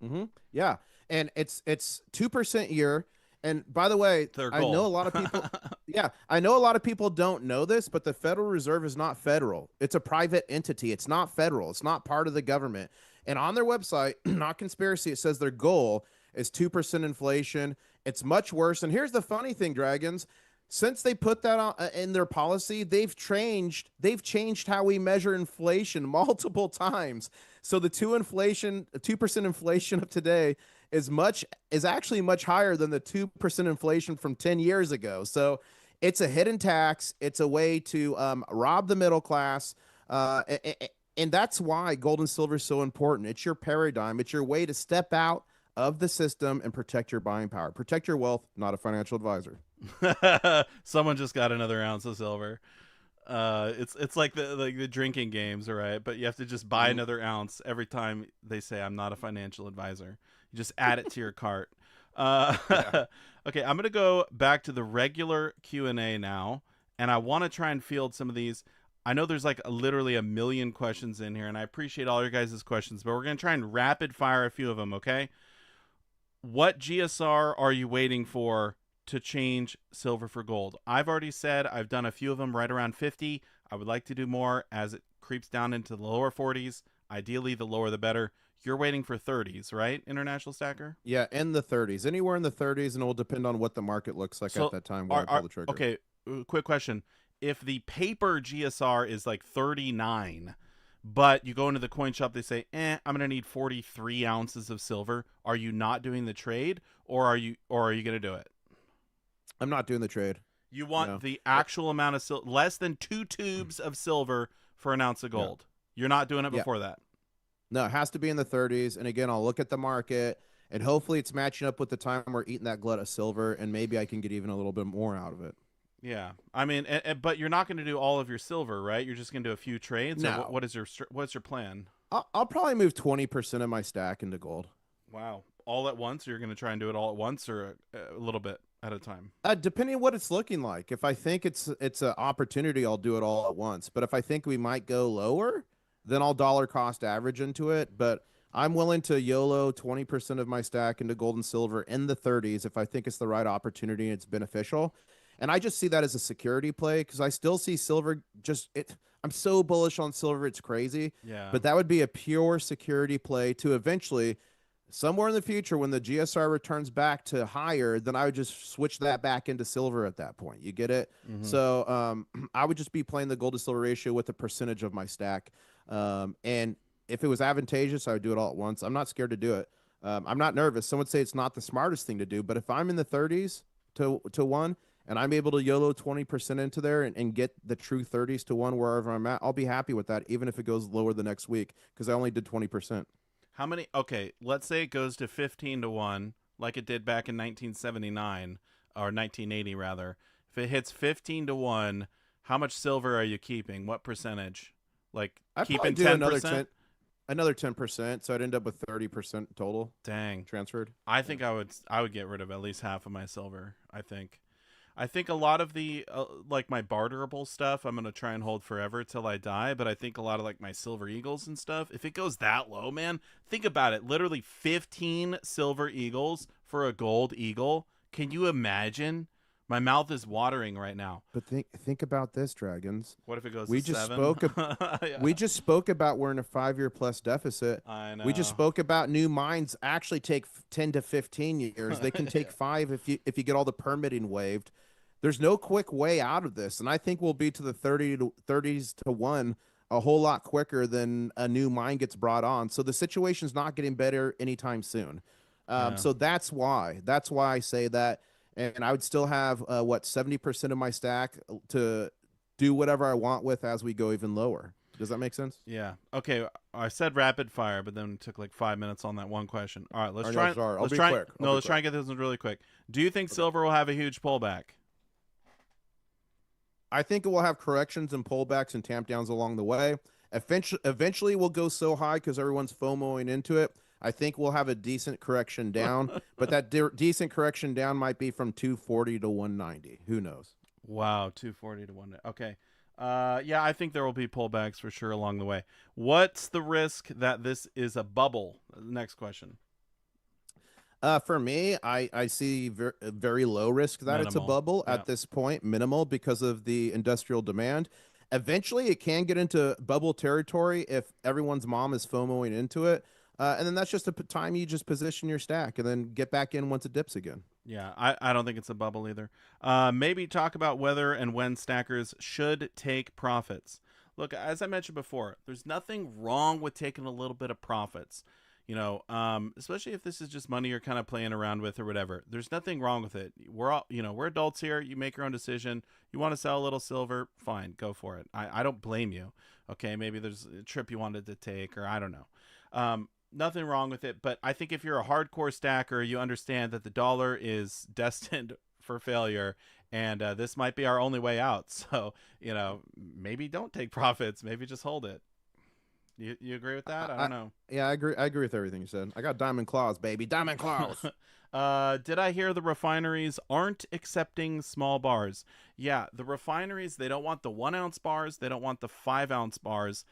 Mm-hmm. Yeah, and it's 2% year. And by the way, Their I know goal. a lot of people. Yeah, I know a lot of people don't know this, but the Federal Reserve is not federal. It's a private entity. It's not federal. It's not part of the government. And on their website, not conspiracy, it says their goal is 2% inflation. It's much worse. And here's the funny thing, Dragons. Since they put that on, in their policy, they've changed how we measure inflation multiple times. So the 2% inflation of today is actually much higher than the 2% inflation from 10 years ago. So it's a hidden tax. It's a way to rob the middle class. And that's why gold and silver is so important. It's your paradigm. It's your way to step out of the system and protect your buying power. Protect your wealth, not a financial advisor. Someone just got another ounce of silver. It's like the drinking games, right? But you have to just buy another ounce every time they say I'm not a financial advisor. You just add it to your cart. Yeah. Okay, I'm gonna go back to the regular Q&A now, and I want to try and field some of these. I know there's like literally a million questions in here, and I appreciate all your guys' questions, but we're gonna try and rapid fire a few of them. Okay, what GSR are you waiting for to change silver for gold? I've already said I've done a few of them right around 50. I would like to do more as it creeps down into the lower 40s. Ideally, the lower the better. You're waiting for 30s, right, International Stacker? Yeah, in the 30s, anywhere in the 30s, and it will depend on what the market looks like So at that time when I pull the trigger. okay, quick question. If the paper GSR is like 39, but you go into the coin shop, they say, I'm going to need 43 ounces of silver. Are you not doing the trade, or are you going to do it? I'm not doing the trade. You want No. the actual amount of silver, less than 2 tubes of silver for an ounce of gold. You're not doing it Yeah. before that. No, it has to be in the 30s. And again, I'll look at the market, and hopefully it's matching up with the time we're eating that glut of silver, and maybe I can get even a little bit more out of it. Yeah, I mean, but you're not going to do all of your silver, right? You're just going to do a few trades. No. What's your plan? I'll probably move 20% of my stack into gold. Wow. all at once, or you're going to try and do it all at once, or a little bit at a time? Depending on what it's looking like. If I think it's an opportunity, I'll do it all at once. But if I think we might go lower, then I'll dollar cost average into it. But I'm willing to YOLO 20% of my stack into gold and silver in the 30s if I think it's the right opportunity and it's beneficial. And I just see that as a security play because I still see silver just it. I'm so bullish on silver, it's crazy. Yeah. But that would be a pure security play to eventually somewhere in the future when the GSR returns back to higher, then I would just switch that back into silver at that point. You get it? Mm-hmm. So I would just be playing the gold to silver ratio with a percentage of my stack. And if it was advantageous, I would do it all at once. I'm not scared to do it. I'm not nervous. Some would say it's not the smartest thing to do, but if I'm in the 30s to one and I'm able to YOLO 20% into there and get the true 30s to one wherever I'm at, I'll be happy with that, even if it goes lower the next week because I only did 20%. How many? Okay, let's say it goes to 15 to 1, like it did back in 1979, or 1980, rather. If it hits 15 to 1, how much silver are you keeping? What percentage? Like, I'd probably keeping do 10%? another 10%, so I'd end up with 30% total Dang. transferred. I Yeah. think I would get rid of at least half of my silver, I think. I think a lot of the like my barterable stuff, I'm gonna try and hold forever till I die. But I think a lot of like my silver eagles and stuff, if it goes that low, man, think about it. Literally 15 silver eagles for a gold eagle. Can you imagine? My mouth is watering right now. But think about this, Dragons. What if it goes to We just seven? spoke ab- we Yeah, just spoke about we're in a 5-year plus deficit. I We just know. spoke about new mines actually take 10 to 15 years. They can take Yeah. 5 if you get all the permitting waived. There's no quick way out of this, and I think we'll be to the 30s to 1 a whole lot quicker than a new mine gets brought on. So the situation's not getting better anytime soon. Yeah. So that's why I say that, and I would still have 70% of my stack to do whatever I want with as we go even lower. Does that make sense? Yeah. Okay. I said rapid fire, but then it took like 5 minutes on that one question. All right. All right, no, sorry. I'll Let's be try. quick. I'll No, be let's try quick. and get this one really quick. Do you think Okay. silver will have a huge pullback? I think it will have corrections and pullbacks and tamp downs along the way. Eventually we'll go so high because everyone's FOMOing into it. I think we'll have a decent correction down, but that decent correction down might be from 240 to 190. Who knows? Wow, 240 to 1. Okay. Yeah, I think there will be pullbacks for sure along the way. What's the risk that this is a bubble? Next question. For me, I see very low risk that it's a Minimal. bubble Yeah. at this point, minimal because of the industrial demand. Eventually, it can get into bubble territory if everyone's mom is FOMOing into it. And then that's just a time you just position your stack and then get back in once it dips again. Yeah, I don't think it's a bubble either. Maybe talk about whether and when stackers should take profits. Look, as I mentioned before, there's nothing wrong with taking a little bit of profits. Especially if this is just money you're kind of playing around with or whatever. There's nothing wrong with it. We're adults here. You make your own decision. You want to sell a little silver, fine, go for it. I don't blame you. Okay, maybe there's a trip you wanted to take, or I don't know. Nothing wrong with it, but I think if you're a hardcore stacker, you understand that the dollar is destined for failure, and this might be our only way out. So, maybe don't take profits. Maybe just hold it. You agree with that? I I, don't know. yeah, I agree with everything you said. I got diamond claws, baby, diamond claws. Did I hear the refineries aren't accepting small bars? Yeah, the refineries, they don't want the 1 ounce bars. They don't want the 5 ounce bars.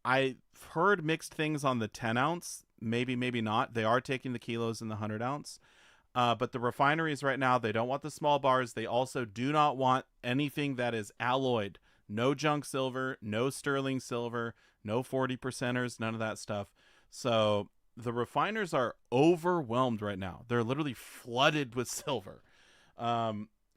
I've heard mixed things on the 10 ounce. Maybe, maybe not. They are taking the kilos in the 100 ounce. But the refineries right now, they don't want the small bars. They also do not want anything that is alloyed. No junk silver, no sterling silver, no 40 percenters, none of that stuff. So the refiners are overwhelmed right now. They're literally flooded with silver.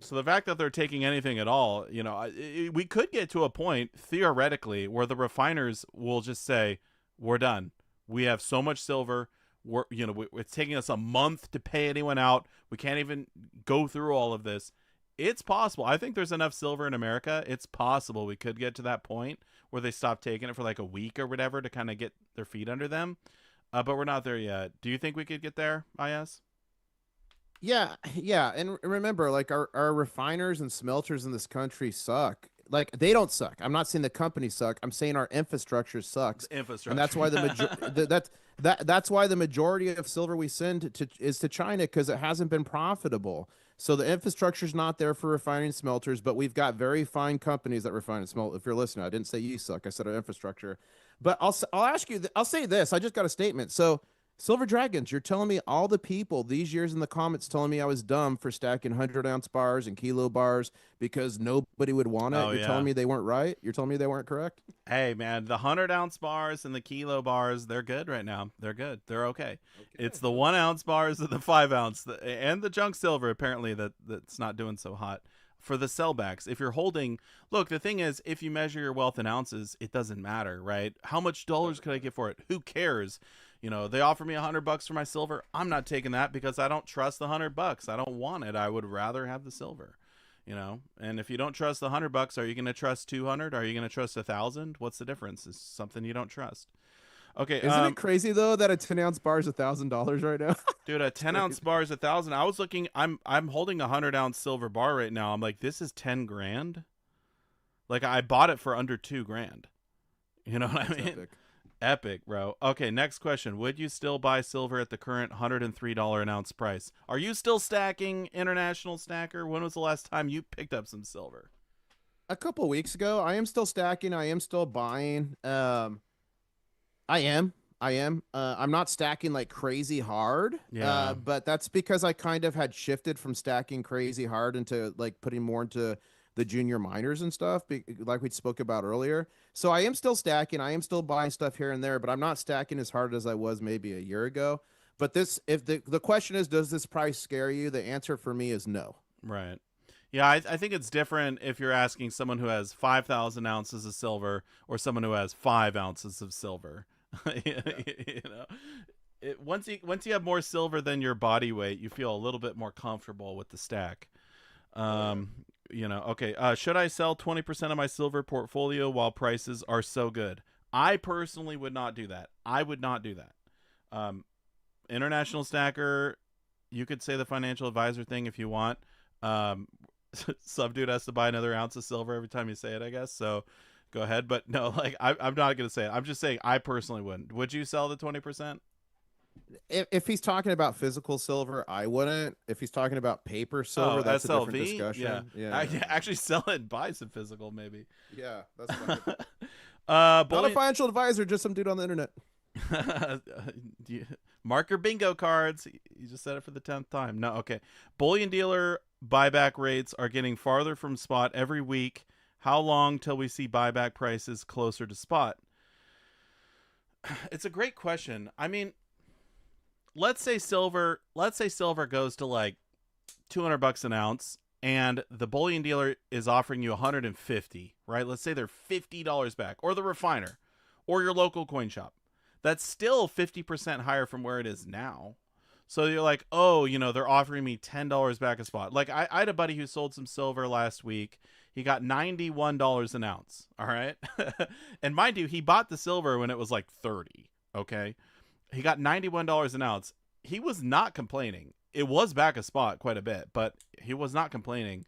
So the fact that they're taking anything at all, we could get to a point theoretically where the refiners will just say, "We're done. We have so much silver. It's taking us a month to pay anyone out. We can't even go through all of this." It's possible. I think there's enough silver in America. It's possible we could get to that point where they stop taking it for like a week or whatever to kind of get their feet under them. But we're not there yet. Do you think we could get there, IS? Yeah, yeah, and remember, like our refiners and smelters in this country suck. like they don't suck. I'm not saying the companies suck. I'm saying our infrastructure sucks, The and that's infrastructure. why that's why the majority of silver we send to is to China because it hasn't been profitable. So the infrastructure's not there for refining smelters, but we've got very fine companies that refine and smelt. If you're listening, I didn't say you suck. I said our infrastructure. But I'll ask you. I'll say this. I just got a statement. So Silver Dragons, you're telling me all the people these years in the comments telling me I was dumb for stacking 100-ounce bars and kilo bars because nobody would want it. Oh You're telling yeah. me they weren't right? You're telling me they weren't correct? Hey man, the 100-ounce bars and the kilo bars, they're good right now. They're good. They're okay. It's Okay. the 1 ounce bars and the 5 ounce and the junk silver apparently that's not doing so hot for the sellbacks. If you're holding, look, the thing is, if you measure your wealth in ounces, it doesn't matter, right? How much dollars could I get for it? Who cares? You know, they offer me $100 for my silver. I'm not taking that because I don't trust the $100. I don't want it. I would rather have the silver. You know, and if you don't trust the $100, are you going to trust 200? Are you going to trust 1,000? What's the difference? It's something you don't trust. Okay, Isn't it crazy though that a 10-ounce bar is $1,000 right now? dude, a It's 10-ounce crazy. bar is 1,000. I was looking. I'm holding a 100-ounce silver bar right now. I'm like, this is 10 grand. Like I bought it for under 2 grand. You know what I That's mean? epic. Epic, bro. Okay, next question. Would you still buy silver at the current $103 an ounce price? Are you still stacking, international stacker? When was the last time you picked up some silver? A couple weeks ago, I am still stacking. I am still buying. I am. I am. I'm not stacking like crazy hard, Yeah, but that's because I kind of had shifted from stacking crazy hard into like putting more into the junior minors and stuff, like we spoke about earlier. So I am still stacking. I am still buying stuff here and there, but I'm not stacking as hard as I was maybe a year ago. But this, if the question is, does this price scare you? The answer for me is no. right. Yeah, I think it's different if you're asking someone who has 5,000 ounces of silver or someone who has 5 ounces of silver. Yeah. You know, once you have more silver than your body weight, you feel a little bit more comfortable with the stack. Oh yeah. Um, okay. Should I sell 20% of my silver portfolio while prices are so good? I personally would not do that. I would not do that. Um, International stacker, you could say the financial advisor thing if you want. Um, Sub dude has to buy another ounce of silver every time you say it, I guess. So go ahead. But no, like I'm not gonna say it. I'm just saying I personally wouldn't. Would you sell the 20%? If he's talking about physical silver, I wouldn't. If he's talking about paper Oh, silver, that's a different SLV. Yeah, discussion. I Yeah. actually sell it and buy some physical maybe. Yeah, that's fine. Not a Bullion. financial advisor, just some dude on the internet. Mark your bingo cards. You just said it for the 10th time. No, okay. Bullion dealer buyback rates are getting farther from spot every week. How long till we see buyback prices closer to spot? It's a great question. I mean, let's say silver goes to like $200 an ounce and the bullion dealer is offering you 150, right? Let's say they're $50 back, or the refiner or your local coin shop. That's still 50% higher from where it is now. So you're like, oh, they're offering me $10 back a spot. Like I had a buddy who sold some silver last week. He got $91 an ounce. All right. And mind you, he bought the silver when it was like 30. Okay. He got $91 an ounce. He was not complaining. It was back a spot quite a bit, but he was not complaining.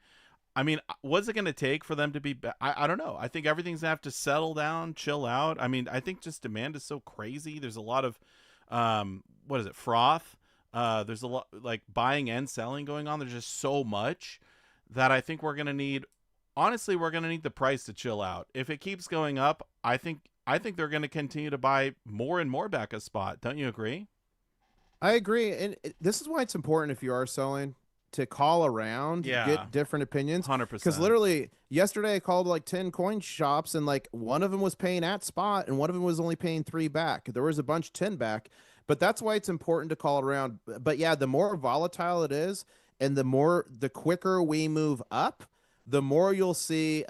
I mean, what's it going to take for them to be I don't know. I think everything's going to have to settle down, chill out. I mean, I think just demand is so crazy. There's a lot of what is it? Froth. There's a lot like buying and selling going on. There's just so much that I think we're going to need the price to chill out. If it keeps going up, I think they're going to continue to buy more and more back a spot. Don't you agree? I agree, and this is why it's important if you are selling to call around, Yeah, get different opinions. Because 100%. literally yesterday I called like 10 coin shops, and like one of them was paying at spot, and one of them was only paying three back. There was a bunch 10 back, but that's why it's important to call around. But yeah, the more volatile it is, and the quicker we move up, the more you'll see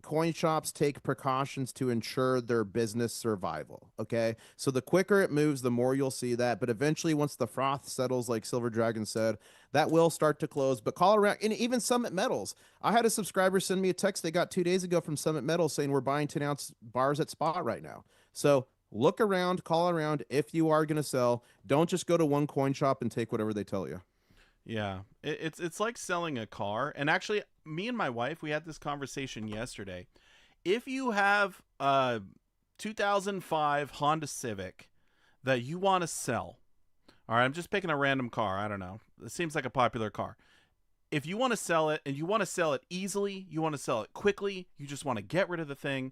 coin shops take precautions to ensure their business survival. Okay. So the quicker it moves, the more you'll see that. But eventually, once the froth settles, like Silver Dragon said, that will start to close. But call around, and even Summit Metals. I had a subscriber send me a text they got 2 days ago from Summit Metals saying we're buying 10-ounce bars at spot right now. So look around, call around if you are going to sell. Don't just go to one coin shop and take whatever they tell you. Yeah, it's like selling a car. And actually, me and my wife, we had this conversation yesterday. If you have a 2005 Honda Civic that you want to sell, all right, I'm just picking a random car. I don't know. It seems like a popular car. If you want to sell it and you want to sell it easily, you want to sell it quickly, you just want to get rid of the thing,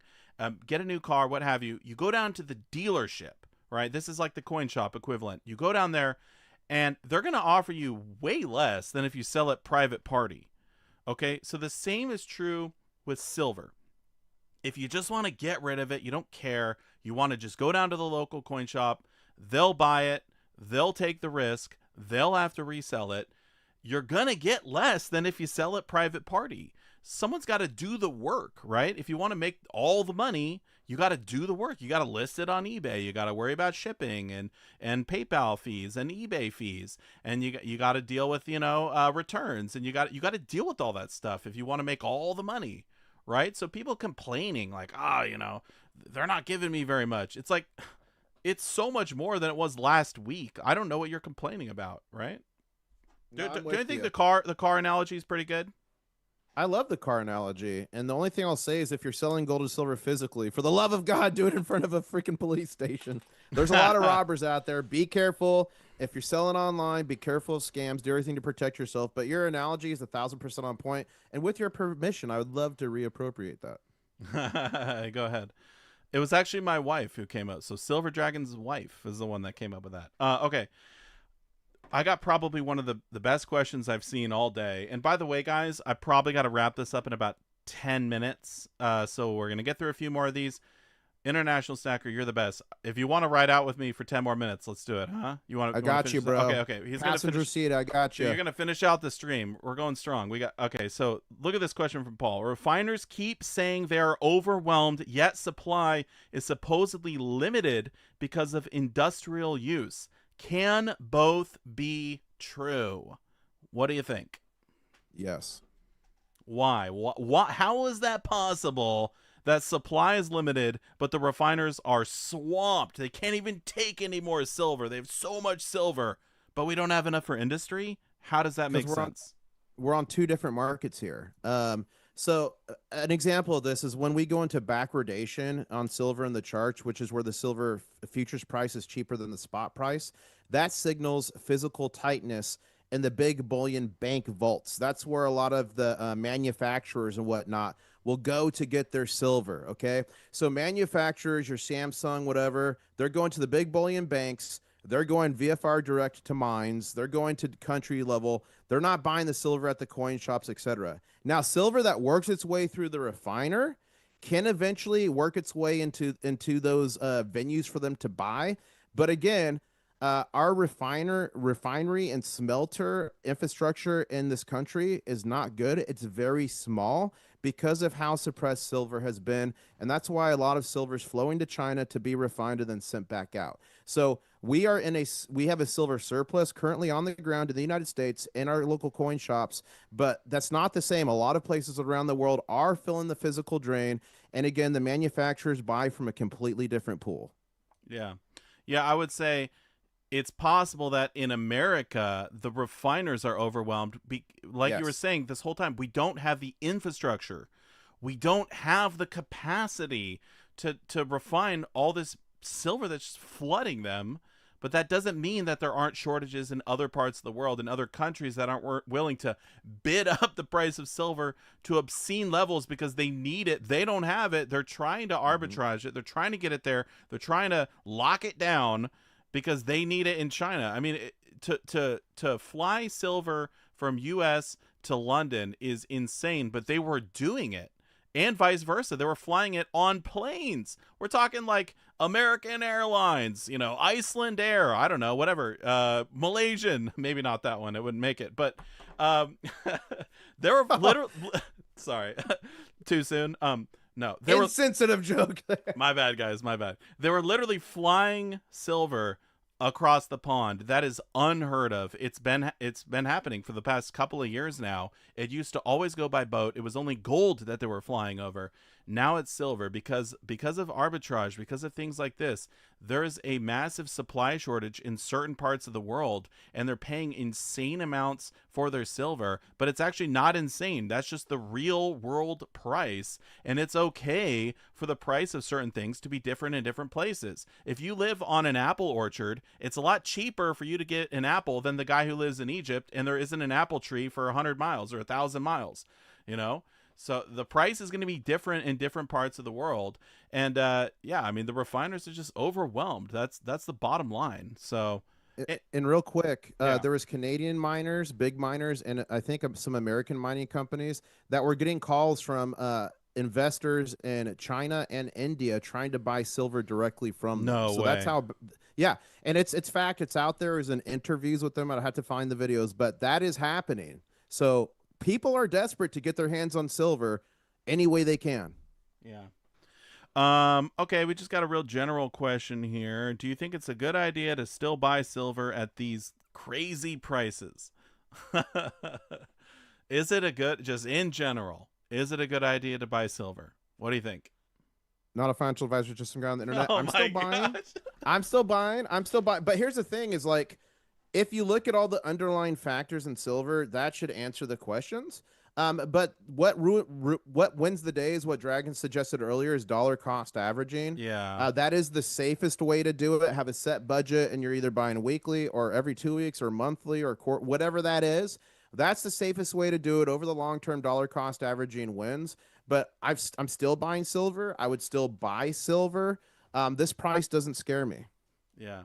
get a new car, what have you, you go down to the dealership, right? This is like the coin shop equivalent. You go down there and they're going to offer you way less than if you sell it private party. Okay, so the same is true with silver. If you just want to get rid of it, you don't care, you want to just go down to the local coin shop, they'll buy it, they'll take the risk, they'll have to resell it. You're going to get less than if you sell it private party. Someone's got to do the work, right? If you want to make all the money, you got to do the work. You got to list it on eBay. You got to worry about shipping and PayPal fees and eBay fees, and you got to deal with returns, and you got to deal with all that stuff if you want to make all the money, right? So people complaining like, they're not giving me very much. It's like, it's so much more than it was last week. I don't know what you're complaining about, right? No, Do I'm you with think you. the car analogy is pretty good? I love the car analogy, and the only thing I'll say is if you're selling gold and silver physically, for the love of God, do it in front of a freaking police station. There's a lot of robbers out there. Be careful. If you're selling online, be careful of scams. Do everything to protect yourself. But your analogy is 1,000% on point. And with your permission, I would love to reappropriate that. Go ahead. It was actually my wife who came up. So Silver Dragon's wife is the one that came up with that. Okay. I got probably one of the best questions I've seen all day. And by the way, guys, I probably got to wrap this up in about 10 minutes. So we're going to get through a few more of these. International Stacker, you're the best. If you want to ride out with me for 10 more minutes, let's do it, huh? I got you, bro. Okay. He's going to Passenger finish. seat, I got you. You're going to finish out the stream. We're going strong. Okay, so look at this question from Paul. Refiners keep saying they are overwhelmed, yet supply is supposedly limited because of industrial use. Can both be true? What do you think? Yes. Why? How is that possible that supply is limited, but the refiners are swamped? They can't even take any more silver. They have so much silver, but we don't have enough for industry? How does that make sense? We're on two different markets here. So an example of this is when we go into backwardation on silver in the chart, which is where the silver futures price is cheaper than the spot price. That signals physical tightness in the big bullion bank vaults. That's where a lot of the manufacturers and whatnot will go to get their silver. Okay, so manufacturers, your Samsung, whatever, they're going to the big bullion banks. They're going VFR direct to mines. They're going to country level. They're not buying the silver at the coin shops, etc. Now, silver that works its way through the refiner can eventually work its way into those venues for them to buy. But again, our refinery and smelter infrastructure in this country is not good. It's very small because of how suppressed silver has been, and that's why a lot of silver is flowing to China to be refined and then sent back out. So we have a silver surplus currently on the ground in the United States in our local coin shops, but that's not the same. A lot of places around the world are filling the physical drain, and again, the manufacturers buy from a completely different pool. Yeah, I would say it's possible that in America, the refiners are overwhelmed. Like Yes. you were saying this whole time, we don't have the infrastructure. We don't have the capacity to refine all this silver that's just flooding them. But that doesn't mean that there aren't shortages in other parts of the world, in other countries that aren't willing to bid up the price of silver to obscene levels because they need it. They don't have it. They're trying to arbitrage it. They're trying to get it there. They're trying to lock it down because they need it in China. I mean, to fly silver from U.S. to London is insane, but they were doing it. And vice versa. They were flying it on planes. We're talking like American Airlines, Iceland Air, I don't know, whatever. Malaysian, maybe not that one. It wouldn't make it. But there were literally... Sorry, too soon. No, they Insensitive joke there. My bad, guys. My bad. They were literally flying silver across the pond. That is unheard of. It's been happening for the past couple of years now. It used to always go by boat. It was only gold that they were flying over. Now it's silver because of arbitrage, because of things like this. There is a massive supply shortage in certain parts of the world, and they're paying insane amounts for their silver, but it's actually not insane. That's just the real world price, and it's okay for the price of certain things to be different in different places. If you live on an apple orchard, it's a lot cheaper for you to get an apple than the guy who lives in Egypt, and there isn't an apple tree for 100 miles or 1,000 miles, you know? So the price is going to be different in different parts of the world, and yeah, I mean the refiners are just overwhelmed. That's the bottom line. So, And real quick, yeah, there was Canadian miners, big miners, and I think some American mining companies that were getting calls from investors in China and India trying to buy silver directly from them. no So that's way. how, yeah, and it's fact. It's out there. There's an interviews with them. I had to find the videos, but that is happening. So people are desperate to get their hands on silver any way they can. Yeah. Okay, we just got a real general question here. Do you think it's a good idea to still buy silver at these crazy prices? Is it a good, just in general, is it a good idea to buy silver? What do you think? Not a financial advisor, just some guy on the internet. Oh I'm still my buying. gosh. I'm still buying. I'm still buying. But here's the thing: is like if you look at all the underlying factors in silver, that should answer the questions. But what wins the day is what Dragon suggested earlier is dollar cost averaging. Yeah. That is the safest way to do it. Have a set budget, and you're either buying weekly or every 2 weeks or monthly or whatever that is. That's the safest way to do it over the long term. Dollar cost averaging wins. But I'm still buying silver. I would still buy silver. This price doesn't scare me. Yeah.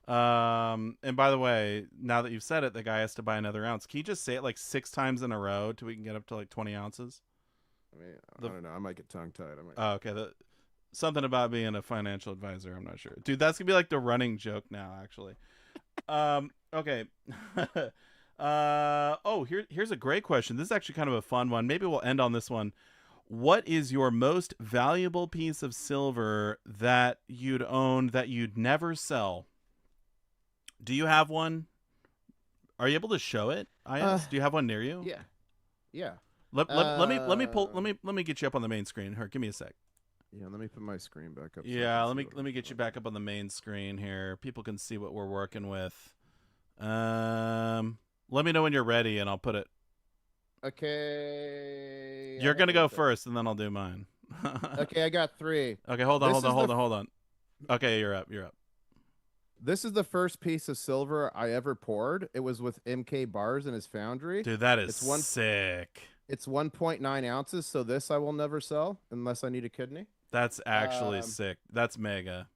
And by the way, now that you've said it, the guy has to buy another ounce. Can you just say it like 6 times in a row till we can get up to like 20 ounces? I mean, I The don't know. I might get tongue tied. I might. Oh, okay. Something about being a financial advisor. I'm not sure, dude. That's gonna be like the running joke now, actually. Okay. Oh, here's a great question. This is actually kind of a fun one. Maybe we'll end on this one. What is your most valuable piece of silver that you'd own that you'd never sell? Do you have one? Are you able to show it? I Uh, asked. Do you have one near you? yeah, yeah. Let me pull let me get you up on the main screen. Here, give me a sec. Yeah. Let me put my screen back up so I Yeah, can see what let I'm me get you looking back up on the main screen here. People can see what we're working with. Um, let me know when you're ready, and I'll put it. at. Okay. You're gonna go first, and then I'll do mine. Okay, I got three. Okay, hold on, This hold on, is the hold on, hold on. Okay, you're up. You're up. this is the first piece of silver I ever poured. It was with MK Bars in his foundry. Dude, that is It's one. sick. It's 1.9 ounces. So this I will never sell unless I need a kidney. That's actually Um, sick. That's mega.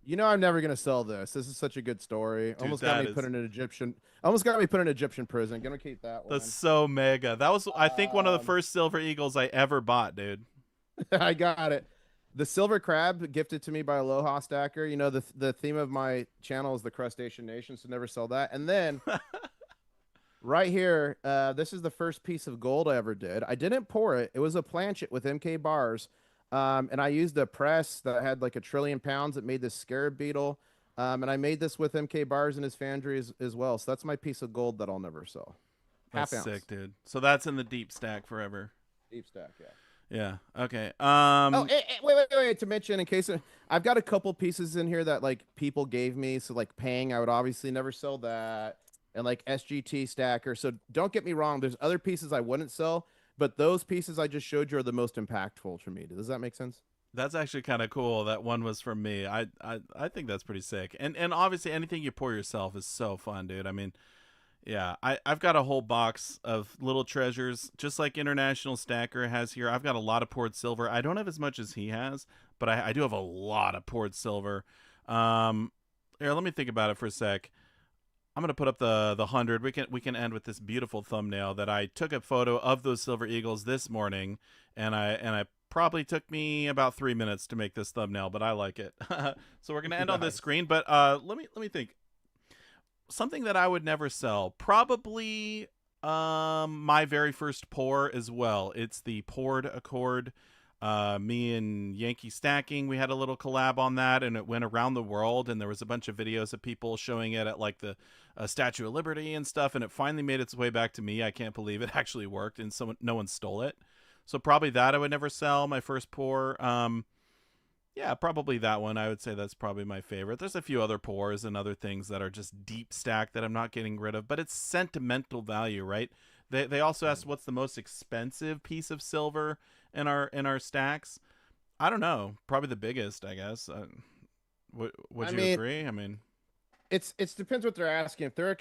You know I'm never gonna sell this. This is such a good story. Dude, that is Almost got me put in an Egyptian prison. Gonna keep that that's one. so mega. That was I think one of the Um, first silver eagles I ever bought, dude. I got it. The silver crab gifted to me by Aloha Stacker. You know the theme of my channel is the crustacean nation, so never sell that. And then right here, this is the first piece of gold I ever did. I didn't pour it. It was a planchet with MK bars. And I used a press that had like 1 trillion pounds that made this scarab beetle. And I made this with MK bars in his foundry as well. So that's my piece of gold that I'll never sell. That's Half ounce. sick, dude. So that's in the deep stack forever. Deep stack, yeah. Yeah. Okay. Oh, wait. To mention, in case I've got a couple pieces in here that like people gave me. So like Pang, I would obviously never sell that. And like SGT stacker. So don't get me wrong. There's other pieces I wouldn't sell, but those pieces I just showed you are the most impactful for me. Does that make sense? That's actually kind of cool. That one was from me. I think that's pretty sick. And obviously anything you pour yourself is so fun, dude. I mean, yeah, I've got a whole box of little treasures, just like International Stacker has here. I've got a lot of poured silver. I don't have as much as he has, but I do have a lot of poured silver. Here, let me think about it for a sec. I'm gonna put up the 100. We can end with this beautiful thumbnail that I took a photo of those silver eagles this morning, and I probably took me about 3 minutes to make this thumbnail, but I like it. So we're gonna end on this Nice. screen, but let me think. Something that I would never sell, probably my very first pour as well. It's the poured Accord. Me and Yankee Stacking, we had a little collab on that, and it went around the world, and there was a bunch of videos of people showing it at like the Statue of Liberty and stuff, and it finally made its way back to me. I can't believe it actually worked, and no one stole it. So probably that I would never sell. My first pour. Yeah, probably that one. I would say that's probably my favorite. There's a few other pours and other things that are just deep stack that I'm not getting rid of, but it's sentimental value, right? They also asked what's the most expensive piece of silver in our stacks. I don't know. Probably the biggest, I guess. Would I you mean, agree? I mean, it's depends what they're asking. If they're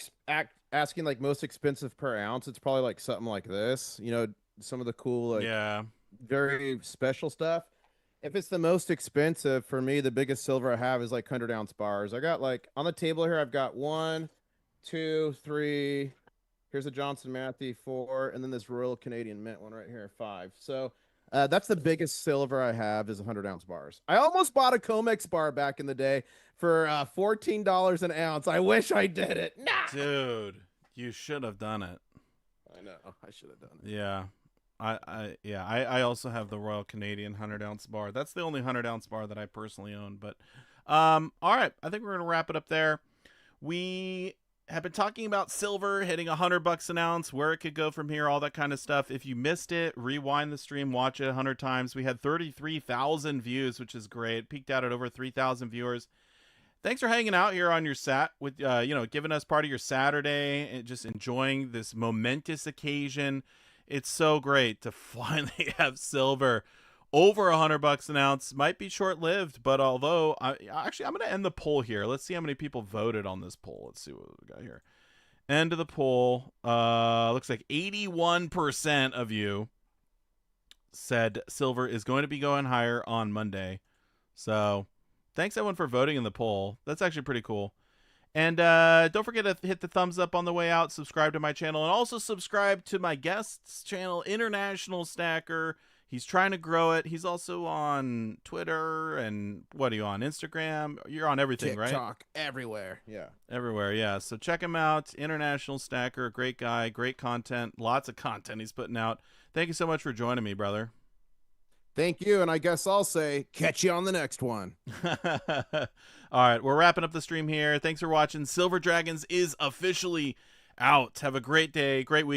asking like most expensive per ounce, it's probably like something like this. You know, some of the cool like yeah, very special stuff. If it's the most expensive for me, the biggest silver I have is like 100-ounce bars. I got like on the table here, I've got one, two, three. Here's a Johnson Matthey, four, and then this Royal Canadian Mint one right here, five. So that's the biggest silver I have is 100-ounce bars. I almost bought a Comex bar back in the day for $14 an ounce. I wish I did it. Nah. dude, you should have done it. I know. I should have done it. Yeah. I also have the Royal Canadian 100-ounce bar. That's the only 100-ounce bar that I personally own. But all right, I think we're gonna wrap it up there. We have been talking about silver hitting $100 an ounce, where it could go from here, all that kind of stuff. If you missed it, rewind the stream, watch it 100 times. We had 33,000 views, which is great. Peaked out at over 3,000 viewers. Thanks for hanging out here on your with giving us part of your Saturday and just enjoying this momentous occasion. It's so great to finally have silver over $100 an ounce. Might be short lived, but although I'm going to end the poll here. Let's see how many people voted on this poll. Let's see what we got here. End of the poll. Looks like 81% of you said silver is going to be going higher on Monday. So thanks everyone for voting in the poll. That's actually pretty cool. And don't forget to hit the thumbs up on the way out, subscribe to my channel, and also subscribe to my guest's channel, International Stacker. He's trying to grow it. He's also on Twitter and what are you on? Instagram? You're on everything, right? TikTok, everywhere. Yeah. Everywhere, yeah. So check him out. International Stacker, great guy, great content, lots of content he's putting out. Thank you so much for joining me, brother. Thank you, and I guess I'll say catch you on the next one. All right, we're wrapping up the stream here. Thanks for watching. Silver Dragons is officially out. Have a great day, great week.